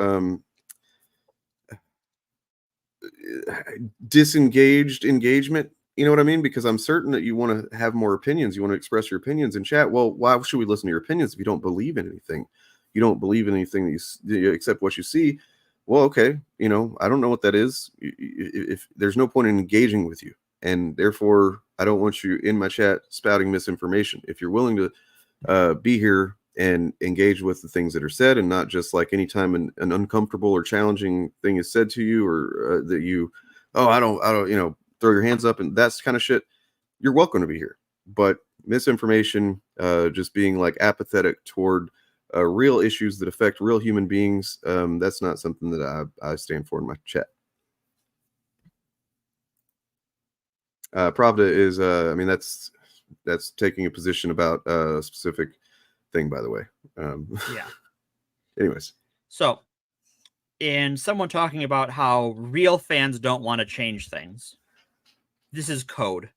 disengaged engagement. You know what I mean? Because I'm certain that you want to have more opinions. You want to express your opinions in chat. Well, why should we listen to your opinions if you don't believe in anything? You don't believe in anything that you except what you see. Well, okay, I don't know what that is. If there's no point in engaging with you, and therefore I don't want you in my chat spouting misinformation. If you're willing to be here and engage with the things that are said, and not just like anytime an uncomfortable or challenging thing is said to you, or that you, I don't, throw your hands up and that's kind of shit, you're welcome to be here. But misinformation, just being like apathetic toward real issues that affect real human beings, that's not something that I stand for in my chat. Pravda is, that's taking a position about a specific thing, by the way. Yeah. Anyways. So, in someone talking about how real fans don't want to change things, this is code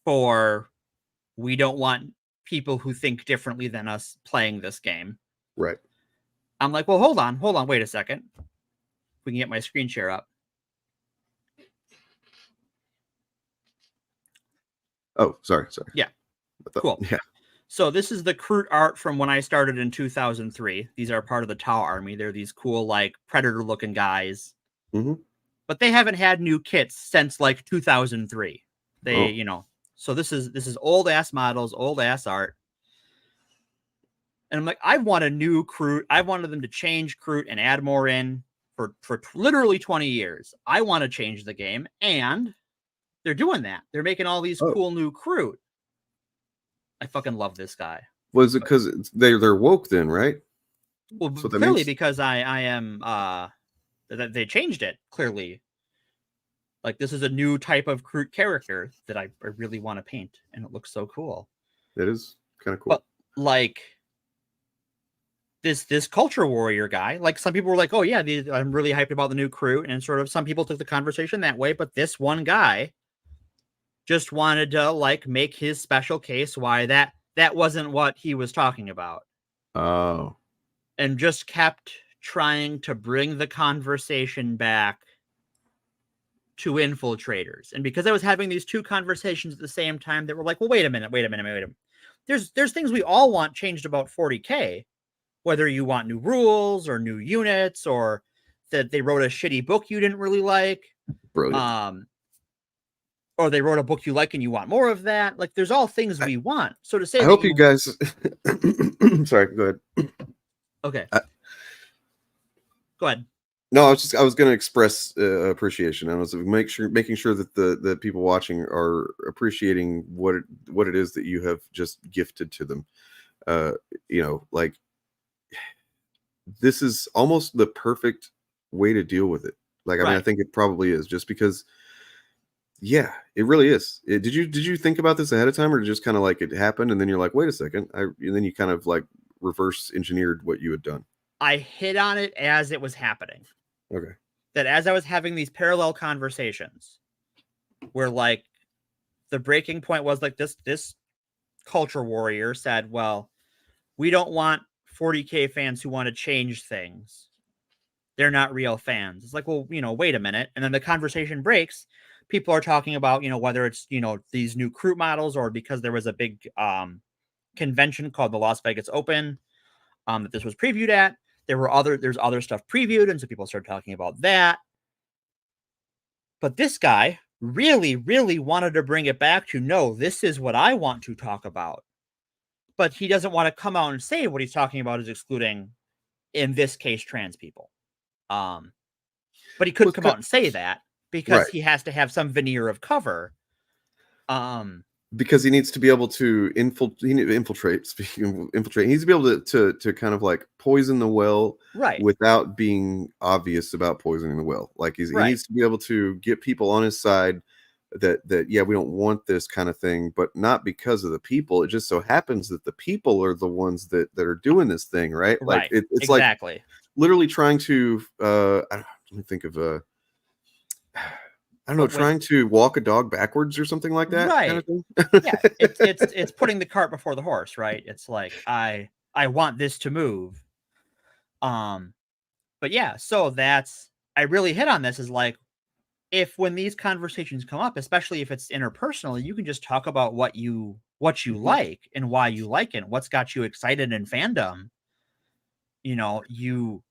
for we don't want people who think differently than us playing this game. Right. I'm like, well, hold on, wait a second. We can get my screen share up. Oh, sorry. Yeah. Cool. Yeah. So this is the Kroot art from when I started in 2003. These are part of the Tau army. They're these cool, like, predator-looking guys. Mm-hmm. But they haven't had new kits since, like, 2003. So this is old-ass models, old-ass art. And I'm like, I want a new Kroot. I wanted them to change Kroot and add more in for literally 20 years. I want to change the game, and they're doing that. They're making all these cool new Kroot. I fucking love this guy. Was it because they're woke then, right? Well, so clearly because I am they changed it clearly. Like, this is a new type of Kroot character that I really want to paint, and it looks so cool. It is kind of cool. But like this culture warrior guy, like, some people were like, "Oh yeah, I'm really hyped about the new Kroot," and sort of some people took the conversation that way. But this one guy just wanted to like make his special case why that wasn't what he was talking about. Oh. And just kept trying to bring the conversation back to infiltrators. And because I was having these two conversations at the same time, they were like, well, wait a minute. There's things we all want changed about 40K, whether you want new rules or new units, or that they wrote a shitty book you didn't really like. Brilliant. Or they wrote a book you like and you want more of that. Like, there's all things we want. So to say, I hope you guys. Sorry, go ahead. Okay. Go ahead. No, I was going to express appreciation. I was making sure that the people watching are appreciating what it is that you have just gifted to them. Like, this is almost the perfect way to deal with it. Like, I mean, I think it probably is, just because. Yeah, it really is. Did you think about this ahead of time, or just kind of like it happened and then you're like, wait a second, and then you kind of like reverse engineered what you had done? I hit on it as it was happening. Okay. That as I was having these parallel conversations, where like the breaking point was like this culture warrior said, well, we don't want 40K fans who want to change things. They're not real fans. It's like, well, wait a minute. And then the conversation breaks. People are talking about, whether it's, these new Kroot models, or because there was a big convention called the Las Vegas Open that this was previewed at. There's other stuff previewed, and so people started talking about that. But this guy really, really wanted to bring it back to, no, this is what I want to talk about. but he doesn't want to come out and say what he's talking about is excluding, in this case, trans people. But he couldn't come out and say that because he has to have some veneer of cover. Because he needs to be able to infiltrate. Speaking of infiltrate, he needs to be able to kind of like poison the well, without being obvious about poisoning the well. Like he needs to be able to get people on his side. That yeah, we don't want this kind of thing, but not because of the people. It just so happens that the people are the ones that are doing this thing, right? Like it's exactly. like literally trying to let me think of I don't know, trying to walk a dog backwards or something like that. Kind of thing. Yeah, it's putting the cart before the horse, right? It's like I want this to move. But yeah, so I really hit on this is like, if when these conversations come up, especially if it's interpersonal, you can just talk about what you like and why you like it, what's got you excited in fandom. You know, you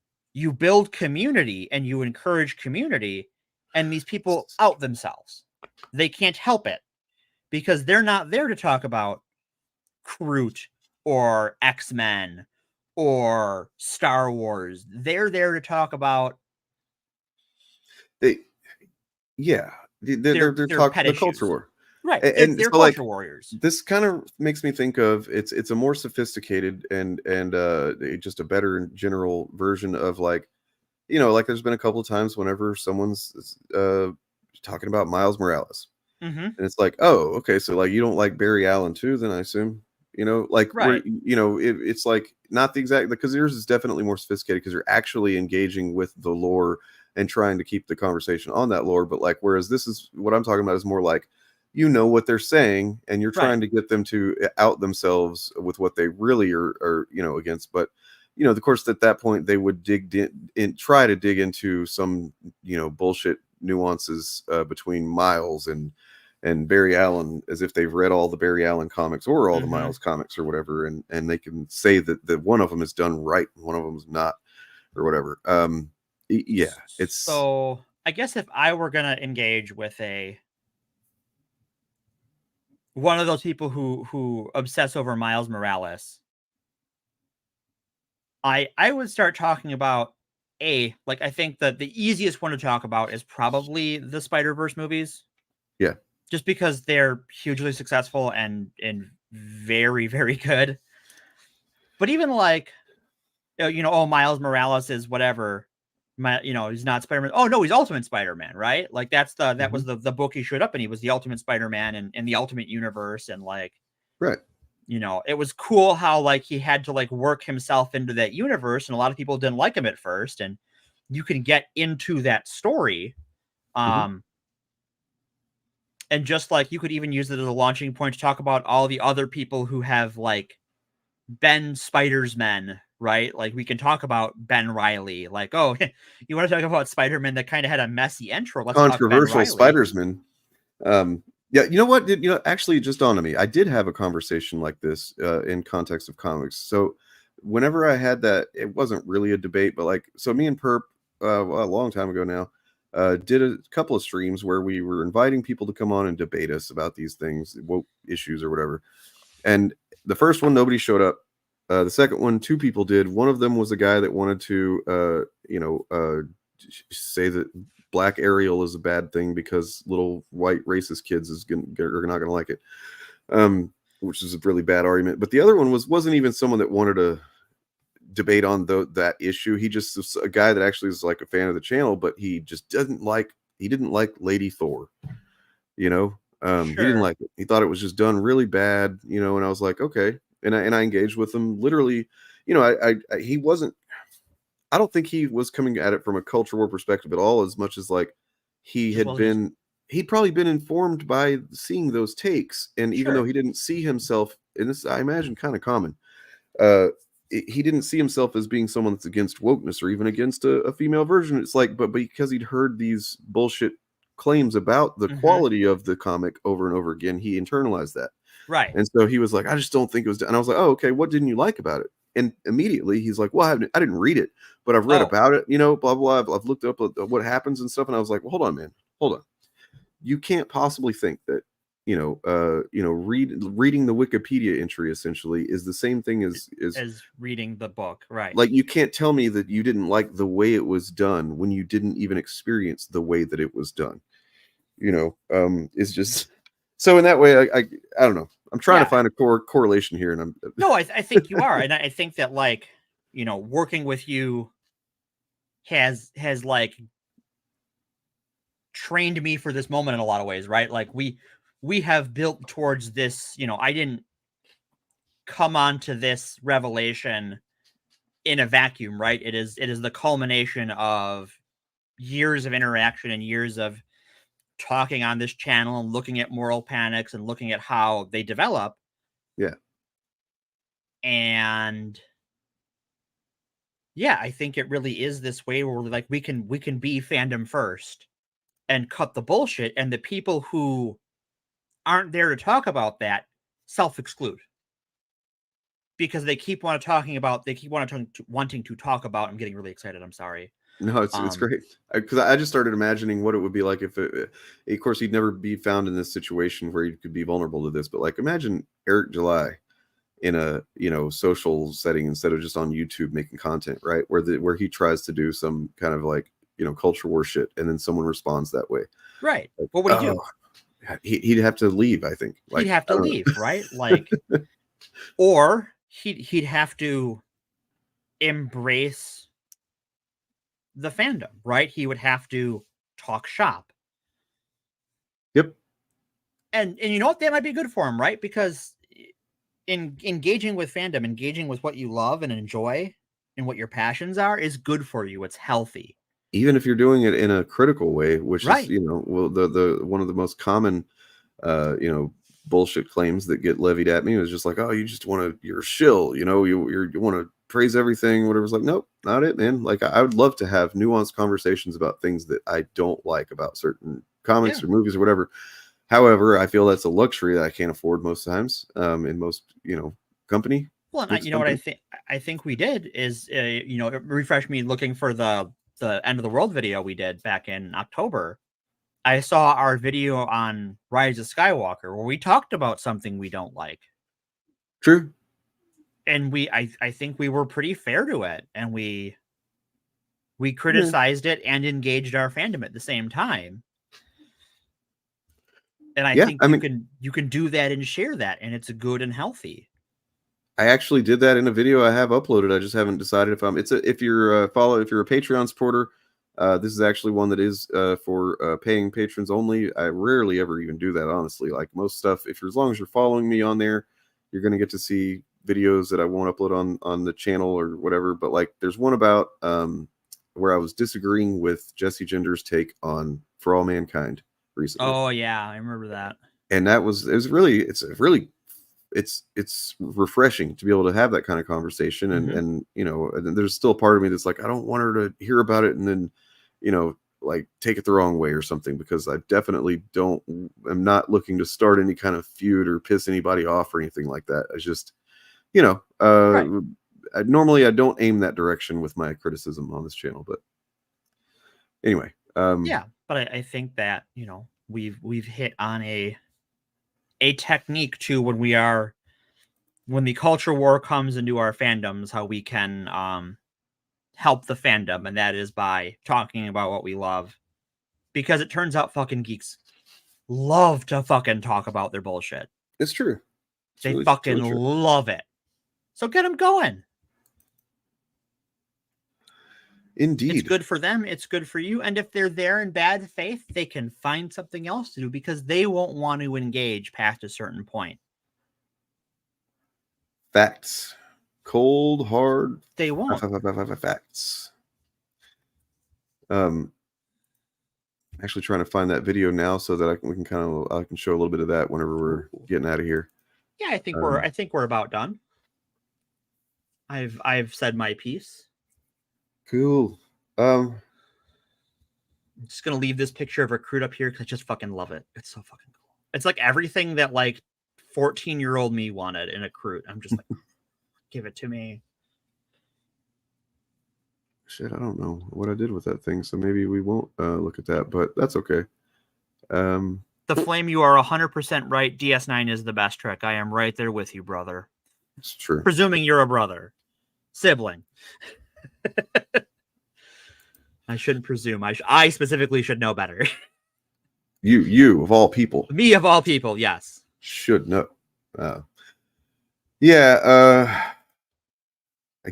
build community and you encourage community, and these people out themselves. They can't help it because they're not there to talk about Groot or X-Men or Star Wars. They're there to talk about they're talking the culture war, right? And they're so, like, culture warriors. This kind of makes me think of it's a more sophisticated and just a better general version of, like, you know, like there's been a couple of times whenever someone's talking about Miles Morales, and it's like, oh, okay, so like you don't like Barry Allen too, then I assume, you know, like you know, it's like not the exact, because yours is definitely more sophisticated because you're actually engaging with the lore and trying to keep the conversation on that lore. But like, whereas this is what I'm talking about is more like, you know what they're saying, and you're trying to get them to out themselves with what they really are you know, against. But, you know, of course, at that point, they would try to dig into some, you know, bullshit nuances between Miles and Barry Allen, as if they've read all the Barry Allen comics or all the Miles comics or whatever, and they can say that one of them is done right and one of them is not, or whatever. Yeah, it's so. I guess if I were gonna engage with one of those people who obsess over Miles Morales, I would start talking about like, I think that the easiest one to talk about is probably the Spider-Verse movies. Yeah. Just because they're hugely successful and very, very good. But even like, you know, oh, Miles Morales is whatever. You know, he's not Spider-Man. Oh no, he's Ultimate Spider-Man, right? Like that's that was the book he showed up in. He was the Ultimate Spider-Man in the Ultimate Universe, and like, right. You know, it was cool how like he had to like work himself into that universe, and a lot of people didn't like him at first, and you can get into that story. And just like you could even use it as a launching point to talk about all the other people who have like been Spider-Men, right? Like we can talk about Ben Reilly. Like, oh, you want to talk about Spider-Man that kind of had a messy intro? Let's controversial talk Ben Reilly. Spider-Man. Yeah, you know what? You know, actually, just dawned on me. I did have a conversation like this in context of comics. So whenever I had that, it wasn't really a debate, but like, so me and Perp, a long time ago now, did a couple of streams where we were inviting people to come on and debate us about these things, woke issues or whatever. And the first one, nobody showed up. The second one, 2 people did. One of them was a guy that wanted to, say that Black Ariel is a bad thing because little white racist kids are not going to like it, which is a really bad argument. But the other one wasn't even someone that wanted to debate on that issue. He just was a guy that actually is like a fan of the channel, but he just didn't like Lady Thor, you know. He didn't like it. He thought it was just done really bad, you know. And I was like, okay, and I engaged with him literally, you know. He wasn't, I don't think he was coming at it from a culture war perspective at all, as much as like he'd probably been informed by seeing those takes, and even though he didn't see himself, and this I imagine kind of common, he didn't see himself as being someone that's against wokeness or even against a female version. It's like, but because he'd heard these bullshit claims about the quality of the comic over and over again, he internalized that. Right. And so he was like, I just don't think it was done. And I was like, oh, okay, what didn't you like about it? And immediately he's like, well, I didn't read it, but I've read about it, you know, blah, blah, blah. I've looked up what happens and stuff. And I was like, well, hold on, man. Hold on. You can't possibly think that reading the Wikipedia entry essentially is the same thing as reading the book, right? Like, you can't tell me that you didn't like the way it was done when you didn't even experience the way that it was done. It's just so in that way, I don't know. I'm trying to find a correlation here, and I'm no, I think you are, and I think that working with you has like trained me for this moment in a lot of ways, right? Like we have built towards this. I didn't come onto this revelation in a vacuum, right? It is the culmination of years of interaction and years of talking on this channel and looking at moral panics and looking at how they develop. Yeah. And yeah, I think it really is this way where like we can be fandom first and cut the bullshit, and the people who aren't there to talk about that self-exclude because they keep wanting to talk about. I'm getting really excited. I'm sorry. No, it's great, because I just started imagining what it would be like if of course he'd never be found in this situation where he could be vulnerable to this, but like imagine Eric July in a social setting instead of just on YouTube making content, right? Where he tries to do some kind of like culture war shit, and then someone responds that way, right? Like, what would he do? He'd have to leave, I think. He'd have to leave, right? Like, or he'd have to embrace the fandom, right? He would have to talk shop. Yep. And you know what? That might be good for him, right? Because in engaging with fandom, engaging with what you love and enjoy and what your passions are is good for you. It's healthy. Even if you're doing it in a critical way, which right. is, the one of the most common, bullshit claims that get levied at me is just like, oh, you're a shill, you want to praise everything, whatever. It's like, nope, not it, man. Like, I would love to have nuanced conversations about things that I don't like about certain comics or movies or whatever. However, I feel that's a luxury that I can't afford most times, in most, company. Well, and what I think we did is, refresh me looking for the end of the world video we did back in October. I saw our video on Rise of Skywalker where we talked about something we don't like. True. And I think we were pretty fair to it, and we criticized it and engaged our fandom at the same time. And I think you can do that and share that, and it's good and healthy. I actually did that in a video I have uploaded. I just haven't decided if you're a Patreon supporter, this is actually one that is for paying patrons only. I rarely ever even do that, honestly. Like most stuff, as long as you're following me on there, you're going to get to see videos that I won't upload on the channel or whatever. But like, there's one about where I was disagreeing with Jesse Gender's take on For All Mankind recently. Oh yeah, I remember that. And it's refreshing to be able to have that kind of conversation, and there's still a part of me that's like, I don't want her to hear about it and then like take it the wrong way or something, because I definitely am not looking to start any kind of feud or piss anybody off or anything like that. I just right. Normally I don't aim that direction with my criticism on this channel, but anyway, yeah, but I think that we've hit on a technique to when the culture war comes into our fandoms, how we can help the fandom, and that is by talking about what we love, because it turns out fucking geeks love to fucking talk about their bullshit. It's true. They fucking love it. So get them going. Indeed. It's good for them. It's good for you. And if they're there in bad faith, they can find something else to do, because they won't want to engage past a certain point. Facts. Cold, hard. They won't. Facts. Actually trying to find that video now so that I can show a little bit of that whenever we're getting out of here. Yeah, I think we're about done. I've said my piece. Cool. I'm just gonna leave this picture of Recruit up here because I just fucking love it. It's so fucking cool. It's like everything that like 14-year-old me wanted in a Recruit. I'm just like, give it to me. Shit, I don't know what I did with that thing, so maybe we won't look at that, but that's okay. The Flame, you are 100% right. DS9 is the best Trek. I am right there with you, brother. It's true. Presuming you're a brother. Sibling. I shouldn't presume. I specifically should know better. You of all people. Me of all people, yes. Should know. I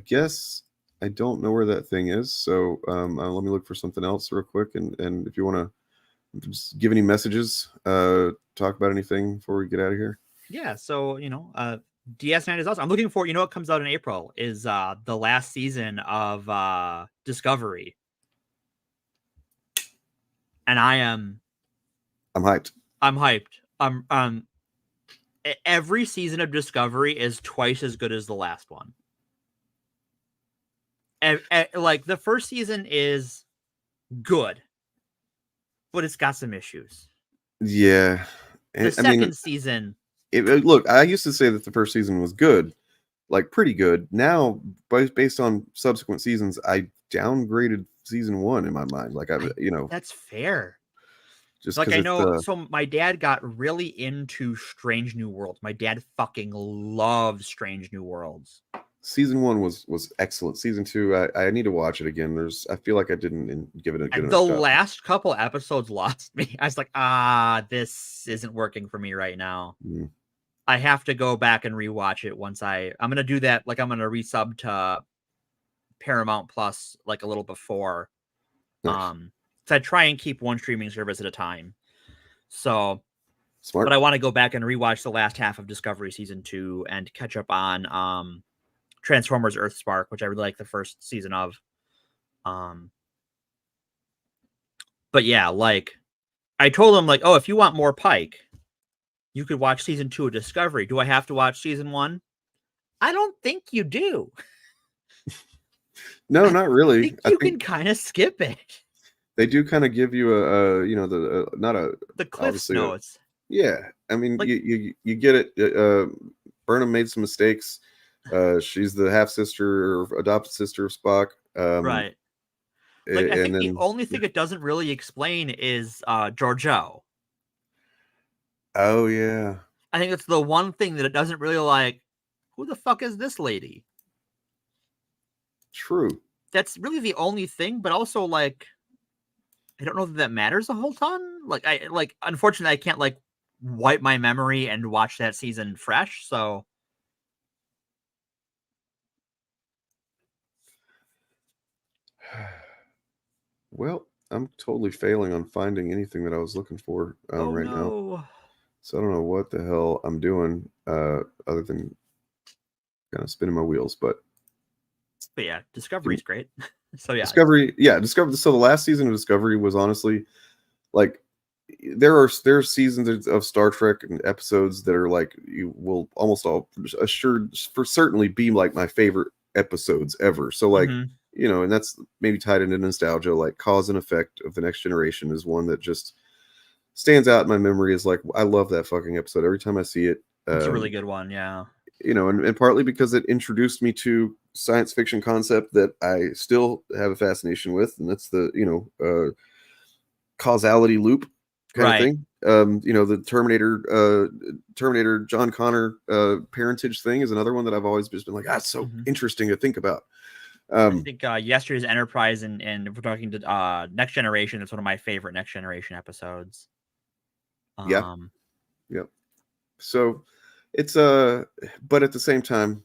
guess I don't know where that thing is. So let me look for something else real quick. And if you want to just give any messages, talk about anything before we get out of here. Yeah, so DS9 is awesome. I'm looking for, what comes out in April is the last season of Discovery. And I'm hyped. I'm hyped. Every season of Discovery is twice as good as the last one. Like the first season is good, but it's got some issues. Yeah. The second season. Look, I used to say that the first season was good, like pretty good. Now, based on subsequent seasons, I downgraded season 1 in my mind. Like that's fair. Just like I know. So my dad got really into Strange New Worlds. My dad fucking loves Strange New Worlds. Season 1 was excellent. Season 2, I need to watch it again. I feel like I didn't give it a good enough The shot. last couple episodes lost me. I was like, this isn't working for me right now. Mm. I have to go back and rewatch it once I'm gonna do that. Like I'm gonna resub to Paramount Plus like a little before. Nice. So I try and keep one streaming service at a time. So smart. But I want to go back and rewatch the last half of Discovery season 2 and catch up on Transformers Earthspark, which I really like the first season of. But yeah, like I told him, like, oh, if you want more Pike, you could watch season 2 of Discovery. Do I have to watch season 1? I don't think you do. No, not really. I think you can kind of skip it. They do kind of give you the Cliff's notes. Yeah, I mean, like, you get it. Burnham made some mistakes. She's the half sister or adopted sister of Spock. Right. Like I think the only thing it doesn't really explain is Georgiou. Oh yeah. I think it's the one thing that it doesn't really like. Who the fuck is this lady? True. That's really the only thing, but also like I don't know that matters a whole ton. Like unfortunately I can't like wipe my memory and watch that season fresh, so well, I'm totally failing on finding anything that I was looking for now. So I don't know what the hell I'm doing other than kind of spinning my wheels, but yeah, Discovery's great. So yeah. Discovery. So the last season of Discovery was honestly like there are seasons of Star Trek and episodes that are like you will almost all assured for certainly be like my favorite episodes ever. So like and that's maybe tied into nostalgia. Like Cause and Effect of The Next Generation is one that just stands out in my memory. Is like I love that fucking episode every time I see it. It's a really good one, yeah. And partly because it introduced me to science fiction concept that I still have a fascination with, and that's the causality loop kind of thing. The Terminator John Connor parentage thing is another one that I've always just been like, it's so interesting to think about. I think Yesterday's Enterprise and if we're talking to Next Generation, it's one of my favorite Next Generation episodes. Yep. So it's but at the same time,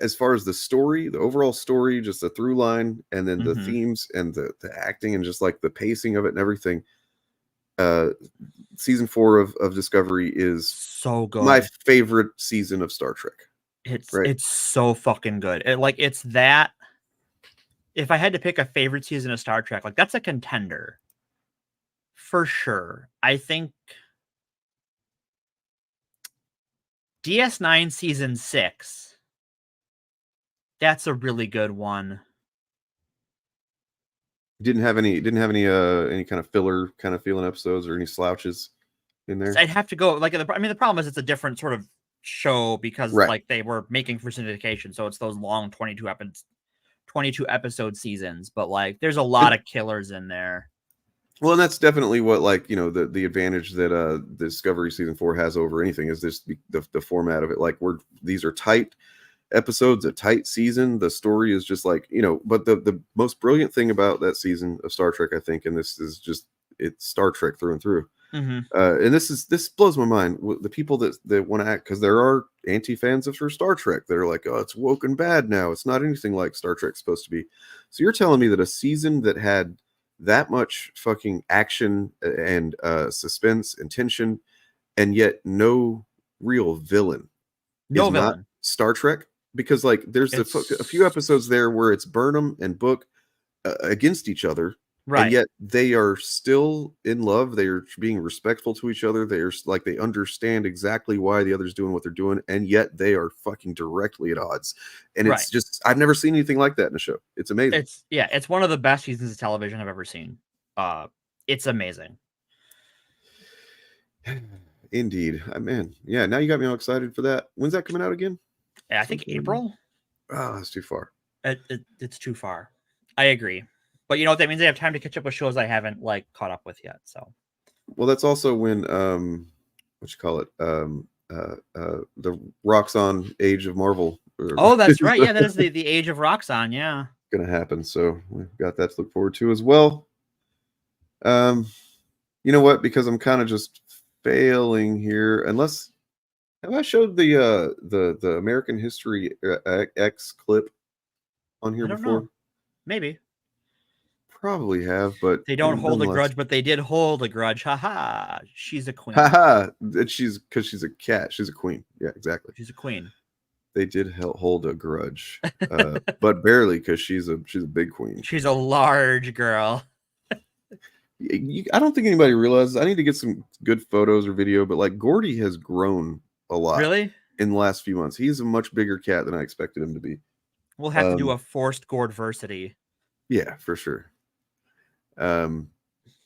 as far as the story, the overall story, just the through line, and then the themes and the acting and just like the pacing of it and everything. Season 4 of Discovery is so good. My favorite season of Star Trek. It's so fucking good. It's that. If I had to pick a favorite season of Star Trek, like that's a contender for sure. I think DS9 season 6. That's a really good one. Didn't have any kind of filler kind of feeling episodes or any slouches in there. I'd have to go the problem is it's a different sort of show because like they were making for syndication, so it's those long 22 episode seasons, but like there's a lot of killers in there. Well, and that's definitely what, like, the advantage that Discovery season 4 has over anything is the format of it. Like, these are tight episodes, a tight season. The story is just like, but the most brilliant thing about that season of Star Trek, I think, and this is just, it's Star Trek through and through. And this blows my mind. The people that want to act, because there are anti-fans of Star Trek that are like, oh, it's woke and bad now. It's not anything like Star Trek's supposed to be. So you're telling me that a season that had that much fucking action and suspense and tension, and yet no real villain, not Star Trek? Because, like, there's a few episodes there where it's Burnham and Book against each other, and yet they are still in love. They are being respectful to each other. They are like, they understand exactly why the other's doing what they're doing, and yet they are fucking directly at odds. And it's just, I've never seen anything like that in a show. It's amazing. It's one of the best seasons of television I've ever seen. It's amazing. Indeed. Man, yeah, now you got me all excited for that. When's that coming out again? I think April. Oh, that's too far. It's too far. I agree. But you know what that means? I have time to catch up with shows I haven't caught up with yet. So, well, that's also when what you call it? The Roxxon Age of Marvel. Oh, that's right. Yeah, that is the Age of Roxxon. Yeah, gonna happen. So we've got that to look forward to as well. You know what? Because I'm kind of just failing here. Unless, have I showed the American History X clip on here before? Know. Maybe. Probably have, but they don't hold a grudge, but they did hold a grudge. Haha, she's a queen. Haha, because she's a cat. She's a queen. Yeah, exactly. She's a queen. They did hold a grudge, but barely, because she's a big queen. She's a large girl. I don't think anybody realizes. I need to get some good photos or video, but like, Gordy has grown a lot. Really? In the last few months, he's a much bigger cat than I expected him to be. We'll have to do a forced Gordversity. Yeah, for sure. All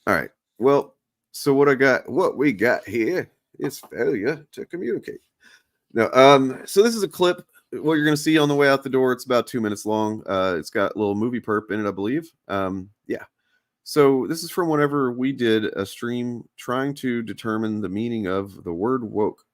right. Well, so what we got here is failure to communicate. No, so this is a clip. What you're gonna see on the way out the door. It's about 2 minutes long. It's got a little movie perp in it, I believe. Yeah. So this is from whenever we did a stream trying to determine the meaning of the word woke,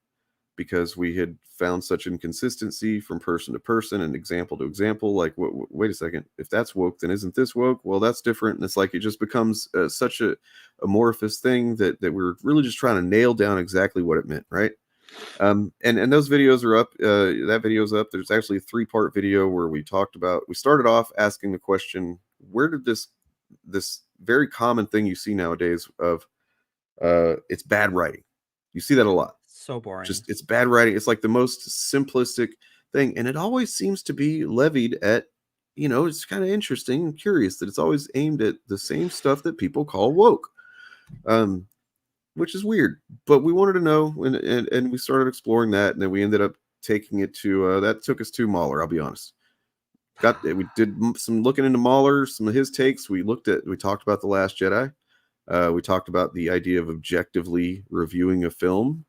because we had found such inconsistency from person to person and example to example. Like, wait a second, if that's woke, then isn't this woke? Well, that's different. And it's like, it just becomes such a amorphous thing that we're really just trying to nail down exactly what it meant, right? And those videos are up. That video's up. There's actually a 3-part video where we started off asking the question, where did this very common thing you see nowadays of it's bad writing. You see that a lot. So boring. Just, it's bad writing. It's like the most simplistic thing, and it always seems to be levied at, it's kind of interesting and curious that it's always aimed at the same stuff that people call woke, which is weird. But we wanted to know, and we started exploring that, and then we ended up taking it to that took us to Mahler. I'll be honest. We did some looking into Mahler, some of his takes. We talked about The Last Jedi. We talked about the idea of objectively reviewing a film,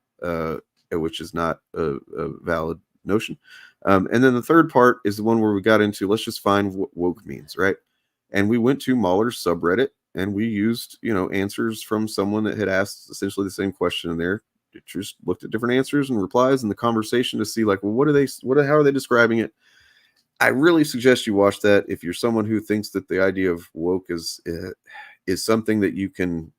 which is not a valid notion. And then the third part is the one where we got into, let's just find what woke means, right? And we went to Mahler's subreddit, and we used, answers from someone that had asked essentially the same question in there. It just looked at different answers and replies in the conversation to see, like, well, how are they describing it? I really suggest you watch that if you're someone who thinks that the idea of woke is something that you can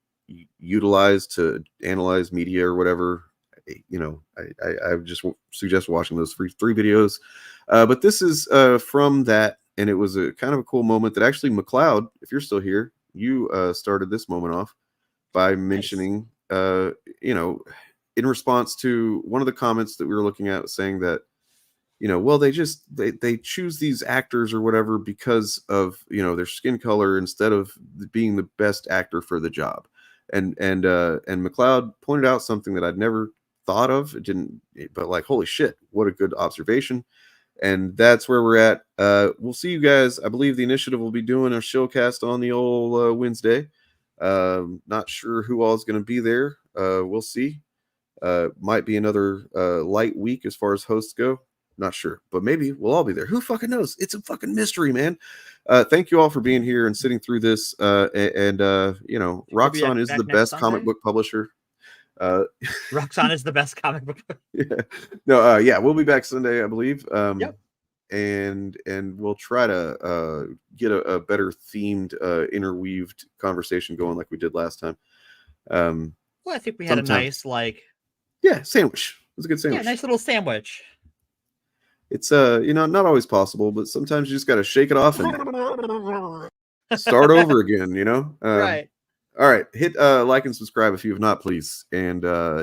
utilize to analyze media or whatever. I just suggest watching those three videos. But this is from that, and it was a kind of a cool moment that actually McLeod, if you're still here, you started this moment off by mentioning, in response to one of the comments that we were looking at, saying that, well, they choose these actors or whatever because of, their skin color instead of being the best actor for the job. And McLeod pointed out something that I'd never thought of. But like, holy shit, what a good observation. And that's where we're at. We'll see you guys. I believe the initiative will be doing a showcast on the old Wednesday. Not sure who all is going to be there. We'll see. Might be another light week as far as hosts go. Not sure, but maybe we'll all be there. Who fucking knows? It's a fucking mystery, man. Thank you all for being here and sitting through this. You know, Roxxon is the best comic book publisher. Roxxon is the best comic book. Yeah. No, yeah, we'll be back Sunday, I believe. Yep. And we'll try to get a better themed, interweaved conversation going like we did last time. Well, I think we had a nice sandwich. It was a good sandwich. Yeah, nice little sandwich. It's you know, not always possible, but sometimes you just got to shake it off and start over again, you know? Right. All right, hit like and subscribe if you have not, please. And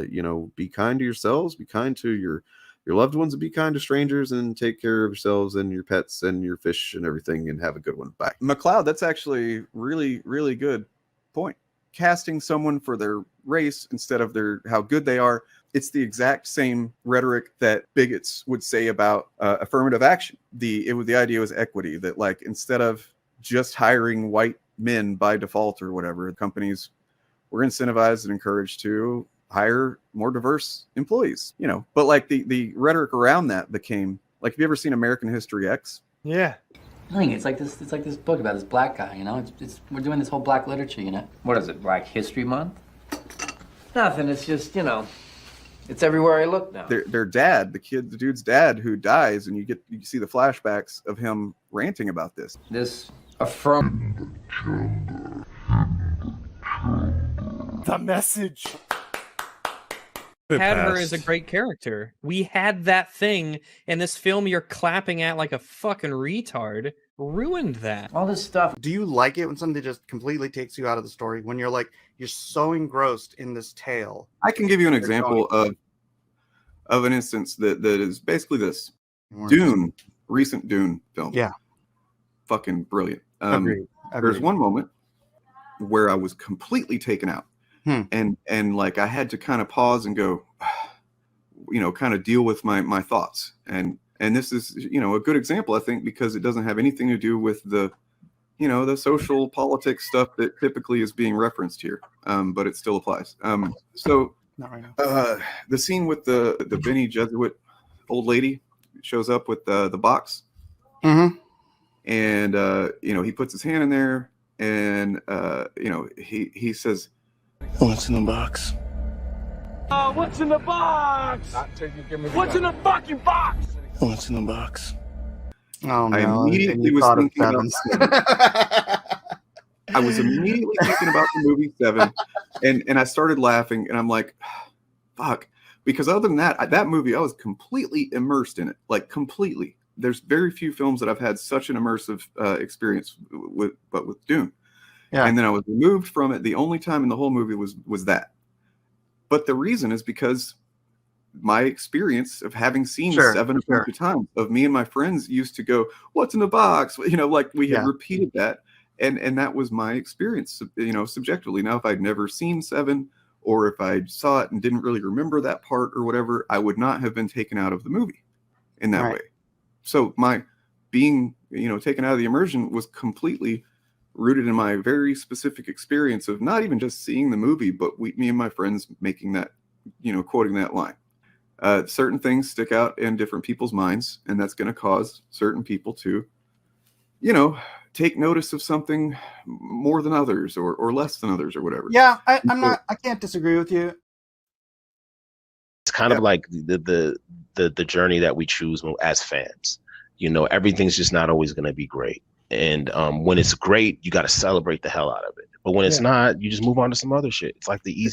you know, be kind to yourselves, be kind to your loved ones, and be kind to strangers, and take care of yourselves and your pets and your fish and everything, and have a good one. Bye. McLeod, that's actually really, really good point. Casting someone for their race instead of how good they are. It's the exact same rhetoric that bigots would say about affirmative action. The idea was equity, that like instead of just hiring white men by default or whatever, companies were incentivized and encouraged to hire more diverse employees, you know. But like the rhetoric around that became like, have you ever seen American History X? Yeah. I think it's like this book about this black guy, you know. We're doing this whole black literature, you know. What is it, Black History Month? Nothing. It's just, you know, it's everywhere I look now. Their dad, the dude's dad who dies, and you see the flashbacks of him ranting about this. This affirm the message. Had her as a great character. We had that thing, and this film you're clapping at like a fucking retard ruined that. All this stuff. Do you like it when something just completely takes you out of the story? When you're so engrossed in this tale? I can give you an example of an instance that is basically this. Dune, recent Dune film. Yeah. Fucking brilliant. Agreed. There's one moment where I was completely taken out. And like I had to kind of pause and go, you know, kind of deal with my thoughts. And this is, you know, a good example, I think, because it doesn't have anything to do with the, you know, the social politics stuff that typically is being referenced here. But it still applies. So not right now. The scene with the Bene Gesserit old lady shows up with the box. Mm-hmm. And you know, he puts his hand in there, and you know, he says, "What's in the box?" What's in the box? What's in the fucking box? What's in the box? Oh no! I immediately was thinking about Seven. I was immediately thinking about the movie Seven, and I started laughing, and I'm like, fuck. Because other than that movie, I was completely immersed in it, like completely. There's very few films that I've had such an immersive experience with Dune. Yeah. And then I was removed from it. The only time in the whole movie was that. But the reason is because my experience of having seen Seven a bunch of times, of me and my friends used to go, "What's in the box?" You know, like we had repeated that. And that was my experience, you know, subjectively. Now, if I'd never seen Seven, or if I saw it and didn't really remember that part or whatever, I would not have been taken out of the movie in that way. So my being, you know, taken out of the immersion was completely rooted in my very specific experience of not even just seeing the movie, but me and my friends making that, you know, quoting that line. Certain things stick out in different people's minds, and that's going to cause certain people to, you know, take notice of something more than others, or less than others, or whatever. Yeah, I can't disagree with you. It's kind of like the journey that we choose as fans. You know, everything's just not always going to be great. And when it's great, you got to celebrate the hell out of it. But when it's not, you just move on to some other shit. It's like the easy